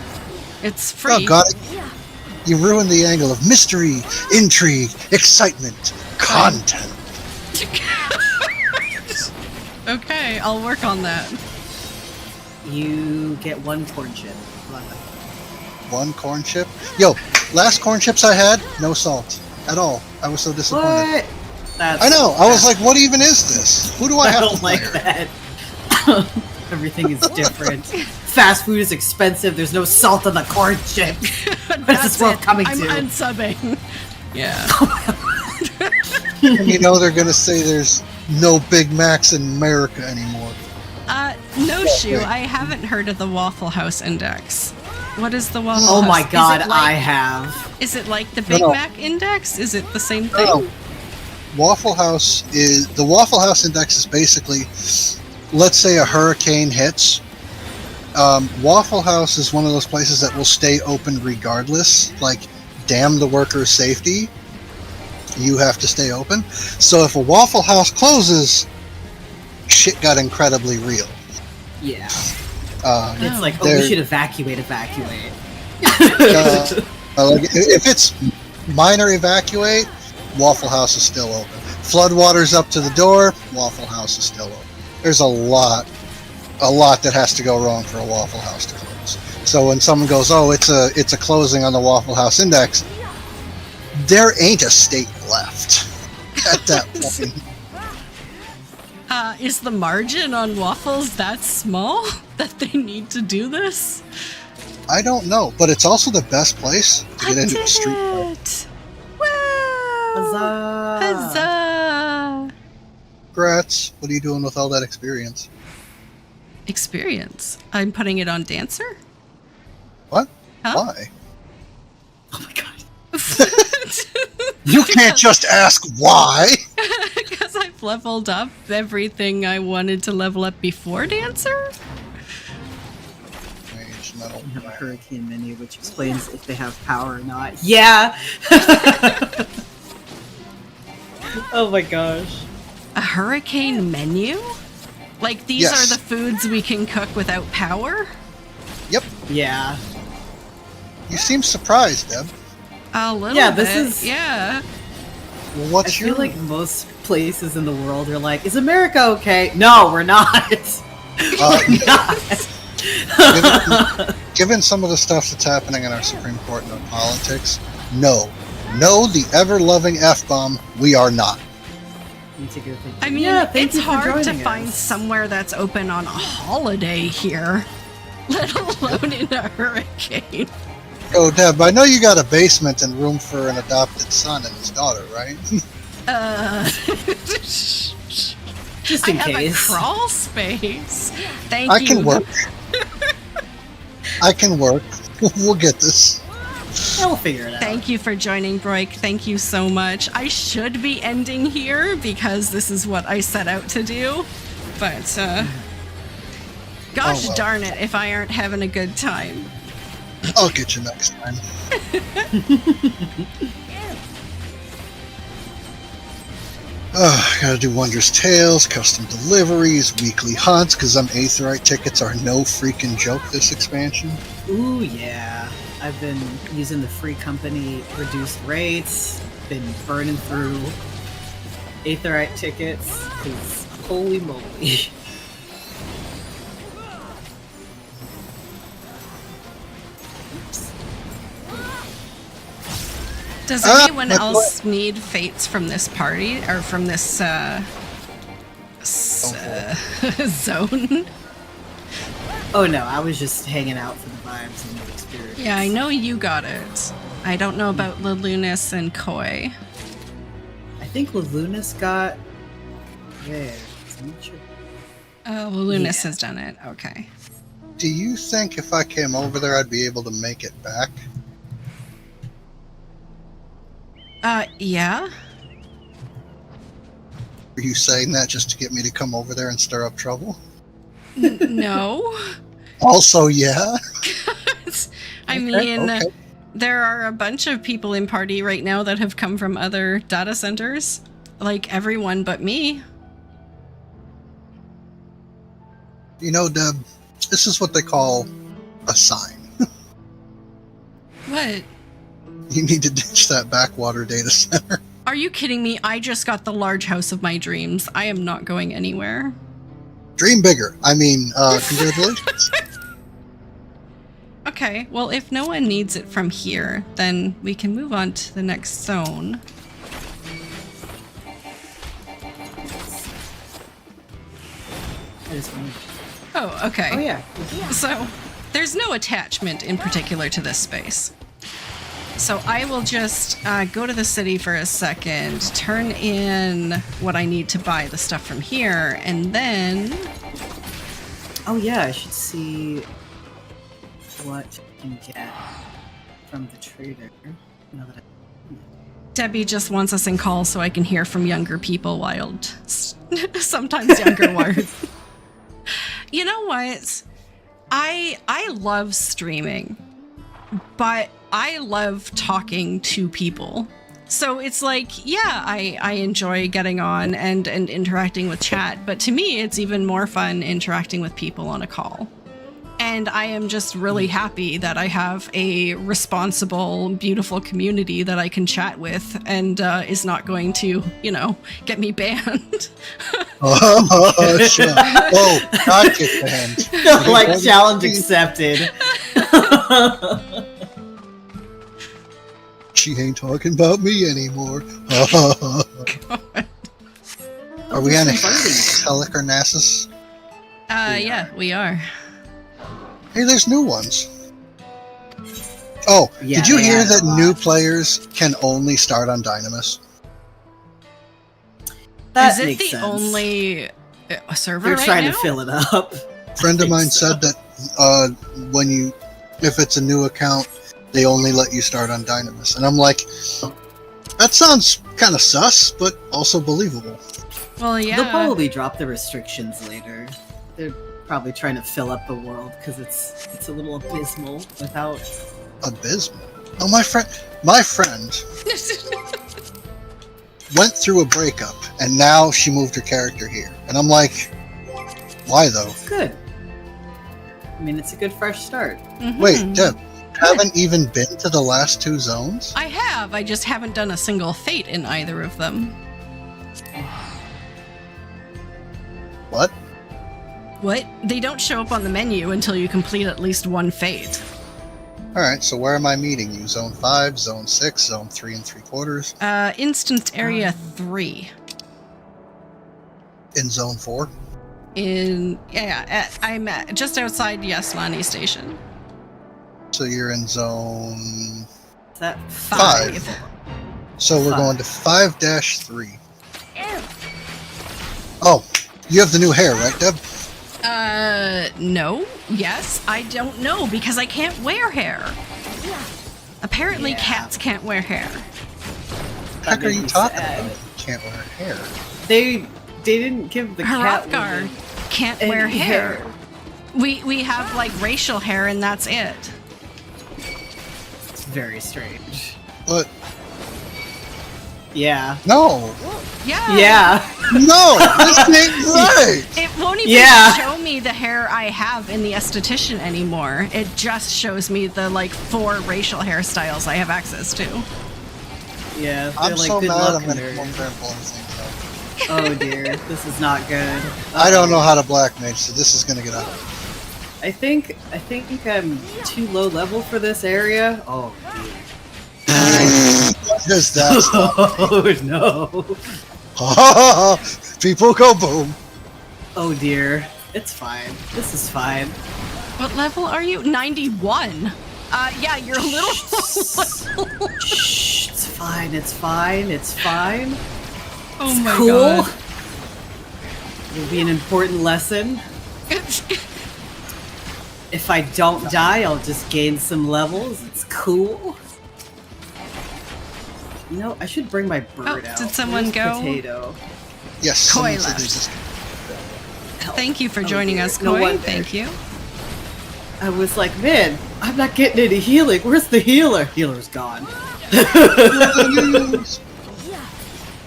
It's free. Oh, got it. You ruined the angle of mystery, intrigue, excitement, content. Okay, I'll work on that. You get one corn chip. Love it. One corn chip. Yo, last corn chips I had, no salt at all. I was so disappointed. What? That's, I know. I was like, what even is this? Who do I I have don't to like fire? that. Everything is different. Fast food is expensive. There's no salt on the corn chip. What is That's this world it. coming I'm to? unsubbing. Yeah. And you know they're gonna say there's no Big Macs in America anymore. No shoe. I haven't heard of the Waffle House Index. What is the Waffle House? Oh my Is it god, like- I have. Is it like the Big No. Mac Index? Is it the same thing? No. Waffle House is the Waffle House index is basically, let's say a hurricane hits. Waffle House is one of those places that will stay open regardless. Like, damn the workers' safety, you have to stay open. So if a Waffle House closes, shit got incredibly real. Yeah. Oh. It's like, oh, They're- we should evacuate. Like, if it's minor evacuate, Waffle House is still open. Floodwaters up to the door, Waffle House is still open. There's a lot that has to go wrong for a Waffle House to close. So when someone goes, "Oh, it's a closing on the Waffle House index," there ain't a state left at that point. Is the margin on waffles that small that they need to do this? I don't know, but it's also the best place to I get into did a street fight. it! Woo! Huzzah! Huzzah! Congrats. What are you doing with all that experience? Experience. I'm putting it on Dancer? What? Huh? Why? Oh my god. You can't just ask why. I've leveled up everything I wanted to level up before Dancer. Mage, metal. You have a hurricane menu, which explains if they have power or not. Yeah! Oh my gosh. A hurricane menu? Like these Yes. are the foods we can cook without power? Yep. Yeah. You seem surprised, Deb. A little Yeah, bit. this is- Yeah. Well, I what's feel your... like most places in the world are like, is America okay? No, we're not. We're not. Given some of the stuff that's happening in our Supreme Court and our politics, no. No, the ever-loving F-bomb, we are not. Need to go think- I mean, Yeah, thank it's you for hard to joining find us. somewhere that's open on a holiday here, let alone in a hurricane. Oh, Deb, I know you got a basement and room for an adopted son and his daughter, right? Just I in have a case. crawl space. Thank I you. can work. I can work. We'll get this. Yeah, we'll figure it out. Thank you for joining, Broik. Thank you so much. I should be ending here because this is what I set out to do. But, gosh well. darn it if I aren't having a good time. I'll get you next time. Gotta do Wondrous Tales, custom deliveries, weekly hunts, because them Aetherite tickets are no freaking joke this expansion. Ooh, yeah. I've been using the free company reduced rates, been burning through Aetherite tickets, because holy moly. Does Ah, anyone but else need fates from this party or from this zone? Oh no, I was just hanging out for the vibes and the experience. Yeah, I know you got it. I don't know about Lelunas and Koi. I think Lelunas got there. I'm not sure. Oh, Lelunas Yeah. has done it. Okay. Do you think if I came over there I'd be able to make it back? Yeah. Are you saying that just to get me to come over there and stir up trouble? No. Also, yeah. I Okay, mean, okay. there are a bunch of people in party right now that have come from other data centers. Like everyone but me. You know, Deb, this is what they call a sign. What? You need to ditch that backwater data center. Are you kidding me? I just got the large house of my dreams. I am not going anywhere. Dream bigger. I mean, congratulations. Okay, well, if no one needs it from here, then we can move on to the next zone. I just wanted- Oh, okay. Oh yeah. So, there's no attachment in particular to this space. So I will just go to the city for a second, turn in what I need to buy the stuff from here, and then... Oh yeah, I should see what I can get from the trader. Now that Debbie just wants us in call so I can hear from younger people while sometimes younger words. You know what? I love streaming, but I love talking to people. So it's like, yeah, I enjoy getting on and interacting with chat, but to me, it's even more fun interacting with people on a call. And I am just really happy that I have a responsible, beautiful community that I can chat with and is not going to, you know, get me banned. Oh, sure. Oh, I get banned. like challenge accepted. She ain't talking about me anymore. Are we on a Halicarnassus? Yeah, we are. Hey, there's new ones. Oh, Yeah, did you they hear added that a lot. new players can only start on Dynamis? That Is it makes the sense. only server They're right trying now? to fill it up. A friend of think mine so. said that if it's a new account, they only let you start on Dynamis. And I'm like, That sounds kind of sus, but also believable. Well, yeah. They'll probably drop the restrictions later. They're probably trying to fill up the world because it's a little abysmal without. Abysmal. Oh, my friend went through a breakup, and now she moved her character here. And I'm like, why though? Good. I mean, it's a good fresh start. Mhm. Wait, Deb, haven't even been to the last 2 zones? I have. I just haven't done a single fate in either of them. What? What? They don't show up on the menu until you complete at least one fate. Alright, so where am I meeting you? Zone 5, Zone 6, Zone 3 3/4? Instance area 3. In Zone 4? I'm just outside Yaslani Station. So you're in Zone... Is that 5. So we're 5. going to 5-3. Oh, you have the new hair, right, Deb? No. Yes, I don't know because I can't wear hair. Apparently cats can't wear hair. Heck are you talking sad. about? You can't wear hair. They didn't give the cat Hrothgar woman can't any wear hair. We have like racial hair and that's it. It's very strange. But, Yeah. no! Yeah. Yeah. No! This ain't right! It won't even Yeah. show me the hair I have in the esthetician anymore. It just shows me the like 4 racial hairstyles I have access to. Yeah. They're I'm like, so good mad luck, I'm gonna nerd. come over and blow things up. Oh dear, this is not good. I don't know how to black mage, so this is gonna get out. I think I'm too low level for this area. Oh Just that stuff. Oh no. People go boom. Oh dear. It's fine. This is fine. What level are you? 91. Yeah, you're a little low. Shh, it's fine, it's fine, it's fine. Oh It's my cool. god. It'll be an important lesson. If I don't die, I'll just gain some levels. It's cool. You know, I should bring my bird Oh, out. did someone Where's go? Potato. Yes, Koi someone said they left. just... Thank you for Oh, joining dear. us, No Koi. wonder. Thank you. I was like, man, I'm not getting any healing. Where's the healer? Healer's gone.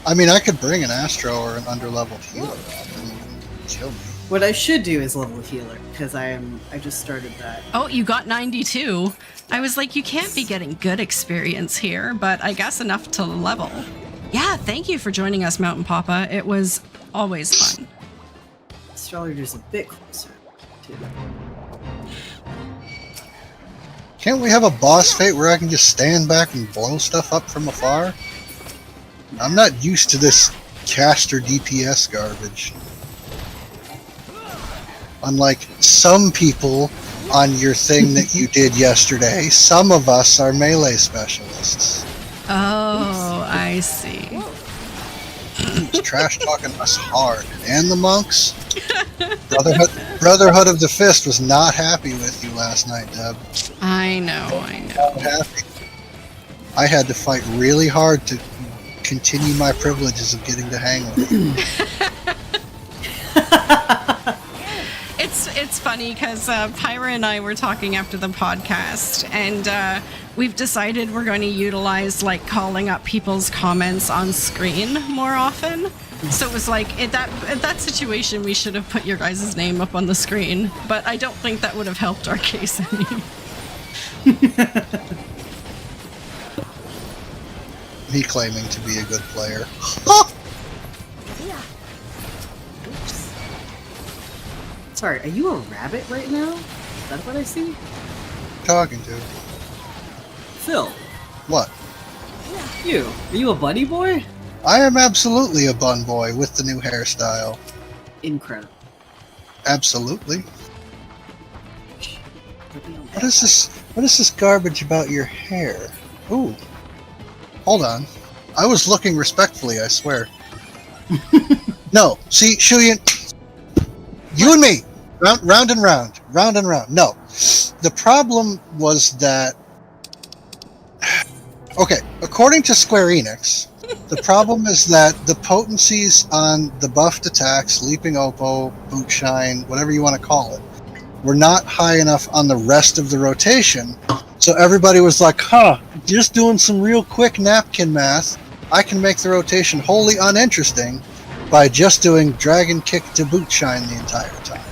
I mean, I could bring an Astro or an underleveled healer up and kill me. What I should do is level healer, because I just started that. Oh, you got 92. I was like, you can't be getting good experience here, but I guess enough to level. Yeah, thank you for joining us, Mountain Papa. It was always fun. Astrologer's a bit closer to Can't we have a boss fate where I can just stand back and blow stuff up from afar? I'm not used to this caster DPS garbage. Unlike some people on your thing that you did yesterday, some of us are melee specialists. Oh, I see. He's trash talking us hard. And the monks? Brotherhood of the Fist was not happy with you last night, Deb. I know. Not happy. I had to fight really hard to continue my privileges of getting to hang with you. It's funny because Pyra and I were talking after the podcast, and we've decided we're going to utilize like calling up people's comments on screen more often. So it was like in that situation, we should have put your guys' name up on the screen, but I don't think that would have helped our case any. Me claiming to be a good player. Sorry, are you a rabbit right now? Is that what I see? Talking to. Phil, What? you. Are you a bunny boy? I am absolutely a bun boy with the new hairstyle. Incredible. Absolutely. What is this? What is this garbage about your hair? Ooh. Hold on. I was looking respectfully, I swear. No. See, Shuyan, you and me. Round and round. No. The problem was that Okay, according to Square Enix, the problem is that the potencies on the buffed attacks, Leaping Oppo, Boot Shine, whatever you want to call it, were not high enough on the rest of the rotation. So everybody was like, just doing some real quick napkin math, I can make the rotation wholly uninteresting by just doing Dragon Kick to Boot Shine the entire time.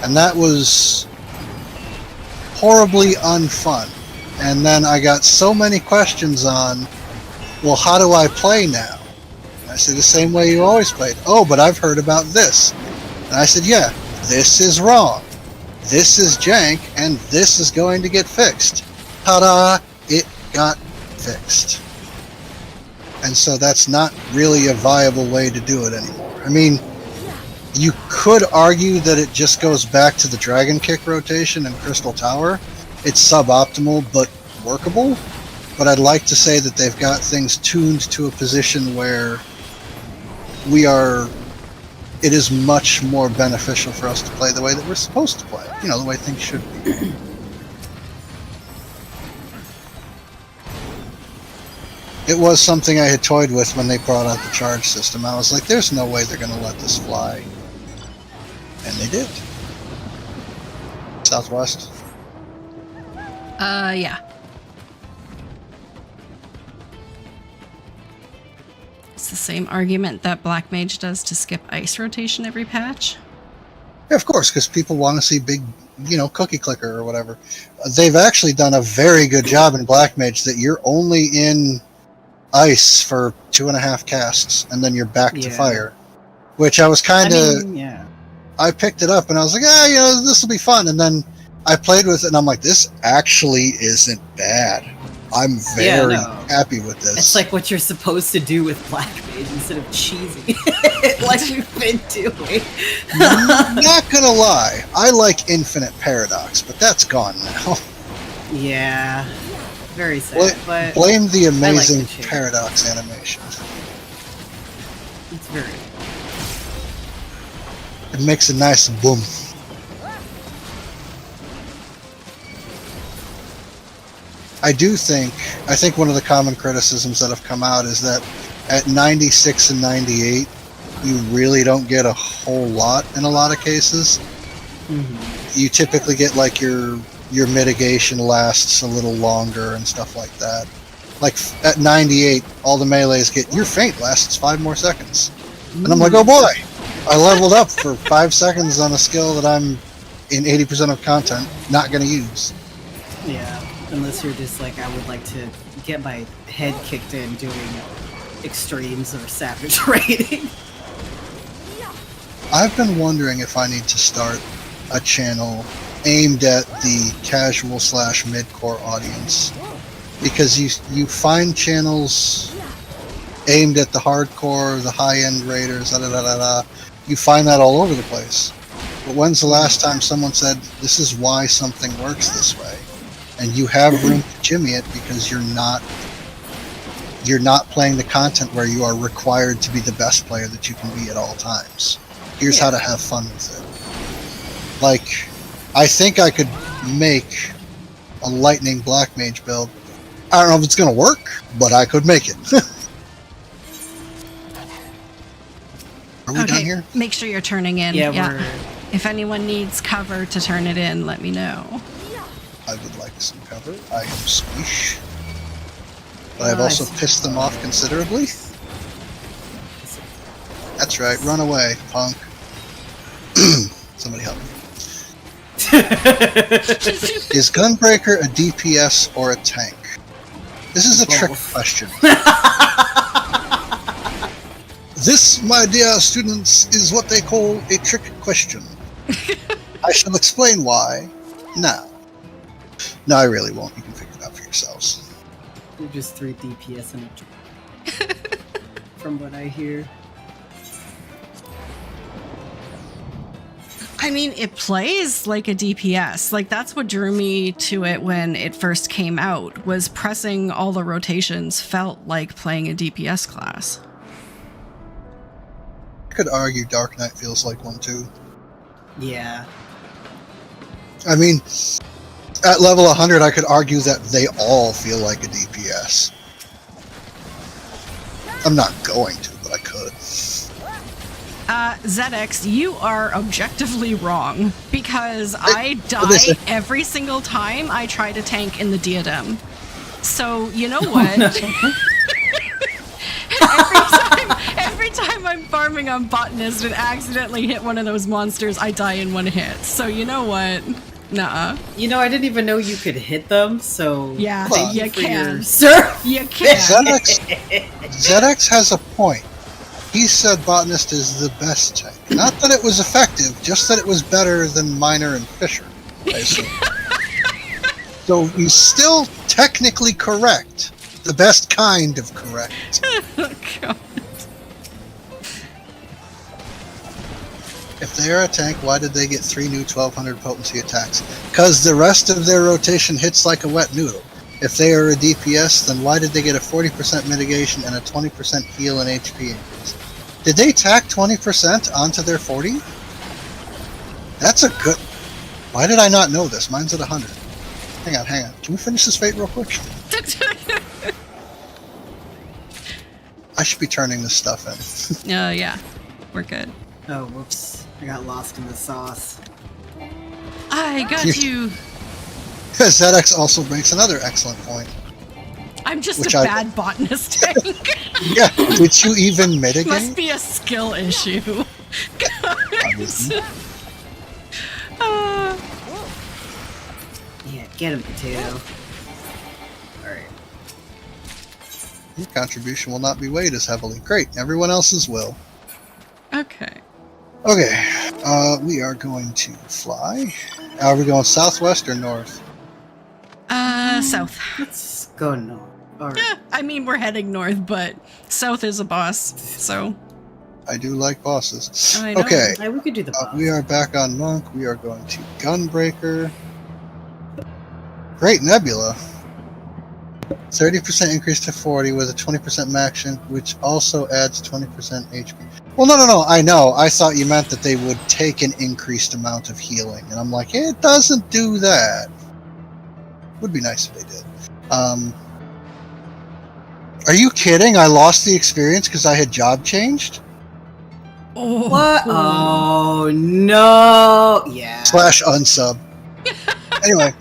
And that was horribly unfun. And then I got so many questions on, well, how do I play now? And I said, the same way you always played. Oh, but I've heard about this. And I said, yeah, this is wrong. This is jank, and this is going to get fixed. Ta-da! It got fixed. And so that's not really a viable way to do it anymore. I mean, you could argue that it just goes back to the Dragon Kick rotation and Crystal Tower. It's suboptimal, but workable. But I'd like to say that they've got things tuned to a position where it is much more beneficial for us to play the way that we're supposed to play. You know, the way things should be. It was something I had toyed with when they brought out the charge system. I was like, there's no way they're going to let this fly. And they did. Southwest. Yeah. It's the same argument that Black Mage does to skip ice rotation every patch. Yeah, of course, because people want to see big, cookie clicker or whatever. They've actually done a very good job in Black Mage that you're only in ice for 2.5 casts, and then you're back to fire. Which I was kind of... I picked it up, and I was like, this will be fun. And then I played with it, and I'm like, this actually isn't bad. I'm very happy with this. It's like what you're supposed to do with Black Mage instead of cheesing it like we've been doing. Not gonna lie, I like Infinite Paradox, but that's gone now. Yeah, very sad. But blame the amazing like the Paradox animation. It's very. It makes a nice boom. I think one of the common criticisms that have come out is that at 96 and 98, you really don't get a whole lot in a lot of cases. Mm-hmm. You typically get like your mitigation lasts a little longer and stuff like that. Like at 98, all the melees get your feint lasts 5 more seconds. And I'm like, oh boy, I leveled up for 5 seconds on a skill that I'm in 80% of content not going to use. Yeah. Unless you're just like, I would like to get my head kicked in doing extremes or savage raiding. I've been wondering if I need to start a channel aimed at the casual / mid-core audience. Because you find channels aimed at the hardcore, the high-end raiders, you find that all over the place. But when's the last time someone said, this is why something works this way? And you have room to jimmy it because you're not playing the content where you are required to be the best player that you can be at all times. Here's how to have fun with it. Like, I think I could make a lightning Black Mage build. I don't know if it's going to work, but I could make it. Are we done here? Make sure you're turning in. Yeah. If anyone needs cover to turn it in, let me know. I would like some cover. I am squish. But I've also pissed them off considerably. That's right, run away, punk. Somebody help me. Is Gunbreaker a DPS or a tank? This is a trick question. This, my dear students, is what they call a trick question. I shall explain why now. No, I really won't. You can figure it out for yourselves. You're just 3 DPS and a from what I hear. I mean, it plays like a DPS. Like, that's what drew me to it when it first came out, was pressing all the rotations felt like playing a DPS class. I could argue Dark Knight feels like one too. Yeah. I mean, At level 100, I could argue that they all feel like a DPS. I'm not going to, but I could. ZX, you are objectively wrong because I die every single time I try to tank in the diadem. So, you know what? every time I'm farming on botanist and accidentally hit one of those monsters, I die in one hit. So, you know what? Nuh-uh. You know, I didn't even know you could hit them, so... Yeah, you can. Sir! You can. ZX has a point. He said Botanist is the best tank. Not that it was effective, just that it was better than Miner and Fisher, I assume. So he's still technically correct. The best kind of correct. Oh, God. If they are a tank, why did they get 3 new 1200 potency attacks? Because the rest of their rotation hits like a wet noodle. If they are a DPS, then why did they get a 40% mitigation and a 20% heal and HP increase? Did they tack 20% onto their 40? That's a good... Why did I not know this? Mine's at 100. Hang on. Can we finish this fate real quick? I should be turning this stuff in. Yeah. We're good. Oh, whoops. I got lost in the sauce. I got you. ZX also makes another excellent point. I'm just a bad botanist tank. Yeah, did you even mitigate? Must be a skill issue. Guys. Yeah, get him, potato. Alright. Your contribution will not be weighed as heavily. Great, everyone else's will. Okay. Okay, we are going to fly. Are we going southwest or north? South. Let's go north. Alright. Yeah, I mean, we're heading north, but south is a boss, so... I do like bosses. I know. Okay, We could do the boss. we are back on Monk. We are going to Gunbreaker. Great Nebula. 30% increase to 40 with a 20% max, which also adds 20% HP. Well, no, I know. I thought you meant that they would take an increased amount of healing. And I'm like, it doesn't do that. Would be nice if they did. Are you kidding? I lost the experience because I had job changed? Oh. What? Oh, no. Yeah. / unsub. Anyway,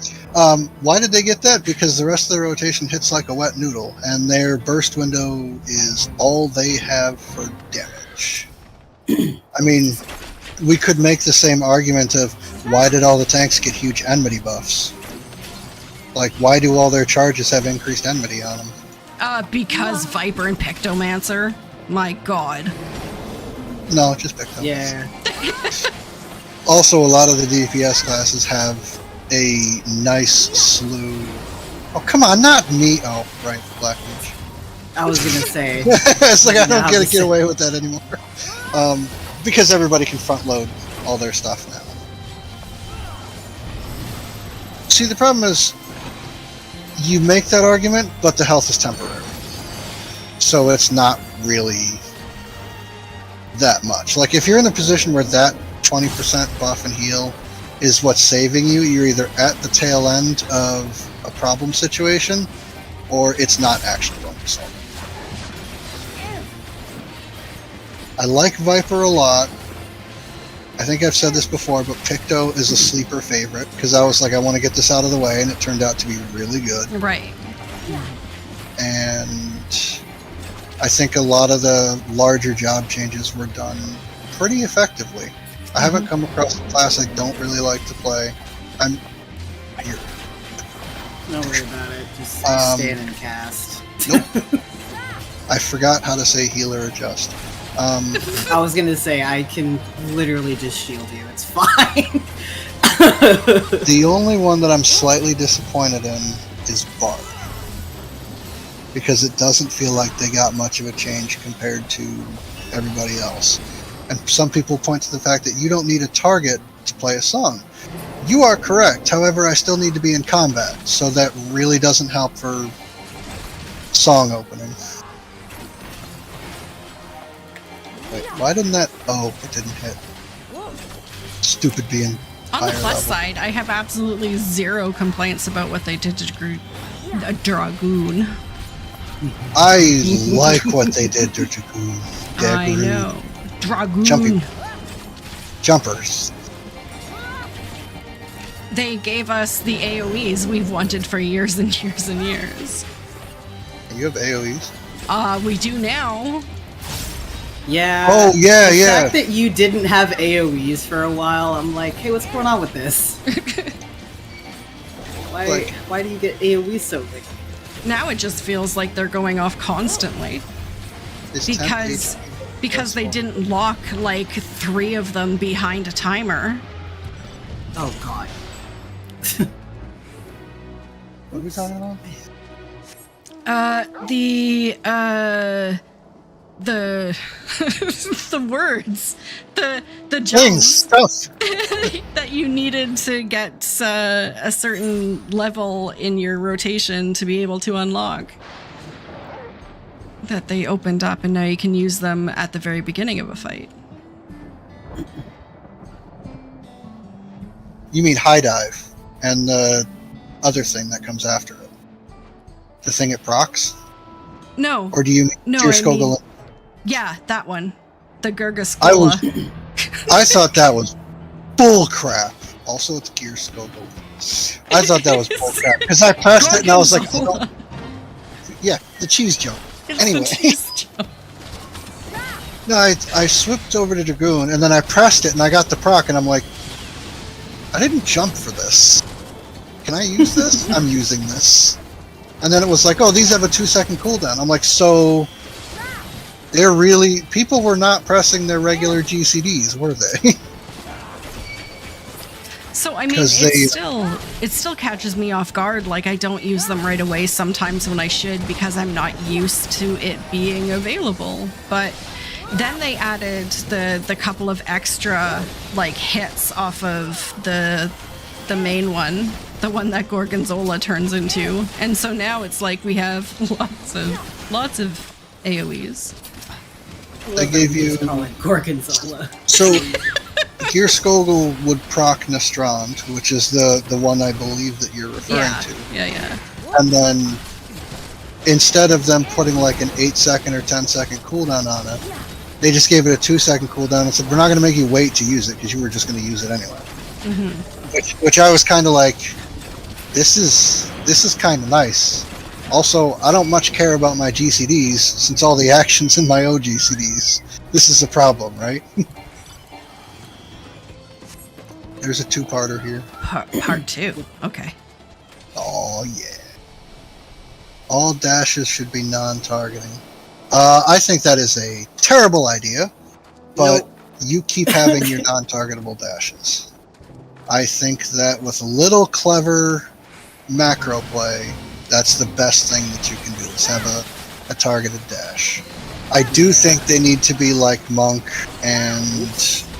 why did they get that? Because the rest of the rotation hits like a wet noodle, and their burst window is all they have for damage. I mean, we could make the same argument of why did all the tanks get huge enmity buffs? Like, why do all their charges have increased enmity on them? Because Viper and Pictomancer. My god. No, just pick them. Yeah. Also, a lot of the DPS classes have a nice slew. Oh, come on, not me. Oh, right, Black Mage. I was gonna say. It's like I don't get away with that anymore. Because everybody can front load all their stuff now. See, the problem is, you make that argument, but the health is temporary. So it's not really that much. Like, if you're in the position where that 20% buff and heal is what's saving you, you're either at the tail end of a problem situation, or it's not actually going to solve it. I like Viper a lot. I think I've said this before, but Picto is a sleeper favorite, because I was like, I want to get this out of the way, and it turned out to be really good. Right. And I think a lot of the larger job changes were done pretty effectively. I haven't come across a class I don't really like to play. I'm here. Don't worry about it. Just stand and cast. Nope. I forgot how to say heal or adjust. I was gonna say, I can literally just shield you. It's fine. The only one that I'm slightly disappointed in is Bard. Because it doesn't feel like they got much of a change compared to everybody else. And some people point to the fact that you don't need a target to play a song. You are correct. However, I still need to be in combat, so that really doesn't help for song opening. Wait, why didn't that... Oh, it didn't hit. Stupid being On the higher plus level. side, I have absolutely zero complaints about what they did to a Dragoon. I like what they did to Dragoon. I know. Dragoon. Jumpers. They gave us the AoEs we've wanted for years and years and years. You have AoEs? We do now. Yeah. Oh, yeah, the yeah. fact that you didn't have AoEs for a while, I'm like, hey, what's going on with this? Why do you get AoEs so big? Now it just feels like they're going off constantly. It's Because they didn't lock like 3 of them behind a timer. Oh god. What are we talking about? The the words, the Things, jumps stuff. that you needed to get a certain level in your rotation to be able to unlock. That they opened up, and now you can use them at the very beginning of a fight. You mean high dive and the other thing that comes after it? The thing it procs? No. Or do you mean No, your I Skogul? mean- Yeah, that one. The Gurgaskola. I thought that was bull crap. Also, it's Gear Skogul. I thought that was bull crap because I pressed it and I was like, Gorgonzola. yeah, the cheese jump. It's Anyway. the cheese jump. No, I swooped over to Dragoon and then I pressed it and I got the proc and I'm like, I didn't jump for this. Can I use this? I'm using this. And then it was like, oh, these have a 2-second cooldown. I'm like, so they're really... People were not pressing their regular GCDs, were they? So I mean, 'Cause it still catches me off guard. Like I don't use them right away sometimes when I should because I'm not used to it being available. But then they added the couple of extra like hits off of the main one, the one that Gorgonzola turns into, and so now it's like we have lots of AoEs. They gave you... Call it Gorgonzola. So, Gear Skogul would proc Nastrand, which is the one I believe that you're referring Yeah, to. yeah. And then, instead of them putting like an 8-second or 10-second cooldown on it, they just gave it a 2-second cooldown and said, we're not going to make you wait to use it because you were just going to use it anyway. Which I was kind of like, this is kind of nice. Also, I don't much care about my GCDs since all the action's in my OGCDs. This is a problem, right? There's a 2-parter here. Part 2. Okay. Oh yeah. All dashes should be non-targeting. I think that is a terrible idea, but Nope. you keep having your non-targetable dashes. I think that with a little clever macro play, that's the best thing that you can do, is have a targeted dash. I do think they need to be like Monk and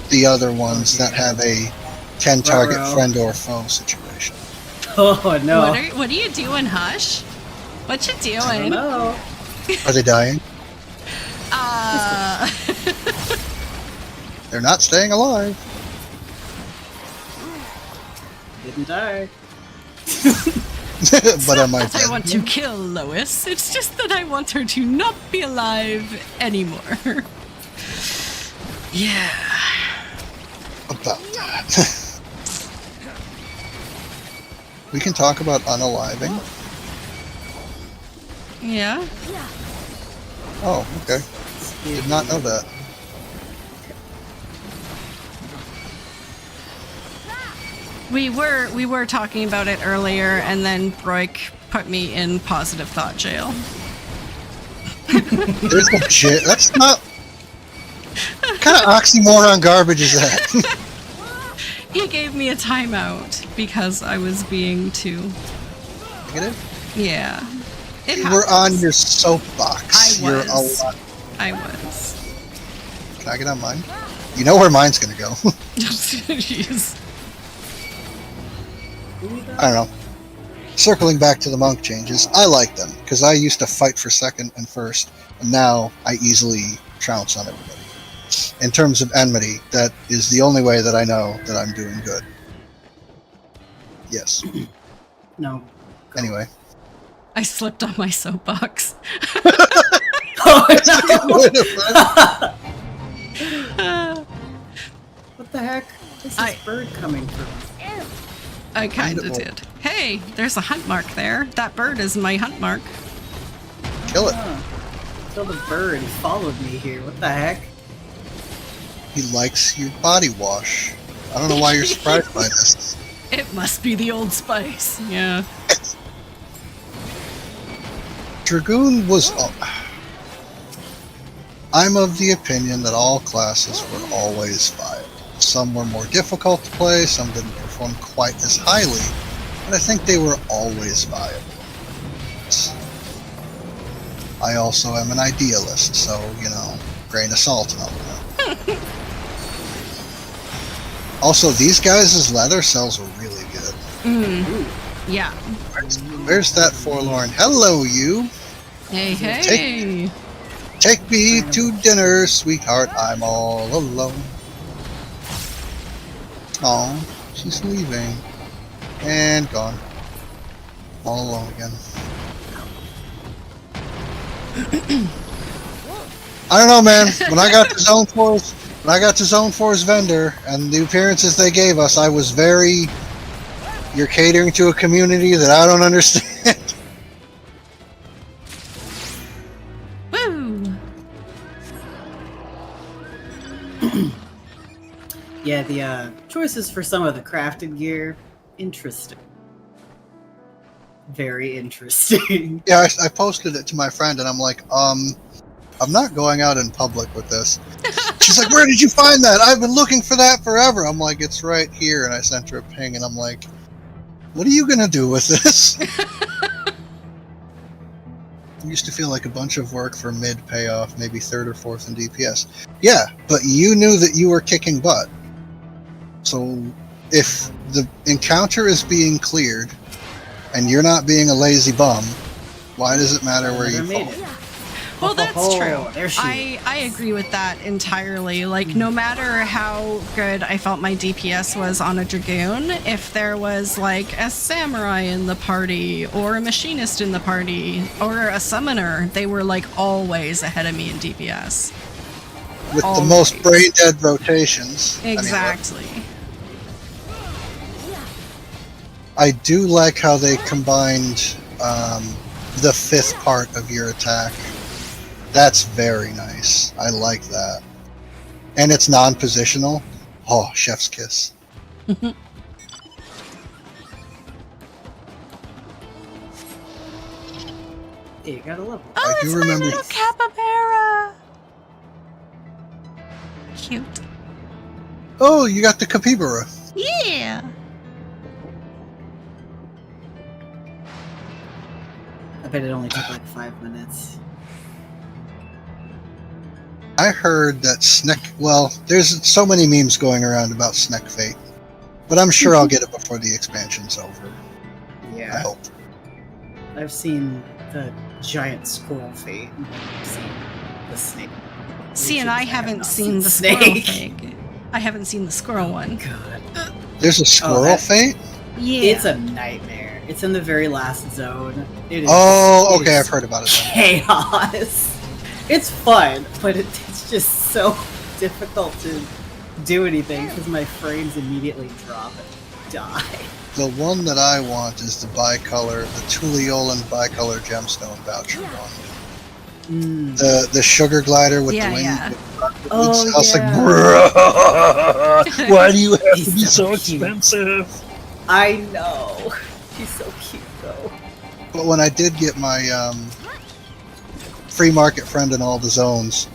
the other ones that have a 10-target Ruh-roh. friend or foe situation. Oh no. What are you doing, Hush? What you I don't doing? know. Are they dying? They're not staying alive. Didn't die. But am I That I dead? want to kill Lois. It's just that I want her to not be alive anymore. Yeah. About that. We can talk about unaliving. Yeah. Oh, okay. Did not know that. We were talking about it earlier, and then Broik put me in positive thought jail. There's no shit. That's not... What kind of oxymoron garbage is that? He gave me a timeout because I was being too. Negative? Yeah. It You were happens. on your soapbox. I You're was. a lot. I was. Can I get on mine? You know where mine's gonna go. Jeez. I don't know. Circling back to the monk changes, I like them because I used to fight for second and first, and now I easily trounce on everybody. In terms of enmity, that is the only way that I know that I'm doing good. Yes. No. Anyway. I slipped on my soapbox. Oh, Uh, what the heck? Where's this bird coming from? I kind of did. Hey, there's a hunt mark there. That bird is my hunt mark. Kill it. Kill the bird. He followed me here. What the heck? He likes your body wash. I don't know why you're surprised by this. It must be the Old Spice. Yeah. Dragoon was... I'm of the opinion that all classes were always viable. Some were more difficult to play, some didn't perform quite as highly, but I think they were always viable. I also am an idealist, so, you know, grain of salt and all that. Also, these guys' leather sells really good. Yeah. Where's that forlorn? Hello, you! Hey, hey! Take me to dinner, sweetheart. I'm all alone. Oh, she's leaving. And gone. All alone again. I don't know, man. When I got to Zone 4's vendor and the appearances they gave us, I was very... You're catering to a community that I don't understand. Woo! Yeah, the choices for some of the crafted gear, interesting. Very interesting. Yeah, I posted it to my friend and I'm like, I'm not going out in public with this. She's like, where did you find that? I've been looking for that forever. I'm like, it's right here. And I sent her a ping and I'm like, what are you going to do with this? It used to feel like a bunch of work for mid payoff, maybe third or fourth in DPS. Yeah, but you knew that you were kicking butt. So if the encounter is being cleared and you're not being a lazy bum, why does it matter where you fall? Well, that's true. There she I agree with that entirely. Like, no matter how good I felt my DPS was on a Dragoon, if there was, like, a Samurai in the party, or a Machinist in the party, or a Summoner, they were, like, always ahead of me in DPS. With Always. the most brain-dead rotations. Exactly. I do like how they combined the fifth part of your attack. That's very nice. I like that. And it's non-positional. Oh, chef's kiss. Hey, you got a level. Oh, I it's do my remember- little capybara! Cute. Oh, you got the capybara. Yeah! I bet it only took like 5 minutes. I heard that Sneck... Well, there's so many memes going around about Sneck Fate. But I'm sure I'll get it before the expansion's over. I Yeah. hope. I've seen the giant squirrel fate. I've seen the snake. See, and I haven't not seen the seen squirrel Snake. thing. I haven't seen the squirrel one. God. There's a squirrel that- Fate? Yeah. It's a nightmare. It's in the very last zone. It is. Oh, it okay, is I've heard about it. Chaos. It's fun, but it's just so difficult to do anything because my frames immediately drop and die. The one that I want is the bicolor, the Tuliolin bicolor gemstone voucher one. The sugar glider with Yeah, the wing. yeah. Oh, I was yeah. like, bruh, why do you have to He's be so so cute. expensive? I know. She's so cute though. But when I did get my free market friend in all the zones,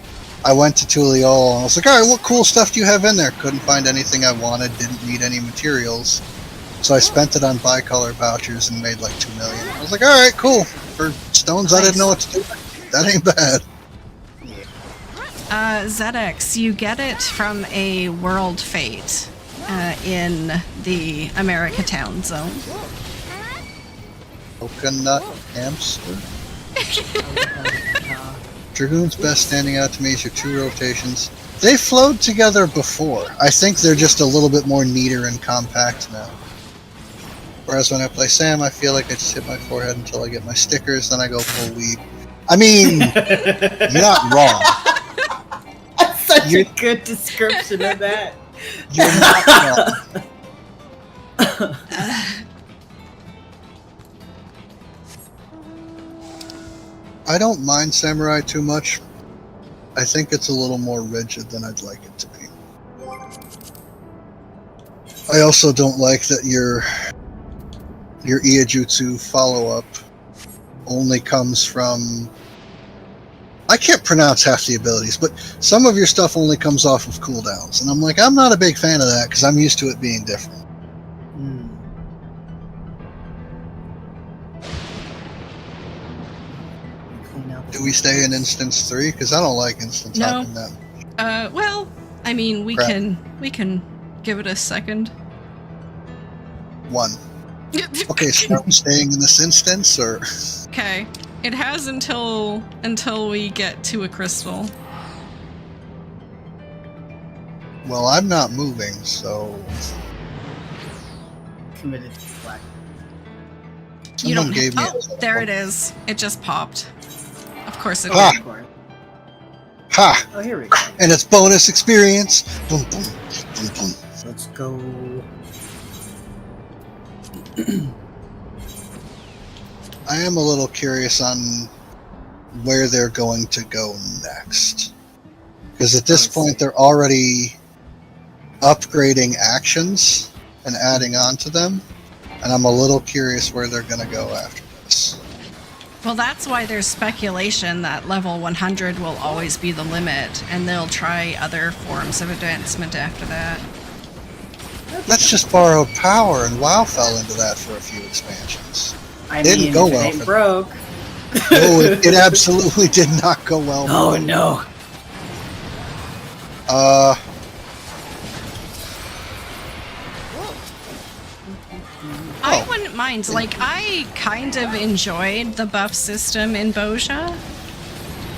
I went to Tuliol and I was like, alright, what cool stuff do you have in there? Couldn't find anything I wanted, didn't need any materials. So I spent it on bicolor vouchers and made like 2 million. I was like, alright, cool. For stones I didn't know what to do. That ain't bad. ZX, you get it from a world fate in the America Town zone. Coconut hamster. Dragoon's best standing out to me is your 2 rotations. They flowed together before. I think they're just a little bit more neater and compact now. Whereas when I play Sam, I feel like I just hit my forehead until I get my stickers, then I go full weeb. I mean, you're not wrong. That's such a good description of that. You're not wrong. I don't mind Samurai too much. I think it's a little more rigid than I'd like it to be. I also don't like that your Iajutsu follow-up only comes from... I can't pronounce half the abilities, but some of your stuff only comes off of cooldowns. And I'm like, I'm not a big fan of that because I'm used to it being different. Do we stay in instance 3? Because I don't like instance hopping that much. Well, I mean, we can give it a second. 1. Okay, so are we staying in this instance, or? Okay, it has until we get to a crystal. Well, I'm not moving, so... Committed to black. You Someone don't. gave me Oh, there it is. It just popped. Of course it Ah. did. Ha! Oh, here we go. And it's bonus experience. Boom, boom, boom, boom. Let's go. I am a little curious on where they're going to go next. Because at this point, they're already upgrading actions and adding on to them. And I'm a little curious where they're going to go after this. Well, that's why there's speculation that level 100 will always be the limit, and they'll try other forms of advancement after that. That's just borrowed power, and WoW fell into that for a few expansions. I Didn't mean, go if it well ain't for broke. No, it absolutely did not go well. Oh no. I wouldn't mind. Like, I kind of enjoyed the buff system in Bozja.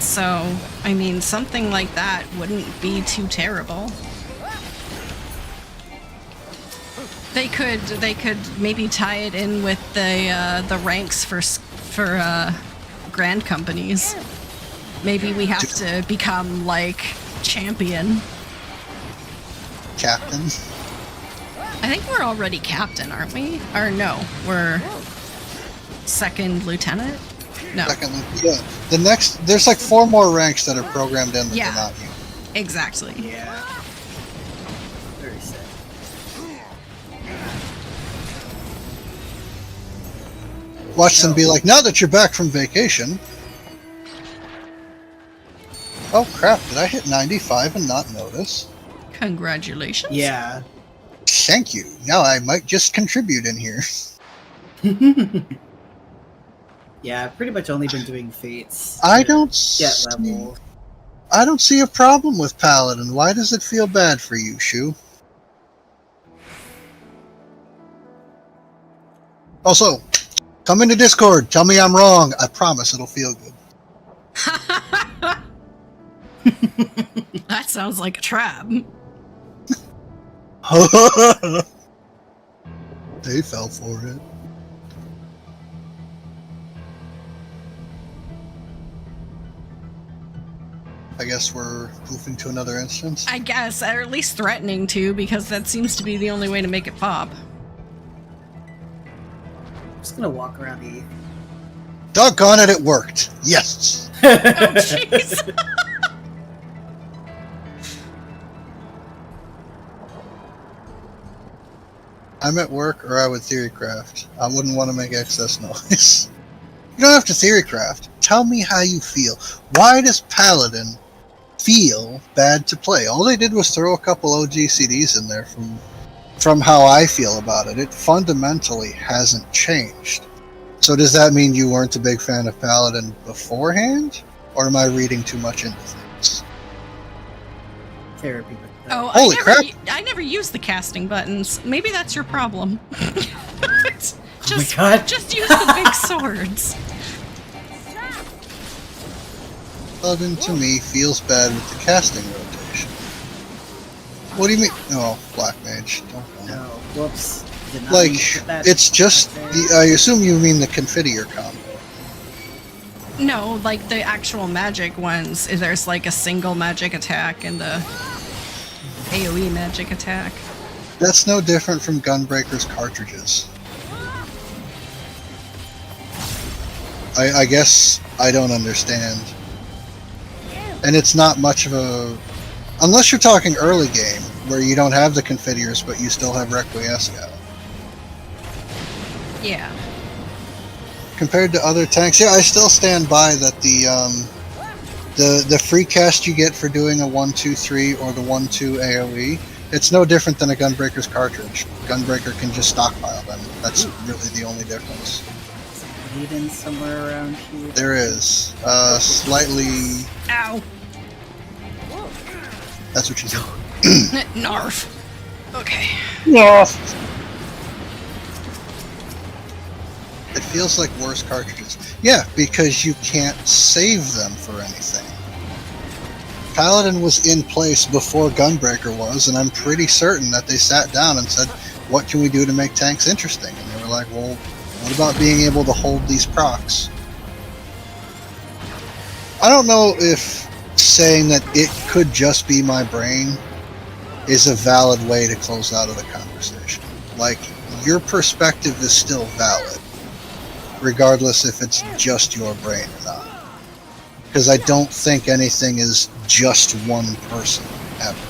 So, I mean, something like that wouldn't be too terrible. They could maybe tie it in with the ranks for grand companies. Maybe we have to become like champion. Captain. I think we're already captain, aren't we? Or no, we're second lieutenant. No, Second, yeah. The next, there's like 4 more ranks that are programmed in that Yeah. they're not you. exactly. Yeah. Very sad. Watch them be like, now that you're back from vacation. Oh crap, did I hit 95 and not notice? Congratulations. Yeah. Thank you. Now I might just contribute in here. Yeah, I've pretty much only been doing fates. I to don't get see, level. I don't see a problem with Paladin. Why does it feel bad for you, Shu? Also, come into Discord. Tell me I'm wrong. I promise it'll feel good. That sounds like a trap. They fell for it. I guess we're moving to another instance. I guess, or at least threatening to, because that seems to be the only way to make it pop. I'm just gonna walk around the. Doggone it, it worked. Yes. Oh, jeez. I'm at work or I would theorycraft. I wouldn't want to make excess noise. You don't have to theorycraft. Tell me how you feel. Why does Paladin feel bad to play? All they did was throw a couple OG CDs in there from how I feel about it. It fundamentally hasn't changed. So does that mean you weren't a big fan of Paladin beforehand? Or am I reading too much into things? Therapy. Oh, Holy crap. I never use the casting buttons. Maybe that's your problem. just, Oh my God. just use the big swords. Paladin to me feels bad with the casting rotation. What do you mean? Oh, Black Mage. Don't know. No. Whoops. Is it not Like, when you put that it's just, back there? I assume you mean the Confiteor combo. No, like the actual magic ones. There's like a single magic attack and a AoE magic attack. That's no different from Gunbreaker's cartridges. I guess I don't understand. And it's not much of a... Unless you're talking early game, where you don't have the Confiteors, but you still have Requiescat. Yeah. Compared to other tanks, yeah, I still stand by that the free cast you get for doing a 1-2-3 or the 1-2 AoE, it's no different than a Gunbreaker's cartridge. Gunbreaker can just stockpile them. That's really the only difference. Hidden somewhere around here. There is. Slightly... Ow. That's what you do. Narf. Okay. It feels like worse cartridges. Yeah, because you can't save them for anything. Paladin was in place before Gunbreaker was, and I'm pretty certain that they sat down and said, what can we do to make tanks interesting? And they were like, well, what about being able to hold these procs? I don't know if saying that it could just be my brain is a valid way to close out of the conversation. Like, your perspective is still valid, regardless if it's just your brain or not. Because I don't think anything is just one person, ever.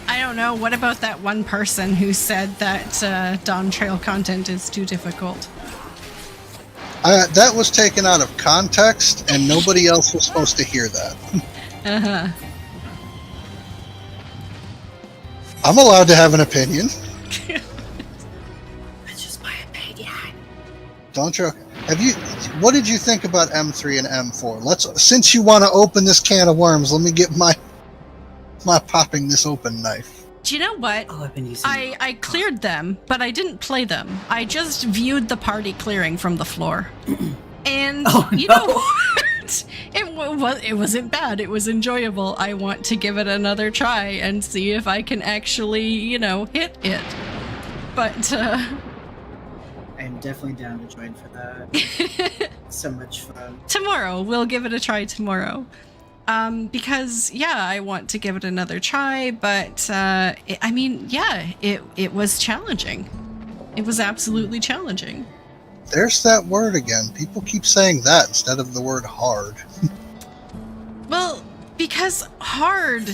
I don't know. What about that one person who said that Dawn Trail content is too difficult? That was taken out of context, and nobody else was supposed to hear that. Uh-huh. I'm allowed to have an opinion. It's just my opinion. Don't you? What did you think about M3 and M4? Since you want to open this can of worms, let me get my popping this open knife. Do you know what? Oh, I've been using. I cleared them, but I didn't play them. I just viewed the party clearing from the floor. And you know what? It wasn't bad. It was enjoyable. I want to give it another try and see if I can actually, hit it. But I'm definitely down to join for that. So much fun. tomorrow, we'll give it a try tomorrow. Because I want to give it another try, but it was challenging. It was absolutely challenging. There's that word again. People keep saying that instead of the word hard. Well, because hard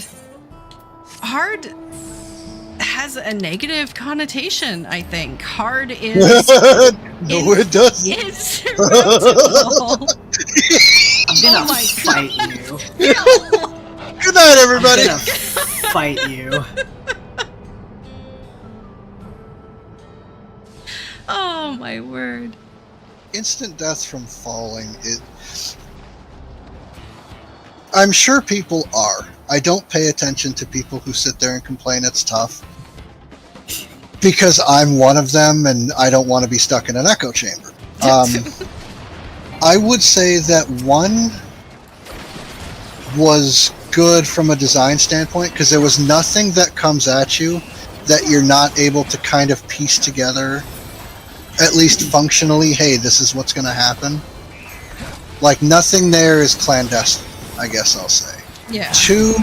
has a negative connotation, I think. Hard is... No, it doesn't. It's brutal. I'm gonna Oh my fight you. Good night, everybody. I'm gonna fight you. Oh my word. Instant death from falling. I'm sure people are. I don't pay attention to people who sit there and complain it's tough. Because I'm one of them and I don't want to be stuck in an echo chamber. I would say that one was good from a design standpoint because there was nothing that comes at you that you're not able to kind of piece together, at least functionally, hey, this is what's going to happen. Like, nothing there is clandestine, I guess I'll say. Yeah. Two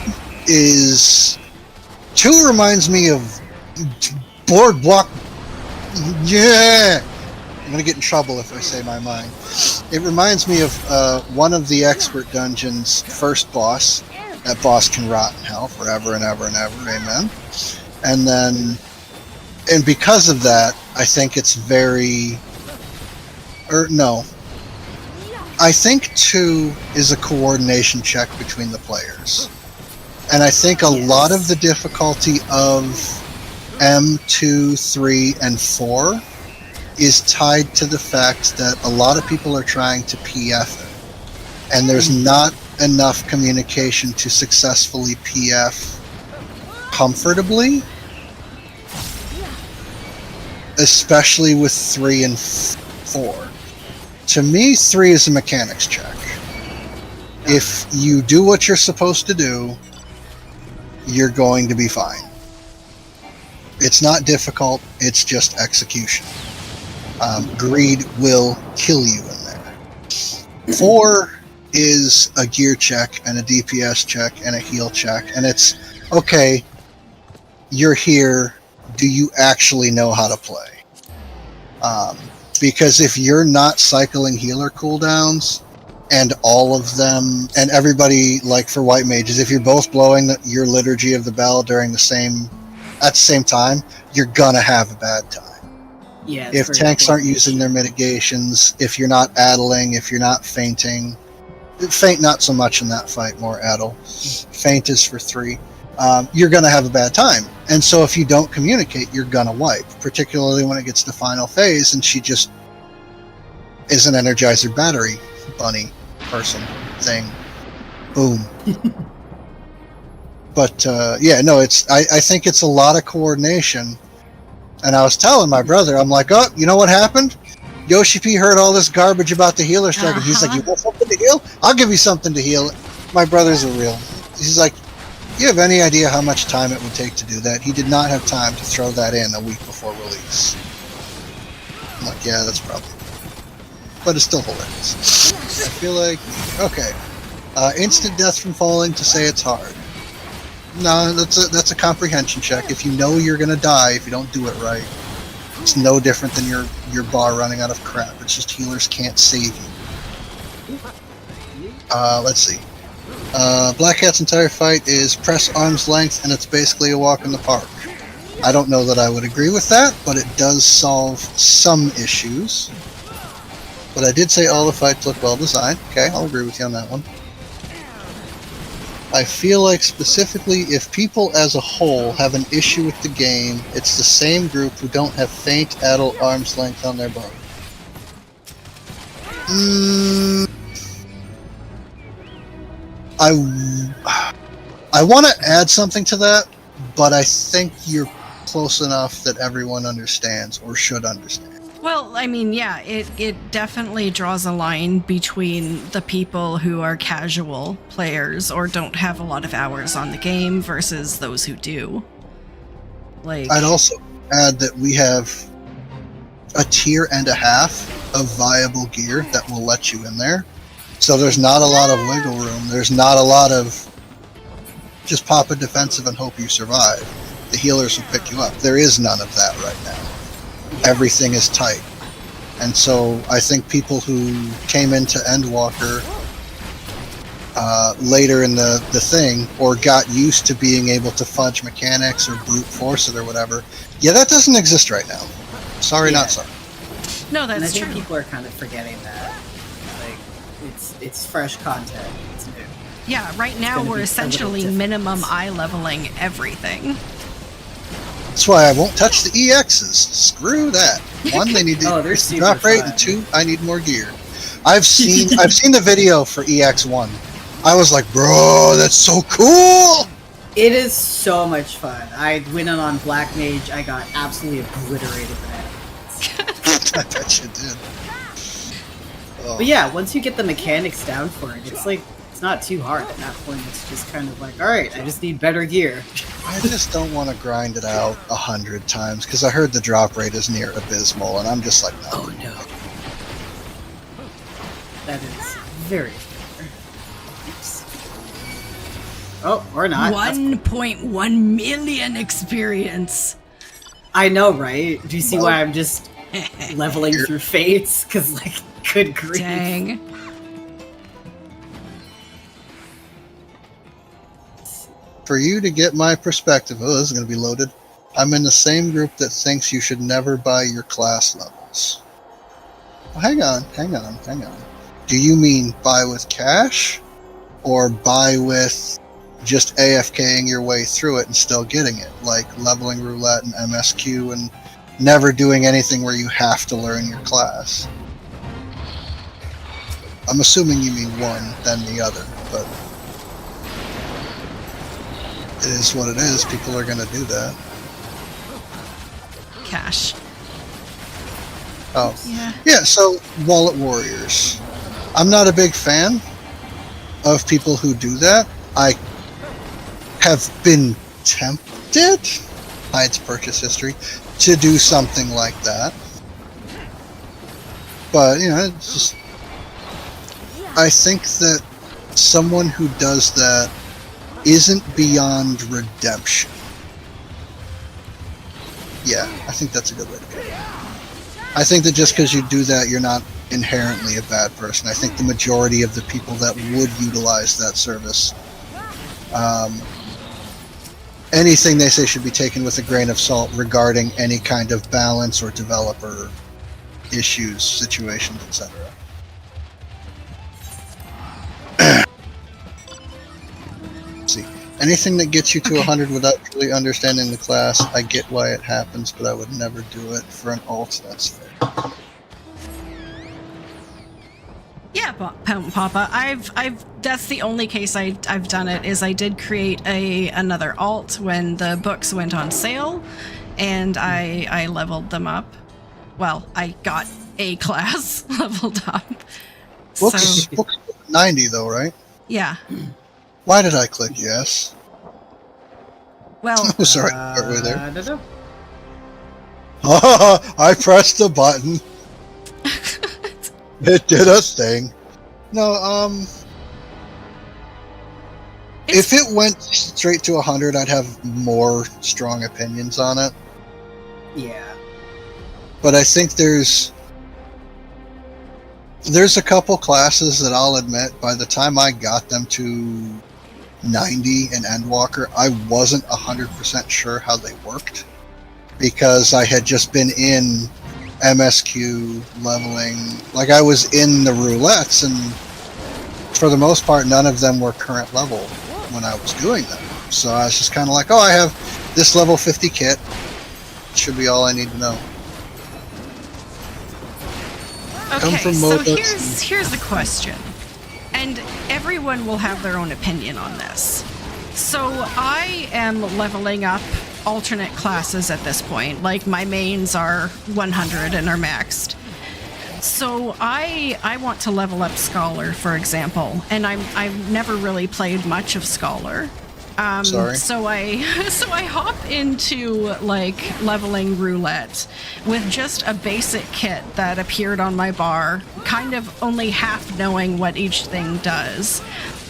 reminds me of Boardwalk. Yeah! I'm going to get in trouble if I say my mind. It reminds me of one of the Expert Dungeon's first boss. That boss can rot in hell forever and ever and ever, amen. And because of that, I think it's I think 2 is a coordination check between the players. And I think a lot of the difficulty of M2, 3, and 4 is tied to the fact that a lot of people are trying to PF it. And there's not enough communication to successfully PF comfortably. Especially with 3 and 4. To me, 3 is a mechanics check. If you do what you're supposed to do, you're going to be fine. It's not difficult. It's just execution. Greed will kill you in there. 4 is a gear check and a DPS check and a heal check, and it's okay. You're here. Do you actually know how to play? Because if you're not cycling healer cooldowns, and all of them, and everybody, like for white mages, if you're both blowing your liturgy of the bell during at the same time, you're gonna have a bad time. Yeah. If tanks aren't using their mitigations, if you're not addling, if you're not fainting, faint not so much in that fight, more addle. Faint is for 3. You're gonna have a bad time. And so if you don't communicate, you're gonna wipe, particularly when it gets to final phase and she just is an Energizer battery bunny person thing. Boom. But yeah, no, I think it's a lot of coordination. And I was telling my brother, I'm like, oh, you know what happened? Yoshi P heard all this garbage about the healer strike, and he's like, you want something to heal? I'll give you something to heal. My brother's a real. He's like, you have any idea how much time it would take to do that? He did not have time to throw that in a week before release. I'm like, yeah, that's probably. But it's still hilarious. I feel like, okay, instant death from falling to say it's hard. No, that's a comprehension check. If you know you're gonna die if you don't do it right, it's no different than your bar running out of crap. It's just healers can't save you. Let's see. Black Cat's entire fight is press arm's length, and it's basically a walk in the park. I don't know that I would agree with that, but it does solve some issues. But I did say all the fights look well designed. Okay, I'll agree with you on that one. I feel like specifically if people as a whole have an issue with the game, it's the same group who don't have faint, addle, arm's length on their bar. I want to add something to that, but I think you're close enough that everyone understands or should understand. Well, I mean, yeah, it definitely draws a line between the people who are casual players or don't have a lot of hours on the game versus those who do. Like, I'd also add that we have a tier and a half of viable gear that will let you in there. So there's not a lot of wiggle room. There's not a lot of just pop a defensive and hope you survive. The healers will pick you up. There is none of that right now. Everything is tight. And so I think people who came into Endwalker later in the thing, or got used to being able to fudge mechanics or brute force it or whatever, yeah, that doesn't exist right now. Sorry, not sorry. no, And I that's think true. people are kind of forgetting that. Like, it's fresh content. It's new. Yeah, right now gonna we're be a little essentially different. minimum eye leveling everything. That's why I won't touch the EXs. Screw that. One, they need to Oh, they're increase the super drop rate, fun. and 2, I need more gear. I've seen the video for EX1. I was like, bro, that's so cool. It is so much fun. I went in on Black Mage. I got absolutely obliterated by that. I bet you did. Oh. But yeah, once you get the mechanics down for it, it's like, it's not too hard at that point. It's just kind of like, alright, I just need better gear. I just don't want to grind it out 100 times because I heard the drop rate is near abysmal, and I'm just like, no. Oh no. That is very fair. Oops. Oh, or not. That's- 1.1 million experience. I know, right? Do you see why I'm just leveling through fates? Because, like, good grief. Dang. For you to get my perspective, oh, this is going to be loaded. I'm in the same group that thinks you should never buy your class levels. Well, hang on. Do you mean buy with cash? Or buy with just AFKing your way through it and still getting it? Like leveling roulette and MSQ and never doing anything where you have to learn your class. I'm assuming you mean one, then the other, but it is what it is. People are going to do that. Cash. Oh. Yeah. So Wallet Warriors. I'm not a big fan of people who do that. I have been tempted Hyde's purchase history to do something like that. But, you know, it's just... I think that someone who does that isn't beyond redemption. Yeah, I think that's a good way to go. I think that just because you do that, you're not inherently a bad person. I think the majority of the people that would utilize that service, anything they say should be taken with a grain of salt regarding any kind of balance or developer issues, situations, etc. See, anything that gets you to 100 without really understanding the class, I get why it happens, but I would never do it for an alt. That's fair. Yeah, Papa. That's the only case I've done it. Is I did create another alt when the books went on sale, and I leveled them up. Well, I got a class leveled up. Books 90 though, right? Yeah. Why did I click yes? Well, Oh, sorry, partway there. I don't know. I pressed the button. It did a thing. No, if it went straight to 100, I'd have more strong opinions on it. Yeah. But I think there's a couple classes that I'll admit, by the time I got them to 90 in Endwalker, I wasn't 100% sure how they worked. Because I had just been in MSQ leveling, like I was in the roulettes, and for the most part none of them were current level when I was doing them. So I was just kind of like, oh, I have this level 50 kit, should be all I need to know. okay, so here's the question, and everyone will have their own opinion on this. So I am leveling up alternate classes at this point. Like, my mains are 100 and are maxed. So I want to level up Scholar, for example, and I've never really played much of Scholar. Sorry. So I hop into like leveling roulette with just a basic kit that appeared on my bar, kind of only half knowing what each thing does.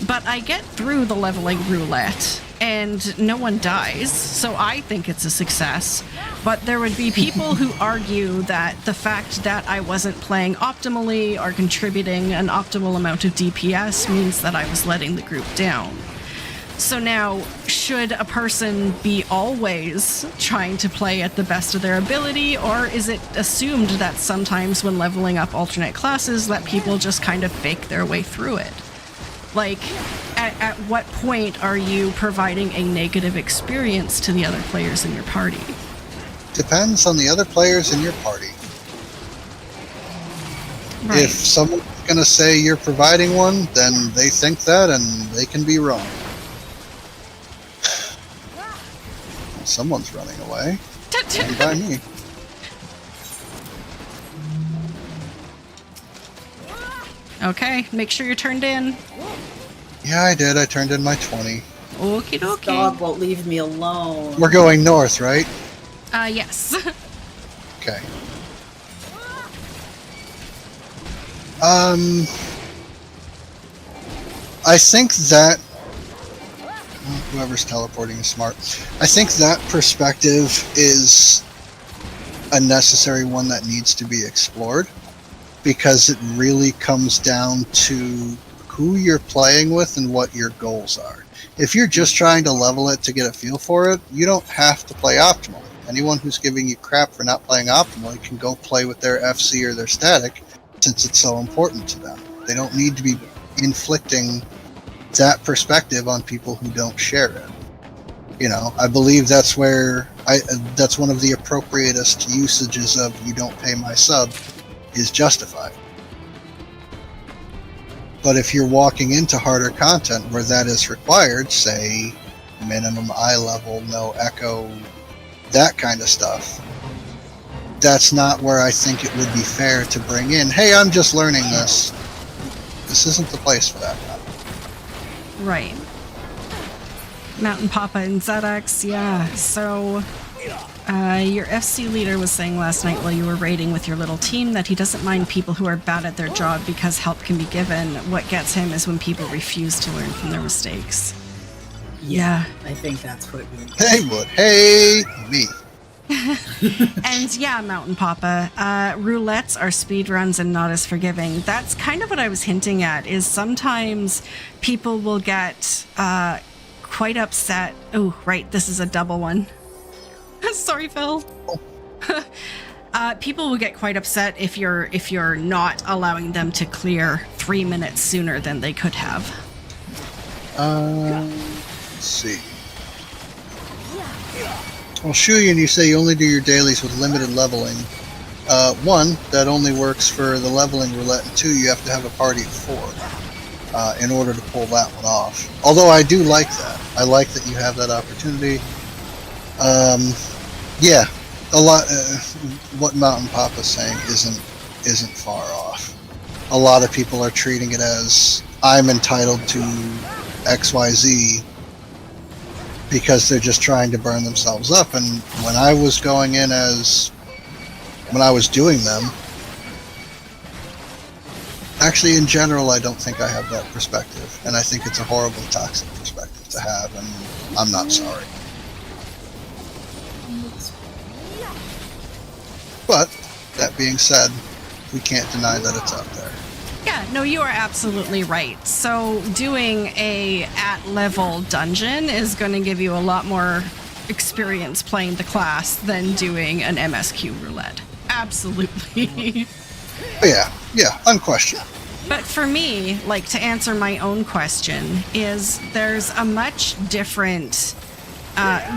But I get through the leveling roulette and no one dies, so I think it's a success. But there would be people who argue that the fact that I wasn't playing optimally or contributing an optimal amount of DPS means that I was letting the group down. So now, should a person be always trying to play at the best of their ability, or is it assumed that sometimes when leveling up alternate classes that people just kind of fake their way through it? Like, at what point are you providing a negative experience to the other players in your party? Depends on the other players in your party. Right. If someone's going to say you're providing one, then they think that, and they can be wrong. Someone's running away. Stand by me. Okay, make sure you're turned in. Yeah, I did. I turned in my 20. Okie dokie. Dog won't leave me alone. We're going north, right? Yes. Okay. I think that whoever's teleporting is smart. I think that perspective is a necessary one that needs to be explored, because it really comes down to who you're playing with and what your goals are. If you're just trying to level it to get a feel for it, you don't have to play optimally. Anyone who's giving you crap for not playing optimally can go play with their FC or their static, since it's so important to them. They don't need to be inflicting that perspective on people who don't share it. You know, I believe that's where that's one of the appropriatest usages of "you don't pay my sub" is justified. But if you're walking into harder content where that is required, say minimum eye level, no echo, that kind of stuff, that's not where I think it would be fair to bring in, hey, I'm just learning this. This isn't the place for that. Right. Mountain Papa and ZX, yeah. So Your FC leader was saying last night while you were raiding with your little team that he doesn't mind people who are bad at their job because help can be given. What gets him is when people refuse to learn from their mistakes. Yeah. I think that's what we... They would hate me. And yeah, Mountain Papa, roulettes are speedruns and not as forgiving. That's kind of what I was hinting at, is sometimes people will get quite upset. Oh, right, this is a double one. Sorry, Phil. People will get quite upset if you're not allowing them to clear 3 minutes sooner than they could have. Let's see. Well, Shuyin, you say you only do your dailies with limited leveling. One, that only works for the leveling roulette, and two, you have to have a party of 4 in order to pull that one off. Although I do like that. I like that you have that opportunity. Yeah, a lot. What Mountain Papa's saying isn't far off. A lot of people are treating it as I'm entitled to XYZ because they're just trying to burn themselves up. And when I was going in when I was doing them, actually in general, I don't think I have that perspective, and I think it's a horribly toxic perspective to have, and I'm not sorry. But, that being said, we can't deny that it's out there. Yeah, no, you are absolutely right. So doing a at-level dungeon is going to give you a lot more experience playing the class than doing an MSQ roulette. Absolutely. Yeah, unquestioned. But for me, like, to answer my own question, is there's a much different...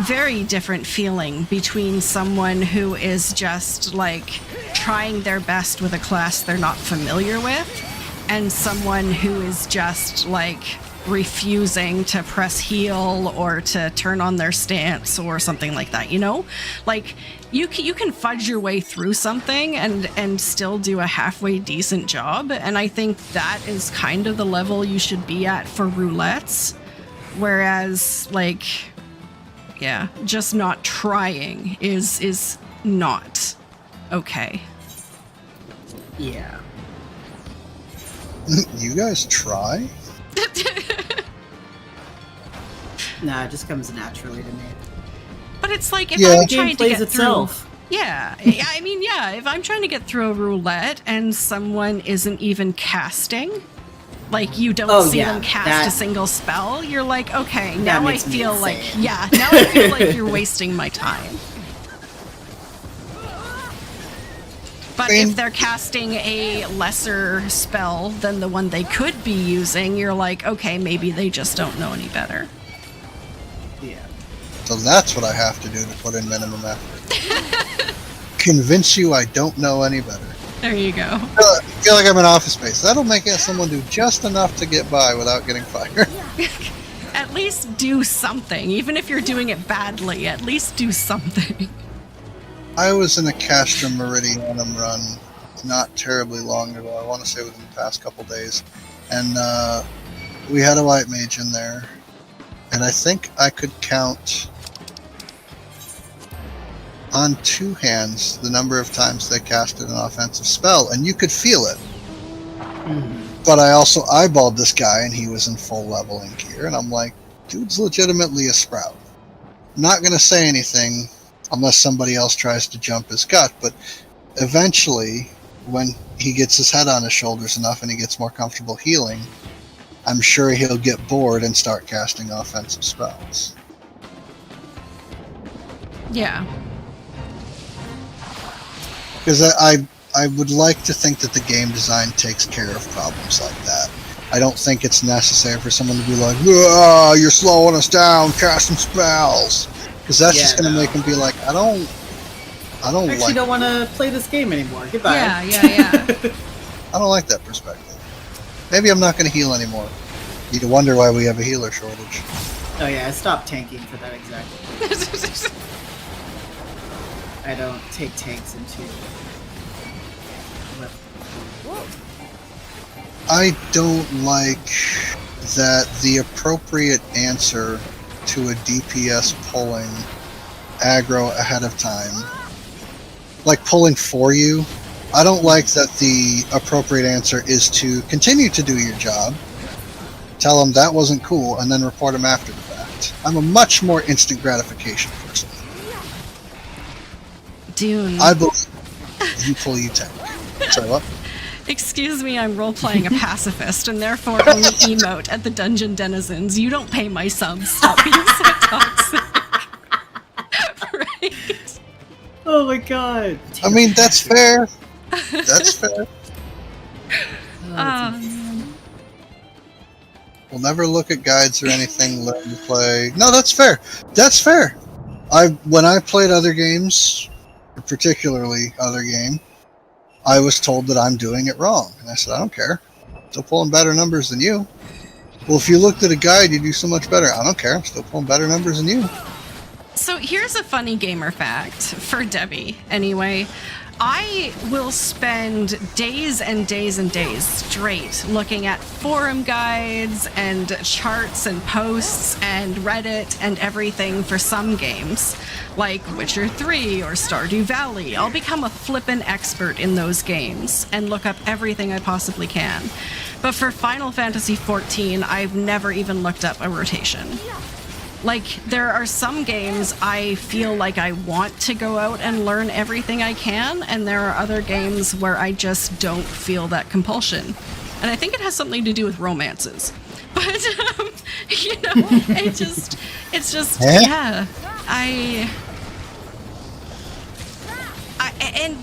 very different feeling between someone who is just like trying their best with a class they're not familiar with and someone who is just like refusing to press heal or to turn on their stance or something like that, you know? Like you can fudge your way through something and still do a halfway decent job, and I think that is kind of the level you should be at for roulettes, whereas like yeah, just not trying is not okay. Yeah. You guys try? Nah, it just comes naturally to me. But it's like if Yeah. I'm The game trying to plays get itself. through. Yeah, I mean, yeah. If I'm trying to get through a roulette and someone isn't even casting, like you don't see them cast a single spell, you're like, okay, now I feel like, now I feel like you're wasting my time. But if they're casting a lesser spell than the one they could be using, you're like, okay, maybe they just don't know any better. Yeah. So that's what I have to do to put in minimum effort. Convince you I don't know any better. There you go. I feel like I'm in Office Space. That'll make someone do just enough to get by without getting fired. At least do something. Even if you're doing it badly, at least do something. I was in a Castrum Meridianum run not terribly long ago. I want to say within the past couple days. And we had a white mage in there. And I think I could count on 2 hands the number of times they casted an offensive spell, and you could feel it. But I also eyeballed this guy, and he was in full leveling gear, and I'm like, dude's legitimately a sprout. Not going to say anything unless somebody else tries to jump his gut, but eventually, when he gets his head on his shoulders enough and he gets more comfortable healing, I'm sure he'll get bored and start casting offensive spells. Yeah. Because I would like to think that the game design takes care of problems like that. I don't think it's necessary for someone to be like, you're slowing us down, cast some spells. Because that's just going to make them be like, I don't actually don't want to play this game anymore. Goodbye. Yeah. I don't like that perspective. Maybe I'm not going to heal anymore. You wonder why we have a healer shortage. Oh yeah, I stopped tanking for that exactly. I don't take tanks into... I don't like that the appropriate answer to a DPS pulling aggro ahead of time. Like pulling for you. I don't like that the appropriate answer is to continue to do your job, tell them that wasn't cool, and then report them after the fact. I'm a much more instant gratification person. Dune. I believe you pull, you tank. Sorry, what? Excuse me, I'm role-playing a pacifist and therefore only emote at the dungeon denizens. You don't pay my subs. Stop being so toxic. Right? Oh my god. I mean, that's fair. That's fair. We'll never look at guides or anything. Learn to play. No, that's fair. That's fair. When I played other games, particularly other game, I was told that I'm doing it wrong, and I said I don't care. Still pulling better numbers than you. Well, if you looked at a guide, you do so much better. I don't care. I'm still pulling better numbers than you. So here's a funny gamer fact for Debbie, anyway. I will spend days and days and days straight looking at forum guides and charts and posts and Reddit and everything for some games, like Witcher 3 or Stardew Valley. I'll become a flippin' expert in those games and look up everything I possibly can. But for Final Fantasy XIV, I've never even looked up a rotation. Like, there are some games I feel like I want to go out and learn everything I can, and there are other games where I just don't feel that compulsion. And I think it has something to do with romances. But, you know, it's just, yeah.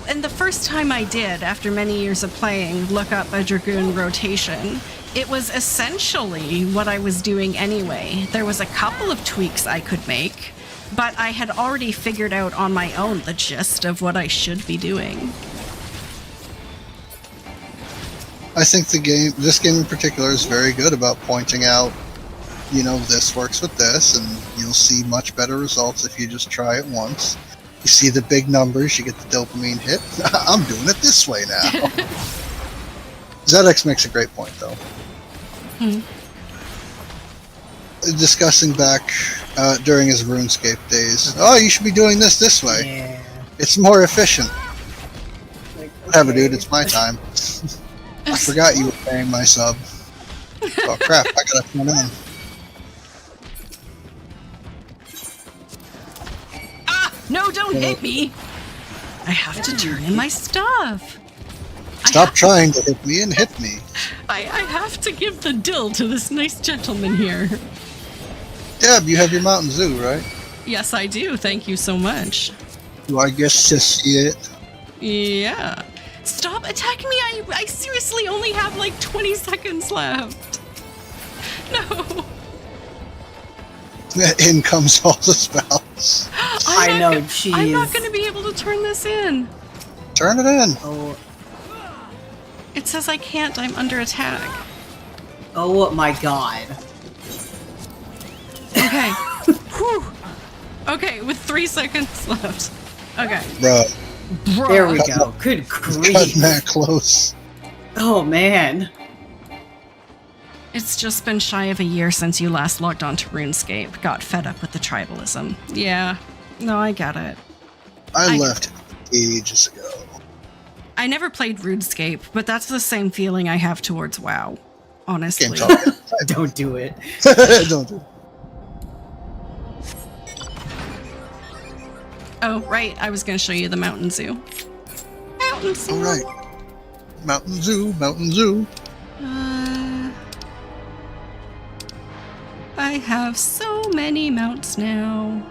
And the first time I did, after many years of playing, look up a Dragoon rotation, it was essentially what I was doing anyway. There was a couple of tweaks I could make, but I had already figured out on my own the gist of what I should be doing. I think this game in particular is very good about pointing out, you know, this works with this, and you'll see much better results if you just try it once. You see the big numbers, you get the dopamine hit. I'm doing it this way now. ZX makes a great point, though. Discussing back during his RuneScape days. Oh, you should be doing this way. Yeah. It's more efficient. Like, Whatever, dude, it's my time. I forgot you were paying my sub. Oh, crap, I gotta turn in. No, don't hit me! I have to turn in my stuff. Stop trying to hit me and hit me. I have to give the dill to this nice gentleman here. Deb, you have your Mountain Zoo, right? Yes, I do. Thank you so much. Do I guess to see it? Yeah. Stop attacking me! I seriously only have like 20 seconds left. No. In comes all the spells. I know, jeez. I'm not going to be able to turn this in. Turn it in. Oh, It says I can't. I'm under attack. oh my god. Okay. Whew. Okay, with 3 seconds left. Okay. Bruh, There we go. Good grief. cutting that close. Oh man. It's just been shy of a year since you last logged on to RuneScape. Got fed up with the tribalism. Yeah. No, I get it. I left ages ago. I never played RuneScape, but that's the same feeling I have towards WoW. Honestly. Game talk. Don't do it. Don't do it. Oh, right. I was going to show you the Mountain Zoo. Mountain Zoo. All right. Mountain Zoo, Mountain Zoo. I have so many mounts now.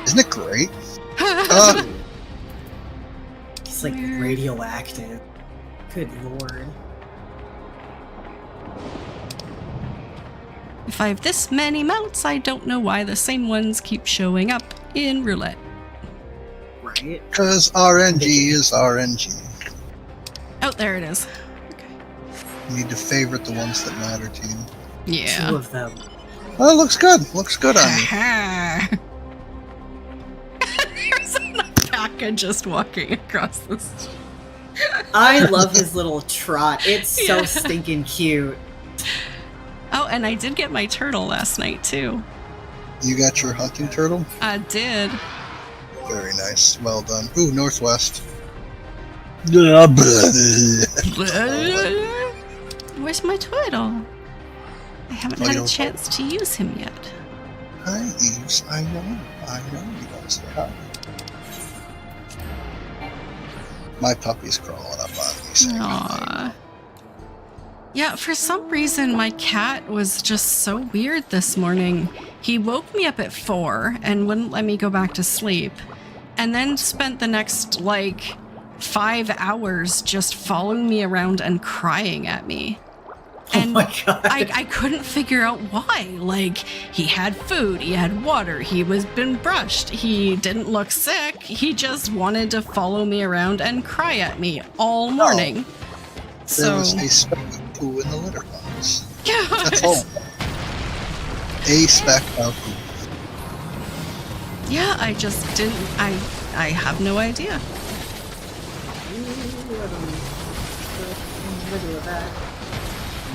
Isn't it great? It's like radioactive. Good lord. If I have this many mounts, I don't know why the same ones keep showing up in roulette. Right? Because RNG is RNG. Oh, there it is. You need to favorite the ones that matter to you. Yeah. 2 of them. Oh, it looks good. Looks good on you. There's an alpaca just walking across the street. I love his little trot. It's so Yeah. stinking cute. Oh, and I did get my turtle last night, too. You got your hunting turtle? I did. Very nice. Well done. Ooh, northwest. Where's my turtle? I haven't had a chance to use him yet. Hi, Eves. I know you guys say hi. My puppy's crawling up on me. Saying Aww. Yeah, for some reason my cat was just so weird this morning. He woke me up at 4 and wouldn't let me go back to sleep, and then spent the next, 5 hours just following me around and crying at me. And oh my God. I couldn't figure out why. He had food, he had water, he was been brushed, he didn't look sick, he just wanted to follow me around and cry at me all morning. There was a speck of poo in the litter box. Yeah. That's all. A speck of poo. Yeah, I just didn't, I have no idea.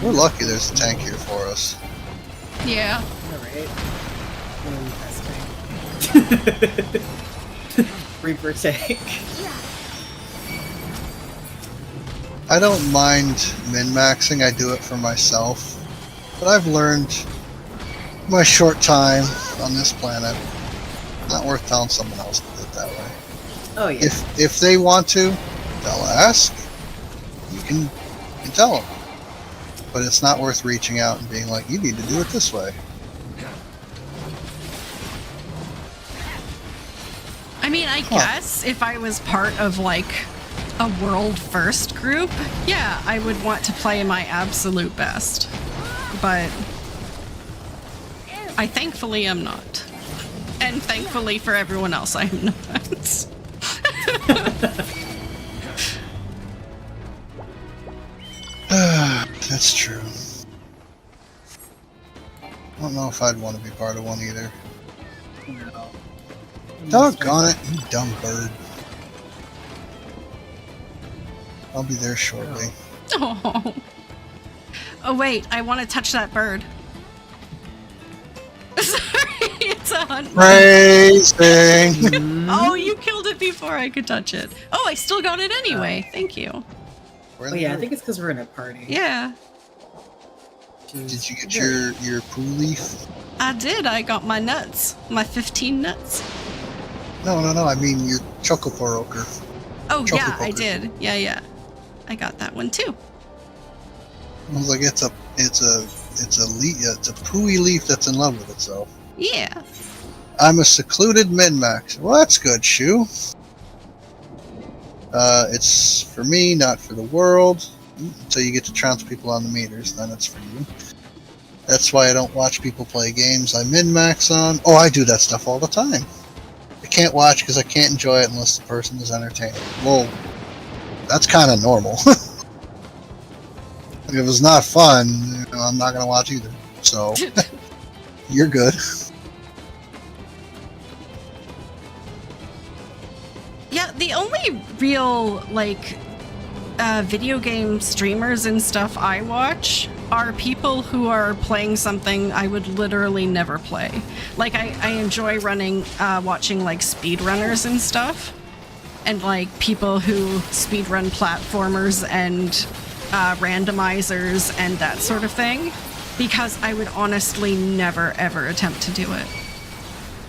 We're lucky there's a tank here for us. Yeah. Alright. Interesting. Reaper tank. I don't mind min-maxing, I do it for myself. But I've learned my short time on this planet, not worth telling someone else to do it that way. Oh yeah. If they want to, they'll ask. You can tell them. But it's not worth reaching out and being like, you need to do it this way. I mean, I guess if I was part of a world first group, yeah, I would want to play my absolute best. But I thankfully am not. And thankfully for everyone else, I am not. That's true. I don't know if I'd want to be part of one either. No. Doggone it, you dumb bird. I'll be there shortly. Oh. Oh wait, I want to touch that bird. Sorry, it's a hunt. Racing! Oh, you killed it before I could touch it. Oh, I still got it anyway. Thank you. Oh yeah, I think it's because we're in a party. Yeah. Did you get your poo leaf? I did. I got my nuts. My 15 nuts. No, I mean your chocoporoker. Oh, yeah, I Chocopoker. did. Yeah. I got that one too. I was like, it's a leaf, it's a pooey leaf that's in love with itself. Yeah. I'm a secluded min-max. Well, that's good, Shu. It's for me, not for the world. So you get to trounce people on the meters, then it's for you. That's why I don't watch people play games I min-max on. Oh, I do that stuff all the time. I can't watch because I can't enjoy it unless the person is entertaining. Well, that's kind of normal. If it's not fun, I'm not going to watch either. So, you're good. Yeah, the only real, video game streamers and stuff I watch are people who are playing something I would literally never play. I enjoy watching, speedrunners and stuff. And, people who speedrun platformers and randomizers and that sort of thing. Because I would honestly never, ever attempt to do it.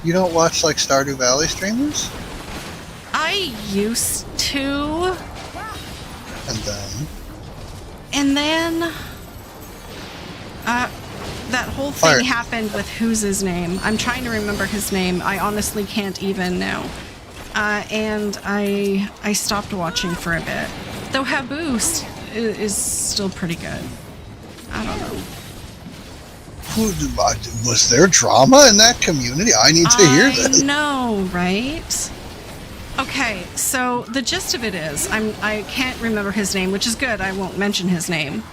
You don't watch, Stardew Valley streamers? I used to. And then that whole thing happened with who's his name. I'm trying to remember his name. I honestly can't even now. And I stopped watching for a bit. Though Habu is still pretty good. I don't know. Was there drama in that community? I need to hear this. I know, right? Okay, so the gist of it is, I can't remember his name, which is good. I won't mention his name.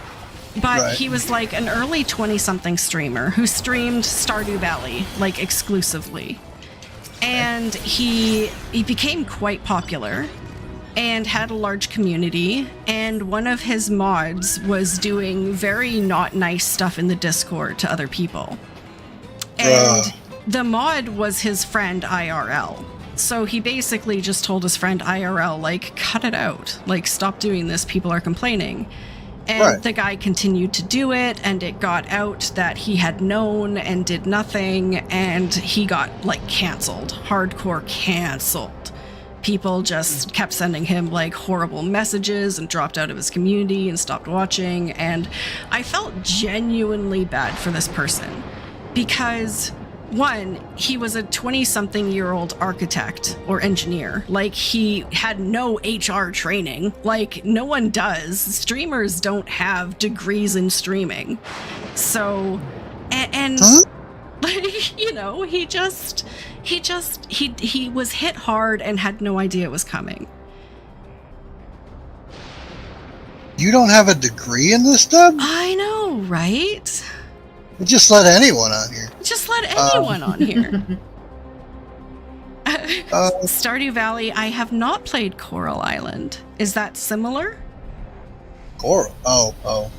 But he was an early 20-something streamer who streamed Stardew Valley, exclusively. And he became quite popular and had a large community. And one of his mods was doing very not nice stuff in the Discord to other people. And the mod was his friend IRL. So he basically just told his friend IRL, like, cut it out. Like, stop doing this. People are complaining. And Right. the guy continued to do it, and it got out that he had known and did nothing, and he got, like, canceled. Hardcore canceled. People just kept sending him, like, horrible messages and dropped out of his community and stopped watching. And I felt genuinely bad for this person because, one, he was a 20-something-year-old architect or engineer. Like, he had no HR training. Like, no one does. Streamers don't have degrees in streaming. So, and Huh? like, you know, he was hit hard and had no idea it was coming. You don't have a degree in this, Deb? I know, right? You just let anyone on here. Just let anyone on here. Uh, Stardew Valley, I have not played Coral Island. Is that similar? Coral. Oh.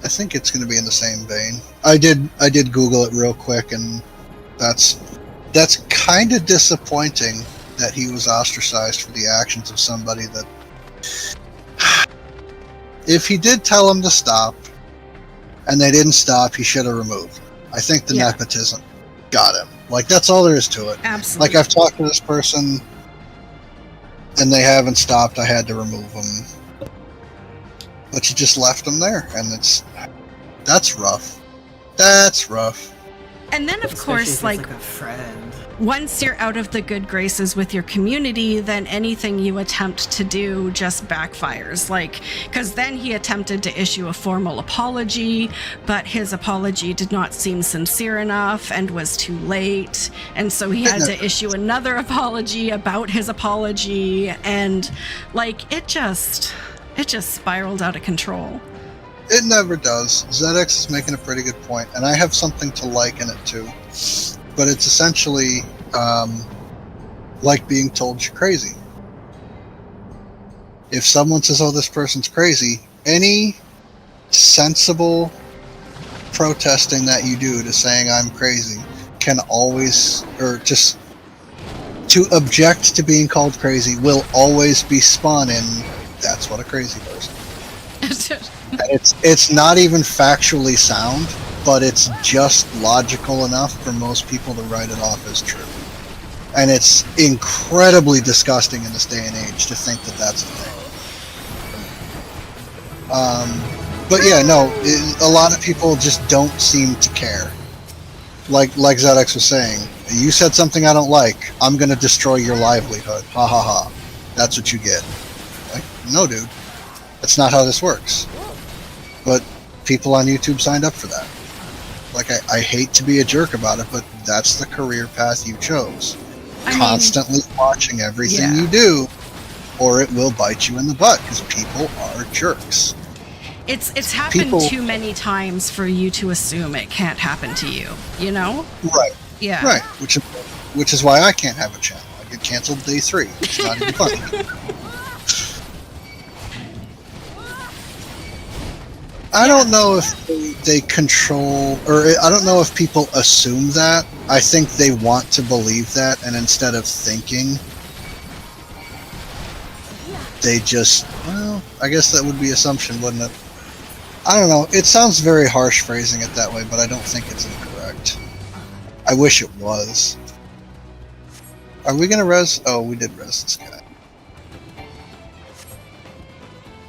I think it's going to be in the same vein. I did Google it real quick, and that's kind of disappointing that he was ostracized for the actions of somebody that. If he did tell him to stop, and they didn't stop, he should have removed them. I think the nepotism got him. Like, that's all there is to it. Absolutely. Like, I've talked to this person, and they haven't stopped. I had to remove them. But you just left them there, and that's rough. That's rough. And then, of Especially course, if it's like, a friend. once you're out of the good graces with your community, then anything you attempt to do just backfires. Like, because then he attempted to issue a formal apology, but his apology did not seem sincere enough and was too late. And so he had to issue another apology about his apology. And, like, it just spiraled out of control. It never does. ZX is making a pretty good point, and I have something to liken it to. But it's essentially like being told you're crazy. If someone says, oh, this person's crazy, any sensible protesting that you do to saying I'm crazy can always, or just to object to being called crazy will always be spun in, that's what a crazy person. It's not even factually sound, but it's just logical enough for most people to write it off as true. And it's incredibly disgusting in this day and age to think that that's a thing. But yeah, no, a lot of people just don't seem to care. Like ZX was saying, you said something I don't like, I'm going to destroy your livelihood. Ha ha ha. That's what you get. Like, no, dude. That's not how this works. But people on YouTube signed up for that. Like, I hate to be a jerk about it, but that's the career path you chose. Constantly watching everything you do, or it will bite you in the butt, because people are jerks. It's happened too many times for you to assume it can't happen to you, you know? Right. Yeah. Right. Which is why I can't have a channel. I get canceled day 3. It's not even funny. I don't know if they control, or I don't know if people assume that. I think they want to believe that, and instead of thinking, they just, well, I guess that would be assumption, wouldn't it? I don't know. It sounds very harsh phrasing it that way, but I don't think it's incorrect. I wish it was. Are we going to res? Oh, we did res this guy.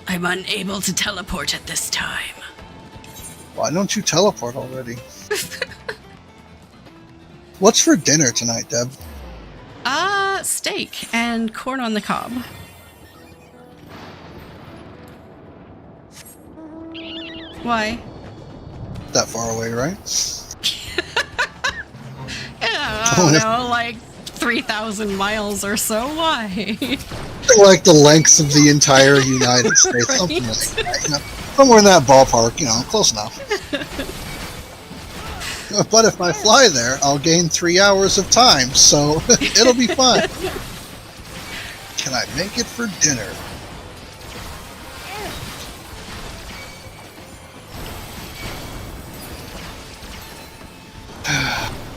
I'm unable to teleport at this time. Why don't you teleport already? What's for dinner tonight, Deb? Steak and corn on the cob. Why? That far away, right? I don't know, like 3,000 miles or so. Why? Like the length of the entire United States, something like that. You know, somewhere in that ballpark, you know, close enough. But if I fly there, I'll gain 3 hours of time, so it'll be fun. Can I make it for dinner?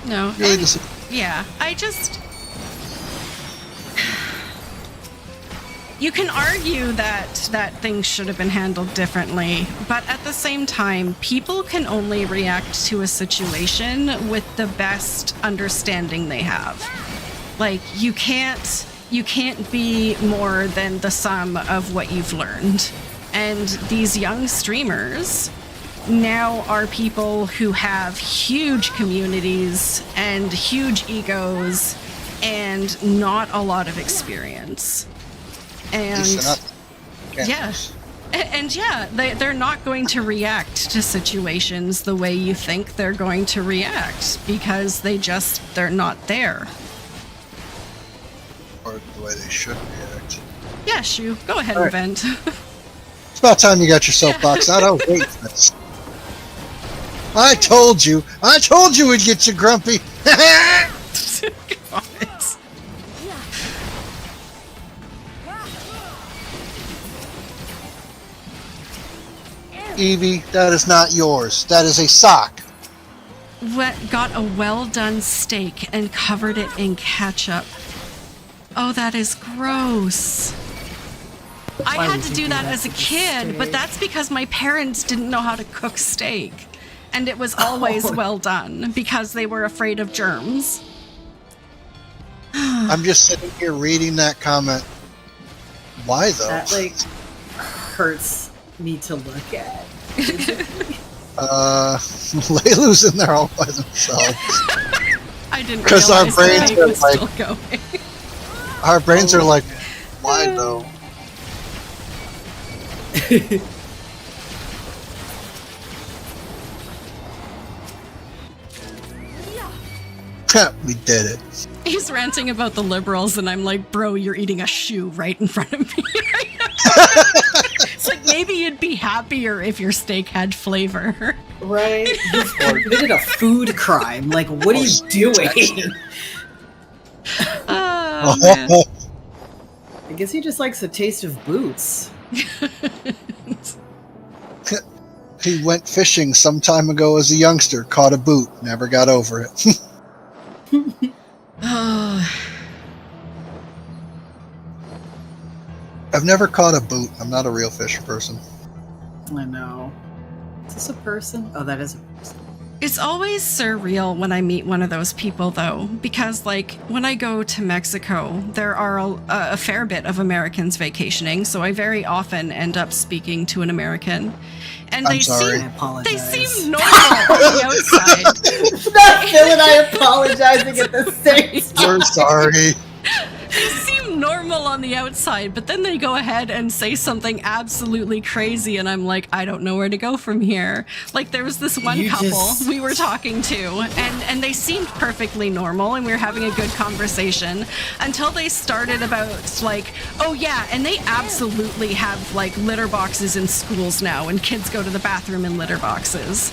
No. Really Yeah, I just... You can argue that things should have been handled differently, but at the same time, people can only react to a situation with the best understanding they have. Like, you can't be more than the sum of what you've learned. And these young streamers now are people who have huge communities and huge egos and not a lot of experience. And yeah, they're not going to react to situations the way you think they're going to react because they're not there. Or the way they should react. Yeah, Shu, go ahead and vent. It's about time you got your soapbox out. I was waiting for this. I told you we'd get you grumpy. God. Evie, that is not yours. That is a sock. Got a well-done steak and covered it in ketchup. Oh, that is gross. I had to do that as a kid, but that's because my parents didn't know how to cook steak. And it was always well done because they were afraid of germs. I'm just sitting here reading that comment. Why though? That like hurts me to look at. Leilu's in there all by themselves. I didn't because our realize brains the are was like, still going. our brains are like, why though? We did it. He's ranting about the liberals, and I'm like, bro, you're eating a shoe right in front of me. It's like, maybe you'd be happier if your steak had flavor. Right? You committed a food crime. Like, what are you doing? Oh, man. I guess he just likes the taste of boots. He went fishing some time ago as a youngster, caught a boot, never got over it. I've never caught a boot. I'm not a real fish person. I know. Is this a person? Oh, that is a person. It's always surreal when I meet one of those people, though, because, like, when I go to Mexico, there are a fair bit of Americans vacationing, so I very often end up speaking to an American. And I'm sorry. I apologize. They seem normal on the outside. Not Phil and I apologizing at the same time. We're sorry. They seem normal on the outside, but then they go ahead and say something absolutely crazy, and I'm like, I don't know where to go from here. Like, there was this one couple we were talking to, and they seemed perfectly normal, and we were having a good conversation, until they started about, like, oh yeah, and they absolutely have, like, litter boxes in schools now, and kids go to the bathroom in litter boxes.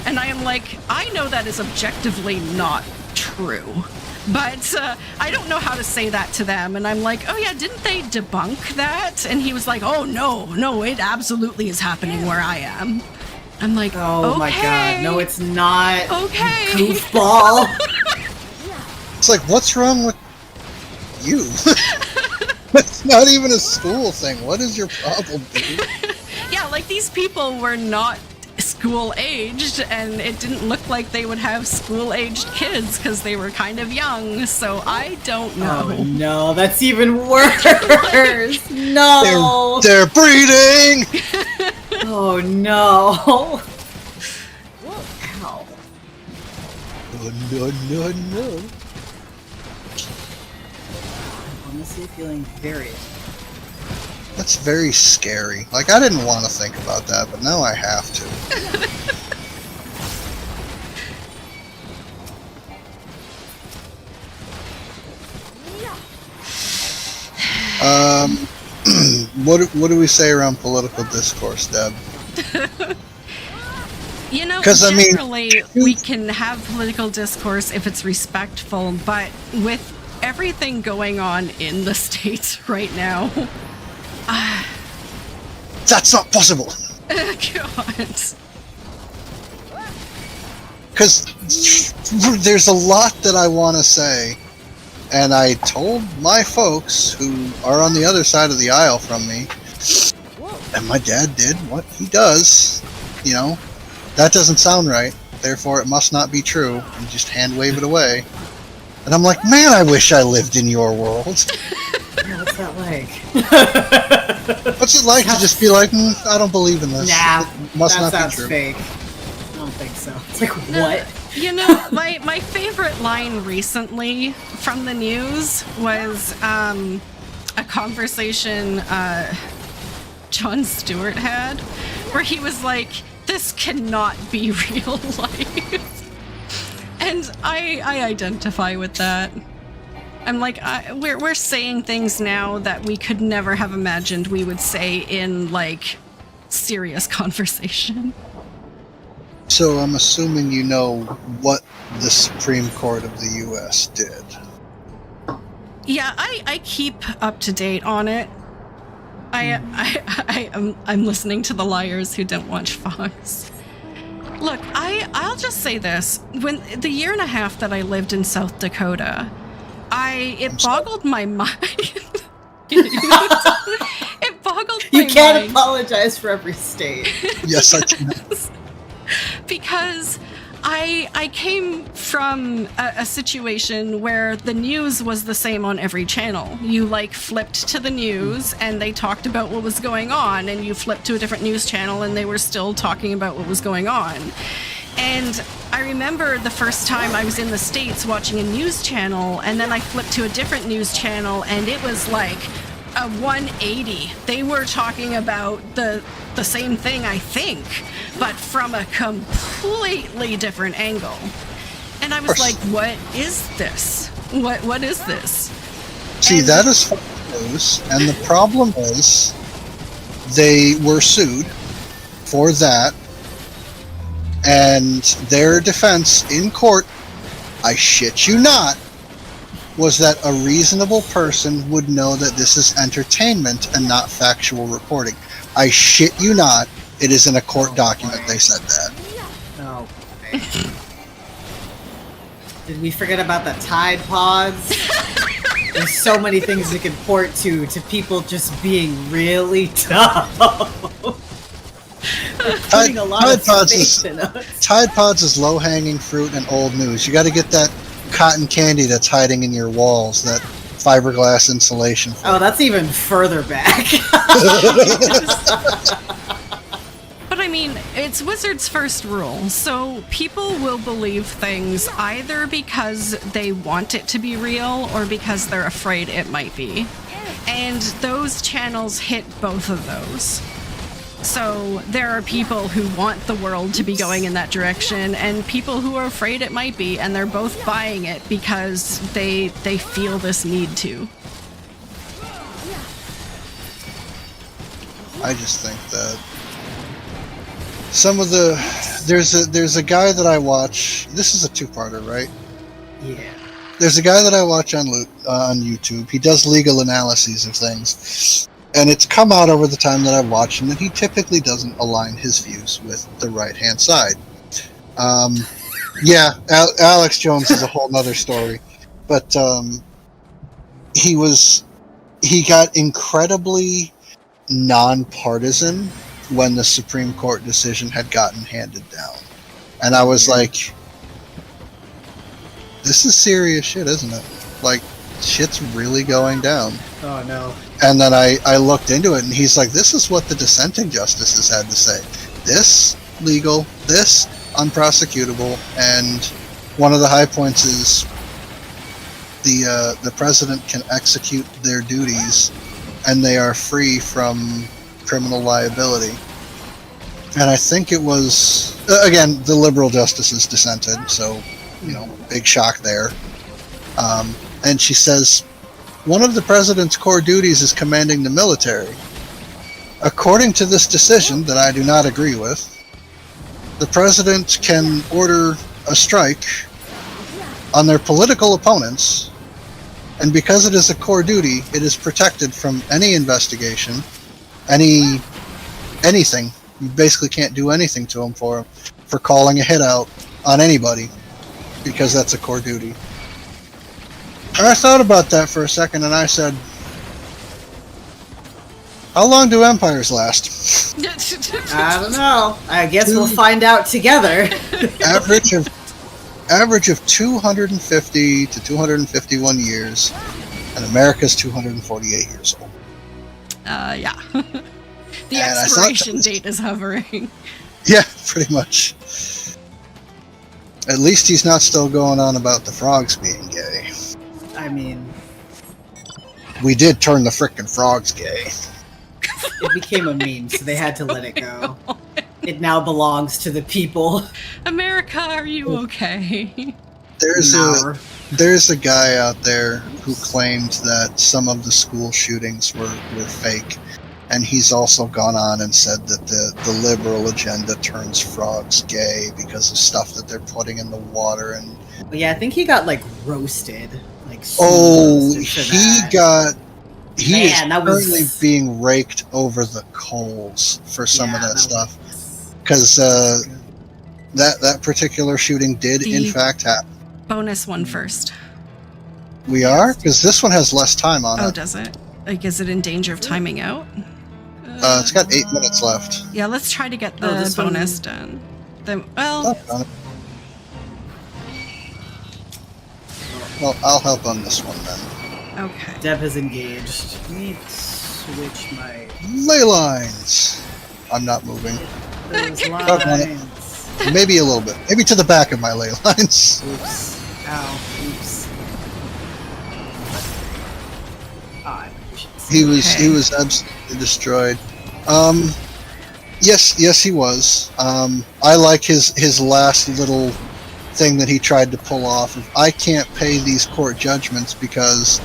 And I am like, I know that is objectively not true. But I don't know how to say that to them. And I'm like, oh yeah, didn't they debunk that? And he was like, oh no, it absolutely is happening where I am. I'm like, oh okay. My god, no it's not. Okay. Goofball. It's like, what's wrong with you? It's not even a school thing. What is your problem, dude? Yeah, like these people were not school aged, and it didn't look like they would have school aged kids because they were kind of young, so I don't know. Oh no, that's even worse. No, They're breeding. Oh no. Ow. No. I'm honestly feeling very. That's very scary. Like, I didn't want to think about that, but now I have to. What do we say around political discourse, Deb? You know, 'Cause, I mean, generally, we can have political discourse if it's respectful, but with everything going on in the States right now... That's not possible! God. Because there's a lot that I want to say, And I told my folks who are on the other side of the aisle from me, and my dad did what he does. You know, that doesn't sound right, therefore it must not be true, and just hand wave it away. And I'm like, man, I wish I lived in your world. Yeah, what's that like? What's it like to just be like, I don't believe in this. Nah, it must that not sounds be true. fake. I don't think so. It's like, what? You know, my favorite line recently from the news was a conversation Jon Stewart had, where he was like, "This cannot be real life," and I identify with that. I'm like, we're saying things now that we could never have imagined we would say in like serious conversation. So I'm assuming you know what the Supreme Court of the U.S. did. Yeah, I keep up to date on it. I'm listening to the liars who don't watch Fox. Look, I'll just say this: when the year and a half that I lived in South Dakota, it boggled my mind. It boggled my mind. You can't apologize for every state. Yes, I can. Because I came from a situation where the news was the same on every channel. You like flipped to the news and they talked about what was going on, and you flipped to a different news channel and they were still talking about what was going on. And I remember the first time I was in the States watching a news channel, and then I flipped to a different news channel and it was like a 180. They were talking about the same thing, I think, but from a completely different angle. And I was like, what is this? What is this? See, that is fake news, and the problem is they were sued for that, and their defense in court, I shit you not, was that a reasonable person would know that this is entertainment and not factual reporting. I shit you not, it is in a court document they said that. Oh. Did we forget about the Tide Pods? There's so many things we can port to people just being really tough. Putting a lot of faith in us. Tide Pods is low-hanging fruit and old news. You got to get that cotton candy that's hiding in your walls, that fiberglass insulation. Oh, that's even further back. But I mean, it's Wizard's first rule, so people will believe things either because they want it to be real or because they're afraid it might be. And those channels hit both of those. So there are people who want the world to be going in that direction, and people who are afraid it might be, and they're both buying it because they feel this need to. I just think that some of the there's a guy that I watch. This is a two-parter, right? Yeah. There's a guy that I watch on YouTube. He does legal analyses of things, and it's come out over the time that I've watched him that he typically doesn't align his views with the right-hand side. Yeah, Alex Jones is a whole nother story, but he got incredibly nonpartisan when the Supreme Court decision had gotten handed down, and I was like, this is serious shit, isn't it? Like, shit's really going down. Oh no. And then I looked into it, and he's like, this is what the dissenting justices had to say. This legal, this unprosecutable, and one of the high points is the president can execute their duties, and they are free from criminal liability. And I think it was, again, the liberal justices dissented, so, you know, big shock there. And she says, one of the president's core duties is commanding the military. According to this decision, that I do not agree with, the president can order a strike on their political opponents, and because it is a core duty, it is protected from any investigation, anything. You basically can't do anything to them for calling a hit out on anybody, because that's a core duty. I thought about that for a second, and I said, how long do empires last? I don't know. I guess we'll find out together. Average of 250 to 251 years, and America's 248 years old. Yeah. The And expiration date is hovering. Yeah, pretty much. At least he's not still going on about the frogs being gay. I mean, We did turn the frickin' frogs gay. it became a meme, so they had to let it go. It now belongs to the people. America, are you okay? There's a guy out there who claimed that some of the school shootings were fake, and he's also gone on and said that the liberal agenda turns frogs gay because of stuff that they're putting in the water. And But yeah, I think he got like roasted. Like he is Man, that currently was- being raked over the coals for some of that stuff, because that particular shooting did in fact happen. Bonus one first. We are, because this one has less time on Oh, it. does it? Like, is it in danger of timing out? It's got 8 minutes left. Yeah, let's try to get the this bonus one- done. Then, well, Well, I'll help on this one then. okay. Deb has engaged. Let me switch my Ley lines. I'm not moving. those on it. lines. Maybe a little bit. Maybe to the back of my ley lines. Oops. Ow. Oops. He was Okay. absolutely destroyed. Yes, he was. I like his last little thing that he tried to pull off. I can't pay these court judgments because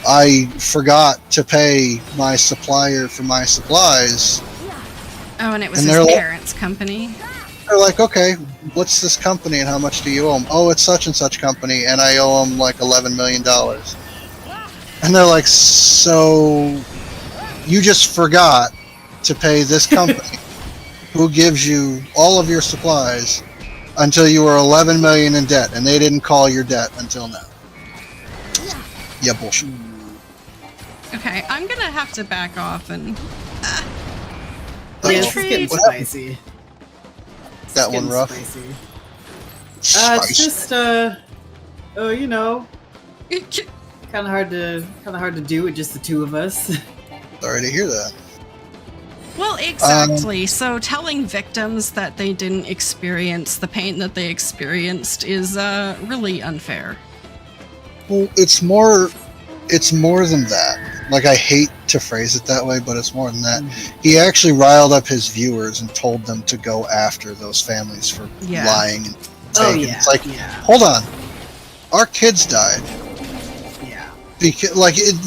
I forgot to pay my supplier for my supplies. Oh, and it was And his they're like- parents' company. They're like, okay, what's this company and how much do you owe them? Oh, it's such and such company, and I owe them like $11 million. And they're like, so you just forgot to pay this company who gives you all of your supplies until you were 11 million in debt, and they didn't call your debt until now. Yeah, bullshit. Okay, I'm gonna have to back off and. Yeah, this is getting Retreat. spicy. It's That one getting rough. Spicy. It's Spice. just you know, kind of hard to do with just the two of us. Sorry to hear that. Well, exactly. So telling victims that they didn't experience the pain that they experienced is really unfair. Well, it's more than that. Like, I hate to phrase it that way, but it's more than that. He actually riled up his viewers and told them to go after those families for Yeah. lying and Oh taking. yeah, It's like, yeah, hold on, our kids died. yeah.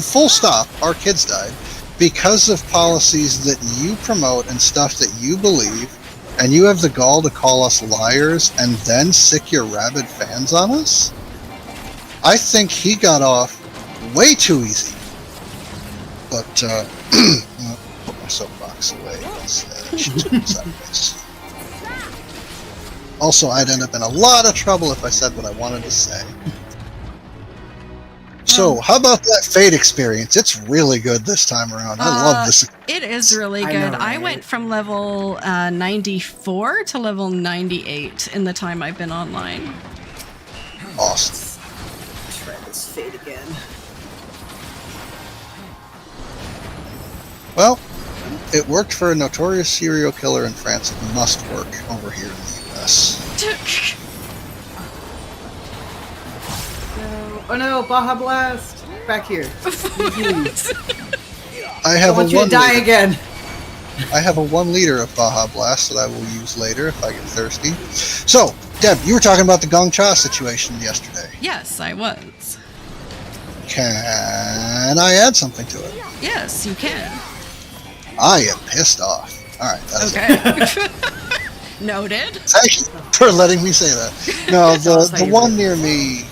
Full stop, our kids died because of policies that you promote and stuff that you believe, and you have the gall to call us liars and then sick your rabid fans on us? I think he got off way too easy. But, I'll put my soapbox away. Also, I'd end up in a lot of trouble if I said what I wanted to say. So, how about that Fate experience? It's really good this time around. I love this. It is really I good. know, I right? went from level 94 to level 98 in the time I've been online. Awesome. Try this Fate again. Well, it worked for a notorious serial killer in France. It must work over here in the US. No. Oh no, Baja Blast! Back here. I I have want you to die again. I have a 1 liter of Baja Blast that I will use later if I get thirsty. So, Deb, you were talking about the Gong Cha situation yesterday. Yes, I was. Can I add something to it? Yes, you can. I am pissed off. Alright, that's Okay. Noted. Thank you for letting me say that. No, Tell us how the you one feel. near me,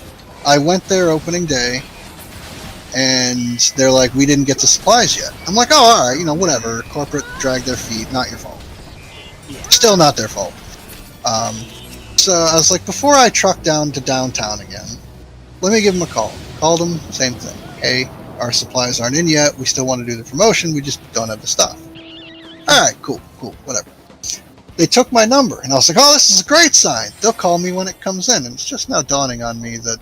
I went there opening day, and they're like, we didn't get the supplies yet. I'm like, oh, alright, whatever. Corporate dragged their feet, not your fault. Still not their fault. So I was like, before I truck down to downtown again, let me give them a call. called them, same thing. Hey, our supplies aren't in yet. We still want to do the promotion. We just don't have the stuff. All right, cool, whatever. They took my number, and I was like, oh, this is a great sign. They'll call me when it comes in. And it's just now dawning on me that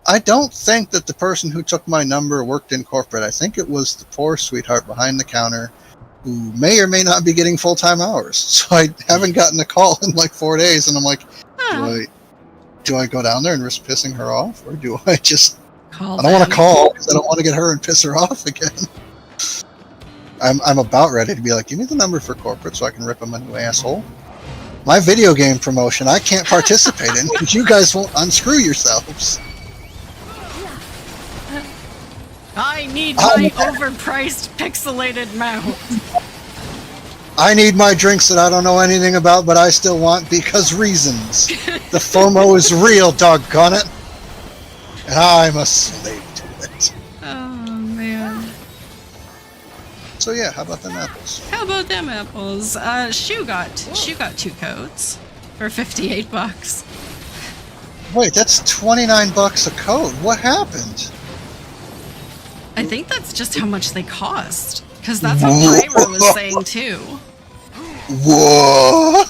I don't think that the person who took my number worked in corporate. I think it was the poor sweetheart behind the counter who may or may not be getting full-time hours. So I haven't gotten a call in like 4 days, and I'm like, do I go down there and risk pissing her off? Or do I just... I don't want to call because I don't want to get her and piss her off again. I'm about ready to be like, give me the number for corporate so I can rip them a new asshole. My video game promotion I can't participate in because you guys won't unscrew yourselves. I need my overpriced pixelated mount. I need my drinks that I don't know anything about, but I still want because reasons. The FOMO is real, doggone it. And I'm a slave to it. Oh, man. So yeah, how about them apples? How about them apples? Shu got 2 codes for $58. Wait, that's $29 a code. What happened? I think that's just how much they cost. Because that's what Pyra was saying too. Whoa!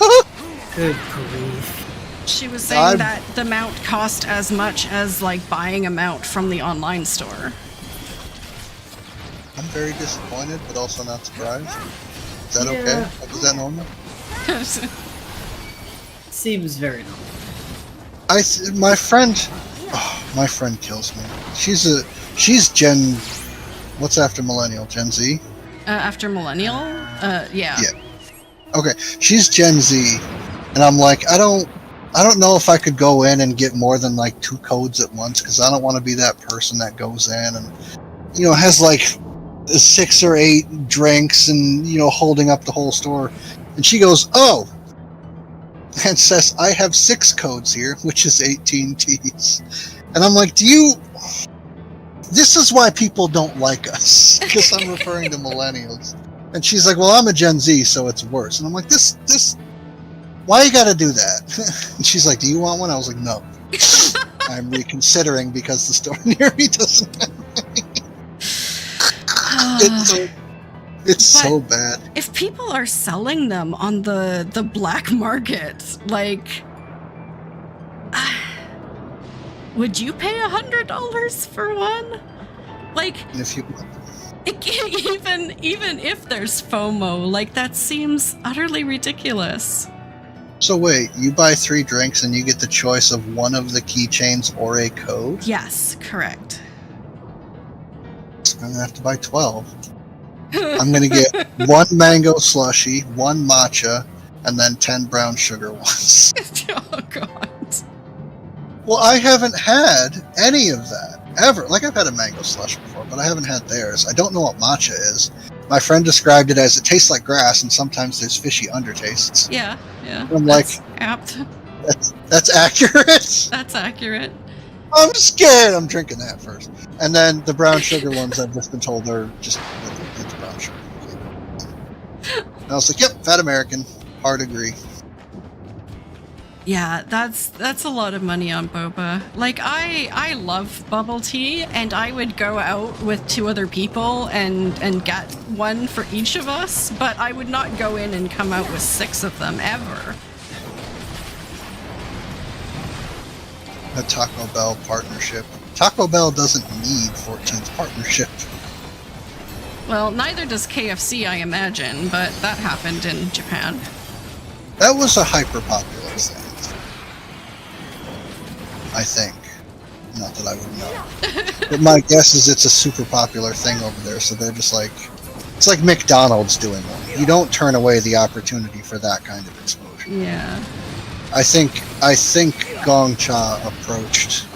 Good grief. She was saying that the mount cost as much as like buying a mount from the online store. I'm very disappointed, but also not surprised. Is that okay? Is that normal? Seems very normal. My friend kills me. She's Gen, what's after millennial? Gen Z? After millennial? Yeah. Okay, she's Gen Z, and I'm like, I don't know if I could go in and get more than like 2 codes at once, because I don't want to be that person that goes in and, has like 6 or 8 drinks and, holding up the whole store. And she goes, oh, and says, I have 6 codes here, which is 18 Ts. And I'm like, this is why people don't like us, because I'm referring to millennials. And she's like, well, I'm a Gen Z, so it's worse. And I'm like, this, why you gotta do that? And she's like, do you want one? I was like, no. I'm reconsidering because the store near me doesn't have any. It's so bad. If people are selling them on the black market, like, would you pay $100 for one? Like, If you even if there's FOMO, like that seems utterly ridiculous. So wait, you buy 3 drinks and you get the choice of one of the keychains or a code? Yes, correct. I'm gonna have to buy 12. I'm gonna get 1 mango slushy, 1 matcha, and then 10 brown sugar ones. Oh god. Well, I haven't had any of that ever. Like, I've had a mango slush before, but I haven't had theirs. I don't know what matcha is. My friend described it as it tastes like grass, and sometimes there's fishy undertastes. Yeah. I'm That's like, apt. That's accurate. That's accurate. I'm scared. I'm drinking that first, and then the brown sugar ones. I've just been told they're just it's brown sugar. And I was like, yep, fat American. Hard agree. Yeah, that's a lot of money on boba. Like, I love bubble tea, and I would go out with 2 other people and get one for each of us, but I would not go in and come out with 6 of them ever. A Taco Bell partnership. Taco Bell doesn't need 14th partnership. Well, neither does KFC, I imagine, but that happened in Japan. That was a hyper popular thing. I think. Not that I would know. But my guess is it's a super popular thing over there, so they're just like... It's like McDonald's doing one. You don't turn away the opportunity for that kind of exposure. Yeah. I think Gongcha approached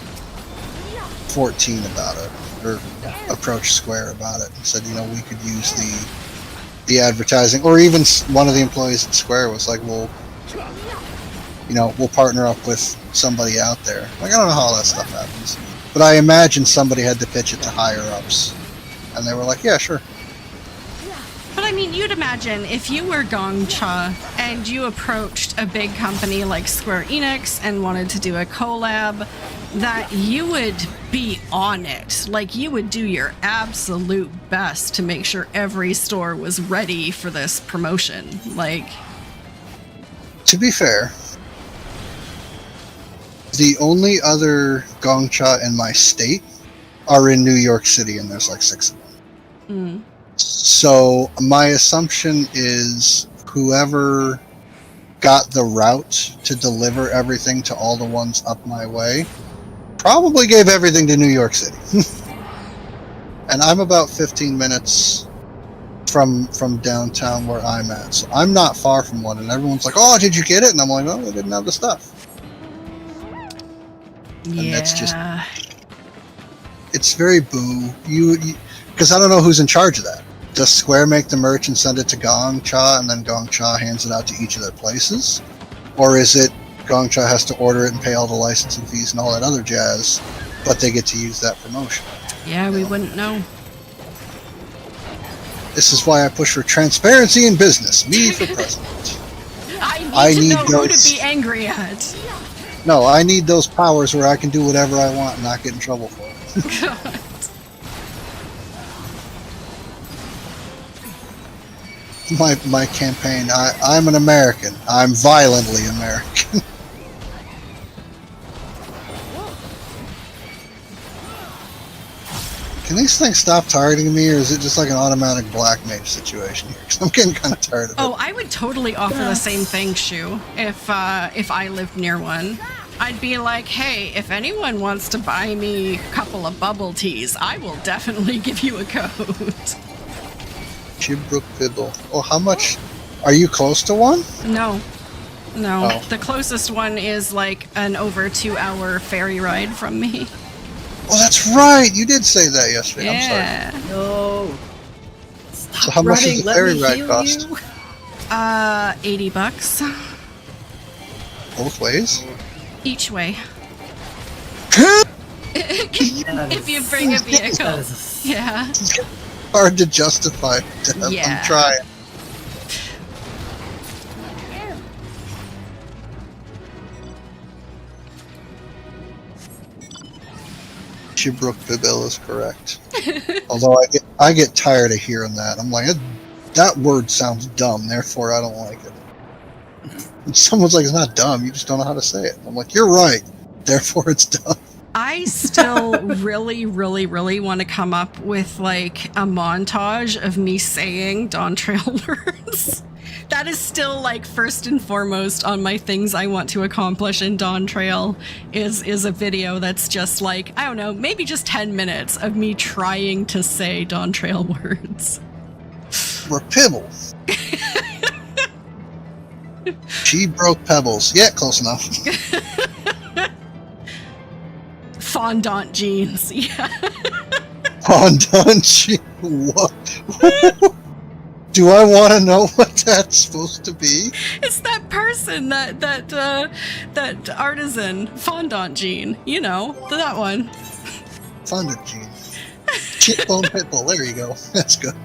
14 about it, or approached Square about it, and said, we could use the advertising, or even one of the employees at Square was like, well, we'll partner up with somebody out there. Like, I don't know how all that stuff happens, but I imagine somebody had to pitch it to higher ups, and they were like, yeah, sure. But I mean, you'd imagine if you were Gongcha and you approached a big company like Square Enix and wanted to do a collab, that you would be on it. Like, you would do your absolute best to make sure every store was ready for this promotion. Like, To be fair, the only other Gongcha in my state are in New York City, and there's like 6 of them. So my assumption is whoever got the route to deliver everything to all the ones up my way probably gave everything to New York City. And I'm about 15 minutes from downtown where I'm at, so I'm not far from one, and everyone's like, oh, did you get it? And I'm like, oh, they didn't have the stuff. And it's very boo. Because I don't know who's in charge of that. Does Square make the merch and send it to Gongcha, and then Gongcha hands it out to each of their places? Or is it Gongcha has to order it and pay all the licensing fees and all that other jazz, but they get to use that promotion? yeah, we wouldn't know. This is why I push for transparency in business. Me for president. I need to know who to be angry at. No, I need those powers where I can do whatever I want and not get in trouble for it. God. My campaign, I'm an American. I'm violently American. Can these things stop targeting me, or is it just like an automatic black mage situation here? 'Cause I'm getting kind of tired of it. Oh, I would totally offer the same thing, Shu, if I lived near one. I'd be like, hey, if anyone wants to buy me a couple of bubble teas, I will definitely give you a code. Chibrook Fiddle. Oh, how much? Are you close to one? No. Oh. The closest one is like an over 2-hour ferry ride from me. Oh, that's right. You did say that yesterday. Yeah. I'm sorry. No. Stop So how much does running. the Let ferry me ride heal cost? you. $80 Both ways? each way. That If you bring a vehicle. that is Yeah. Hard to justify. Yeah. I'm trying. Chibrook Bibil is correct. Although I get tired of hearing that. I'm like, that word sounds dumb, therefore I don't like it. And someone's like, it's not dumb, you just don't know how to say it. I'm like, you're right, therefore it's dumb. I still really, really, really want to come up with like a montage of me saying Dawn Trail words. That is still like first and foremost on my things I want to accomplish in Dawn Trail is a video that's just like, I don't know, maybe just 10 minutes of me trying to say Dawn Trail words. Repibble. She broke pebbles. Yeah, close enough. Fondant jeans, yeah. Fondant. What? Do I want to know what that's supposed to be? It's that person, that artisan, Fondant Jean. You know, that one. Fondant gene. Chipbone pitbull. There you go. That's good.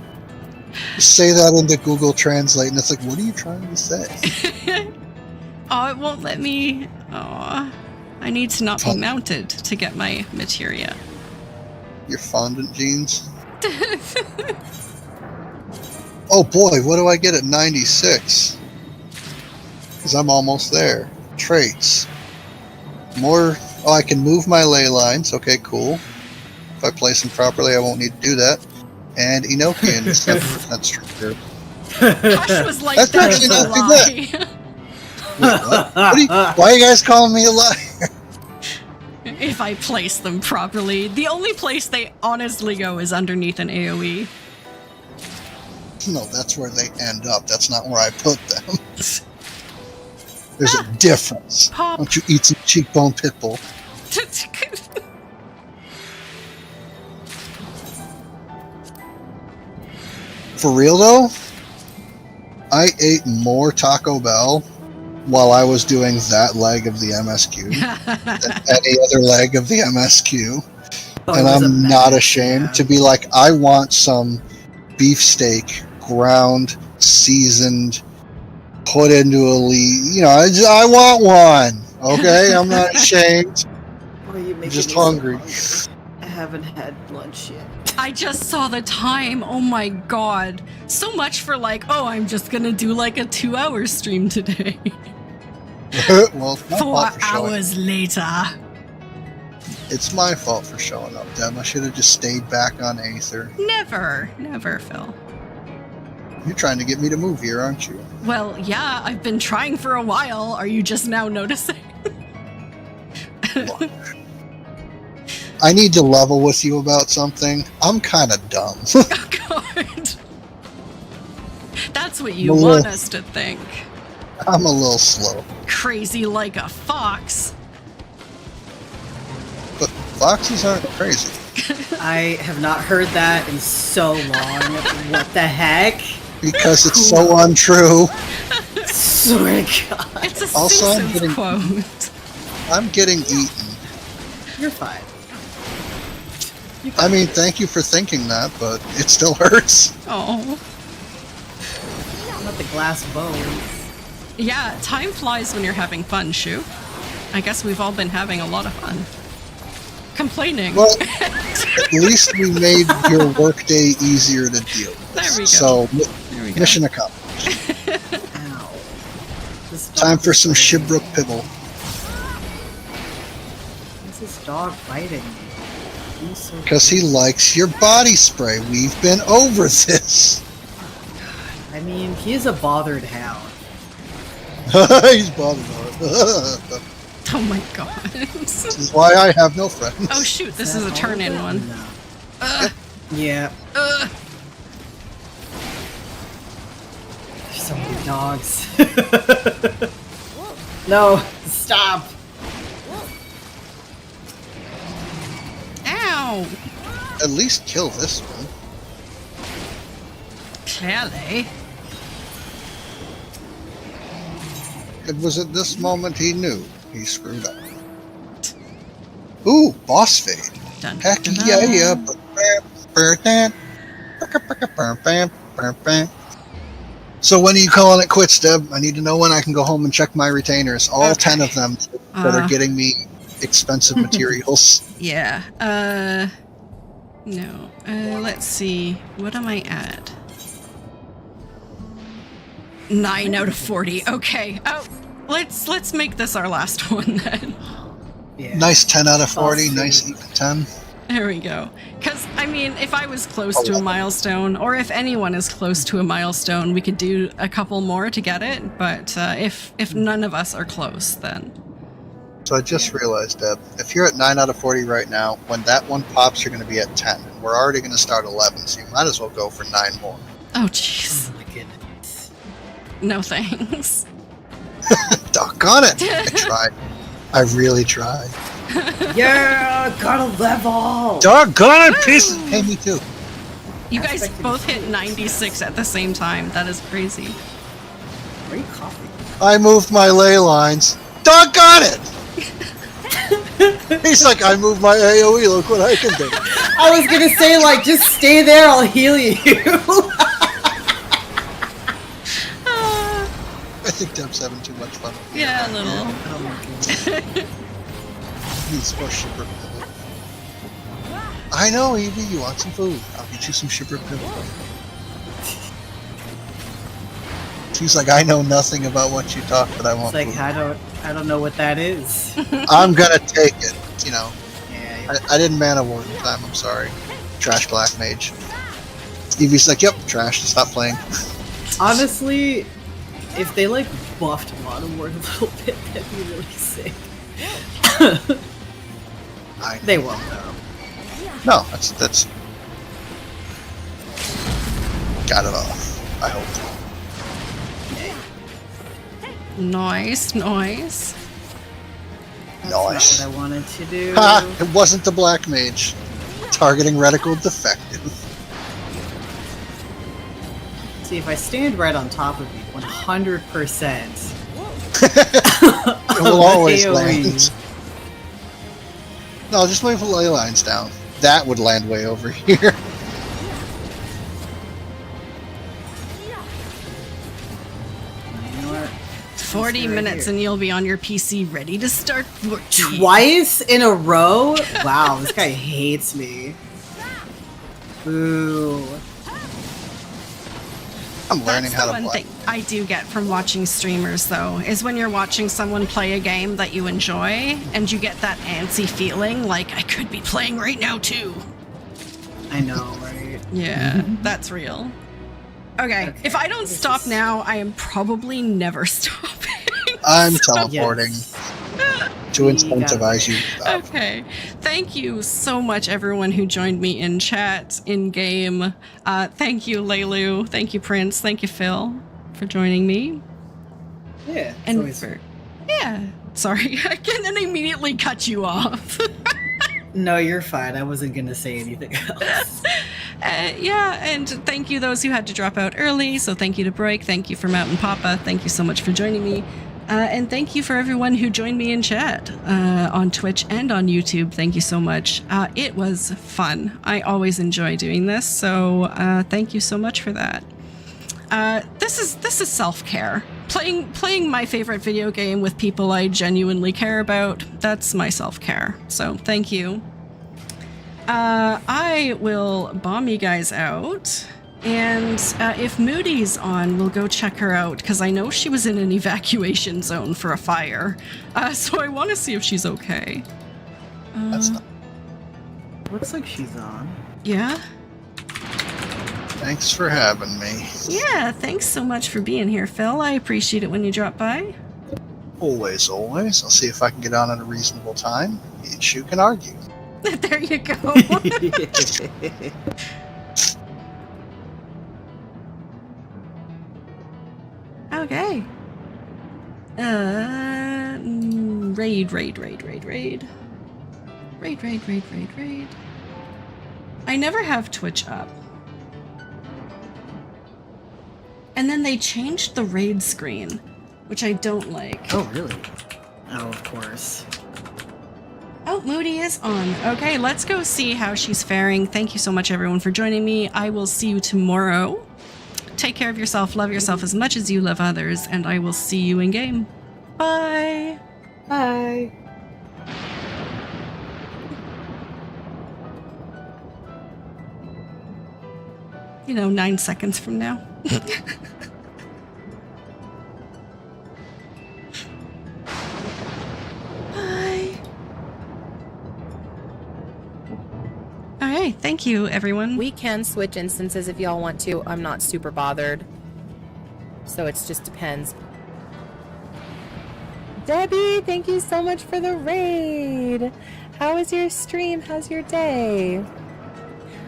Just say that into Google Translate, and it's like, what are you trying to say? Oh, it won't let me. Oh, I need to not be mounted to get my materia. Your fondant genes. Oh boy, what do I get at 96? Because I'm almost there. Traits. More. Oh, I can move my ley lines. Okay, cool. If I place them properly, I won't need to do that. And Enochian is 7% stronger. Hush was like, That's that's actually a not too lie. Wait, what? Why are you guys calling me a liar? If I place them properly. The only place they honestly go is underneath an AoE. No, that's where they end up. That's not where I put them. There's a difference. Pop. Don't you eat some cheekbone pitbull? For real though, I ate more Taco Bell while I was doing that leg of the MSQ than any other leg of the MSQ. Oh, And it was a I'm not madness, ashamed yeah. to be like, I want some beefsteak ground, seasoned, put into a lead. You know, I want one. Okay, I'm not ashamed. I'm just hungry. I haven't had lunch yet. I just saw the time. Oh my god. So much for like, oh, I'm just gonna do like a 2-hour stream today. Well, it's my 4 fault for showing. hours later. It's my fault for showing up, Deb. I should have just stayed back on Aether. Never, Phil. You're trying to get me to move here, aren't you? Well, yeah, I've been trying for a while. Are you just now noticing? Look, I need to level with you about something. I'm kind of dumb. Oh, God. That's what you Well, want us to think. I'm a little slow. Crazy like a fox. But foxes aren't crazy. I have not heard that in so long. What the heck? Because it's so untrue. Swear to God. It's a Also, I'm Simpsons getting- quote. I'm getting eaten. You're fine. I mean, thank you for thinking that, but it still hurts. Oh. Not the glass bones. Yeah, time flies when you're having fun, Shu. I guess we've all been having a lot of fun. Complaining. Well, at least we made your workday easier to deal with. There we go. So, There we go. mission accomplished. Ow. This Time dog for is some biting me. Shibrook Pibble. Why's this dog biting me? He's so Because he likes your body spray. We've been over this. I mean, he's a bothered hound. He's bothered by it. Oh my god. This is why I have no friends. Oh shoot, this is a turn-in one. No. Ugh, Yeah. ugh. There's so many dogs. No, stop. Ow! At least kill this one. Clearly. It was at this moment he knew he screwed up. Ooh, boss fade. Dun, Heck dun, yeah, dun. yeah. So when are you calling it quits, Deb? I need to know when I can go home and check my retainers. All Okay. 10 of them that are getting me expensive materials. Yeah, no. Let's see. What am I at? 9 out of 40. Okay. Oh, let's make this our last one then. Yeah. Nice 10 out of 40, Boss nice fade. even 10. There we go. Because, I mean, if I was close to a milestone, or if anyone is close to a milestone, we could do a couple more to get it. But if none of us are close, then... So I just realized, Deb, if you're at 9 out of 40 right now, when that one pops, you're going to be at 10. And we're already going to start 11, so you might as well go for 9 more. Oh, jeez. Oh my goodness. No thanks. Doggone it! I tried. I really tried. Yeah, got a level. Doggone it, pieces! Hey, me too. You guys both hit 96 at the same time. That is crazy. Where are you coughing? I moved my ley lines. Doggone it! He's like, I moved my AoE, look what I can do. I was gonna say, like, just stay there, I'll heal you. I think Deb's having too much fun. Yeah, a little. Oh my goodness. Needs more shipper pibble. I know, Evie, you want some food. I'll get you some shipper pibble. She's like, I know nothing about what you talk, but I want It's like, food. I don't know what that is. I'm gonna take it, you know. Yeah, I didn't mana ward in time, I'm sorry. Trash black mage. Evie's like, yep, trash, stop playing. honestly, if they like buffed Modern Ward a little bit, that'd be really sick. They won't though. No, that's got it off. I hope. Nice, nice. That's Nice. not what I wanted to do. Ha! It wasn't the black mage. Targeting reticle defective. See, if I stand right on top of you, 100%. It will always AoE. land. No, just move the ley lines down. That would land way over here. 40 minutes and you'll be on your PC ready to start work. Twice in a row? Wow, this guy hates me. Boo. I'm learning That's how the to one play. thing I do get from watching streamers, though, is when you're watching someone play a game that you enjoy, and you get that antsy feeling like, I could be playing right now, too. I know, right? Yeah, that's real. Okay, if I don't stop now, I am probably never stopping. I'm teleporting to You incentivize you to stop. Okay. Thank you so much, everyone who joined me in chat, in game. Thank you, Leilu. Thank you, Prince. Thank you, Phil, for joining me. Yeah. And yeah. Sorry, I can then immediately cut you off. No, you're fine. I wasn't gonna say anything else. Yeah, and thank you those who had to drop out early. So thank you to Break. Thank you for Mountain Papa. Thank you so much for joining me. And thank you for everyone who joined me in chat on Twitch and on YouTube. Thank you so much. It was fun. I always enjoy doing this, so thank you so much for that. This is self-care. Playing my favorite video game with people I genuinely care about, that's my self-care. So thank you. I will bomb you guys out. And if Moody's on, we'll go check her out, because I know she was in an evacuation zone for a fire. So I want to see if she's okay. That's not. Looks like she's on. Yeah? Thanks for having me. Yeah, thanks so much for being here, Phil. I appreciate it when you drop by. Always, always. I'll see if I can get on at a reasonable time. Me and Shu can argue. There you go. Okay. Raid. I never have Twitch up. And then they changed the raid screen, which I don't like. Oh, really? Oh, of course. Oh, Moody is on. Okay, let's go see how she's faring. Thank you so much, everyone, for joining me. I will see you tomorrow. Take care of yourself, love yourself as much as you love others, and I will see you in game. Bye. Bye. You know, 9 seconds from now. Bye. Alright, thank you, everyone. We can switch instances if y'all want to. I'm not super bothered. So it just depends. Debbie, thank you so much for the raid. How was your stream? How's your day?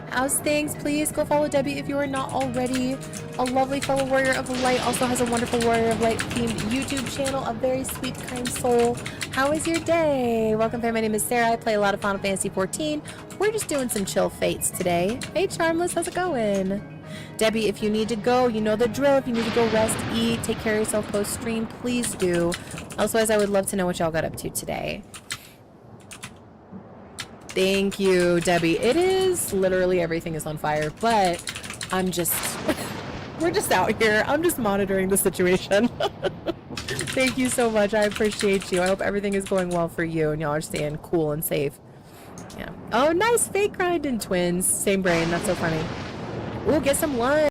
How's things? Please go follow Debbie if you are not already. A lovely fellow Warrior of Light also has a wonderful Warrior of Light themed YouTube channel. A very sweet, kind soul. How is your day? Welcome, fam. My name is Sarah. I play a lot of Final Fantasy XIV. We're just doing some chill fates today. Hey, Charmless, how's it going? Debbie, if you need to go, you know the drill. If you need to go rest, eat, take care of yourself post-stream, please do. Otherwise, I would love to know what y'all got up to today. Thank you, Debbie. It is literally everything is on fire, but I'm just, we're just out here. I'm just monitoring the situation. Thank you so much. I appreciate you. I hope everything is going well for you and y'all are staying cool and safe. Yeah. Oh, nice fake grinding twins. Same brain. That's so funny. Ooh, get some lunch.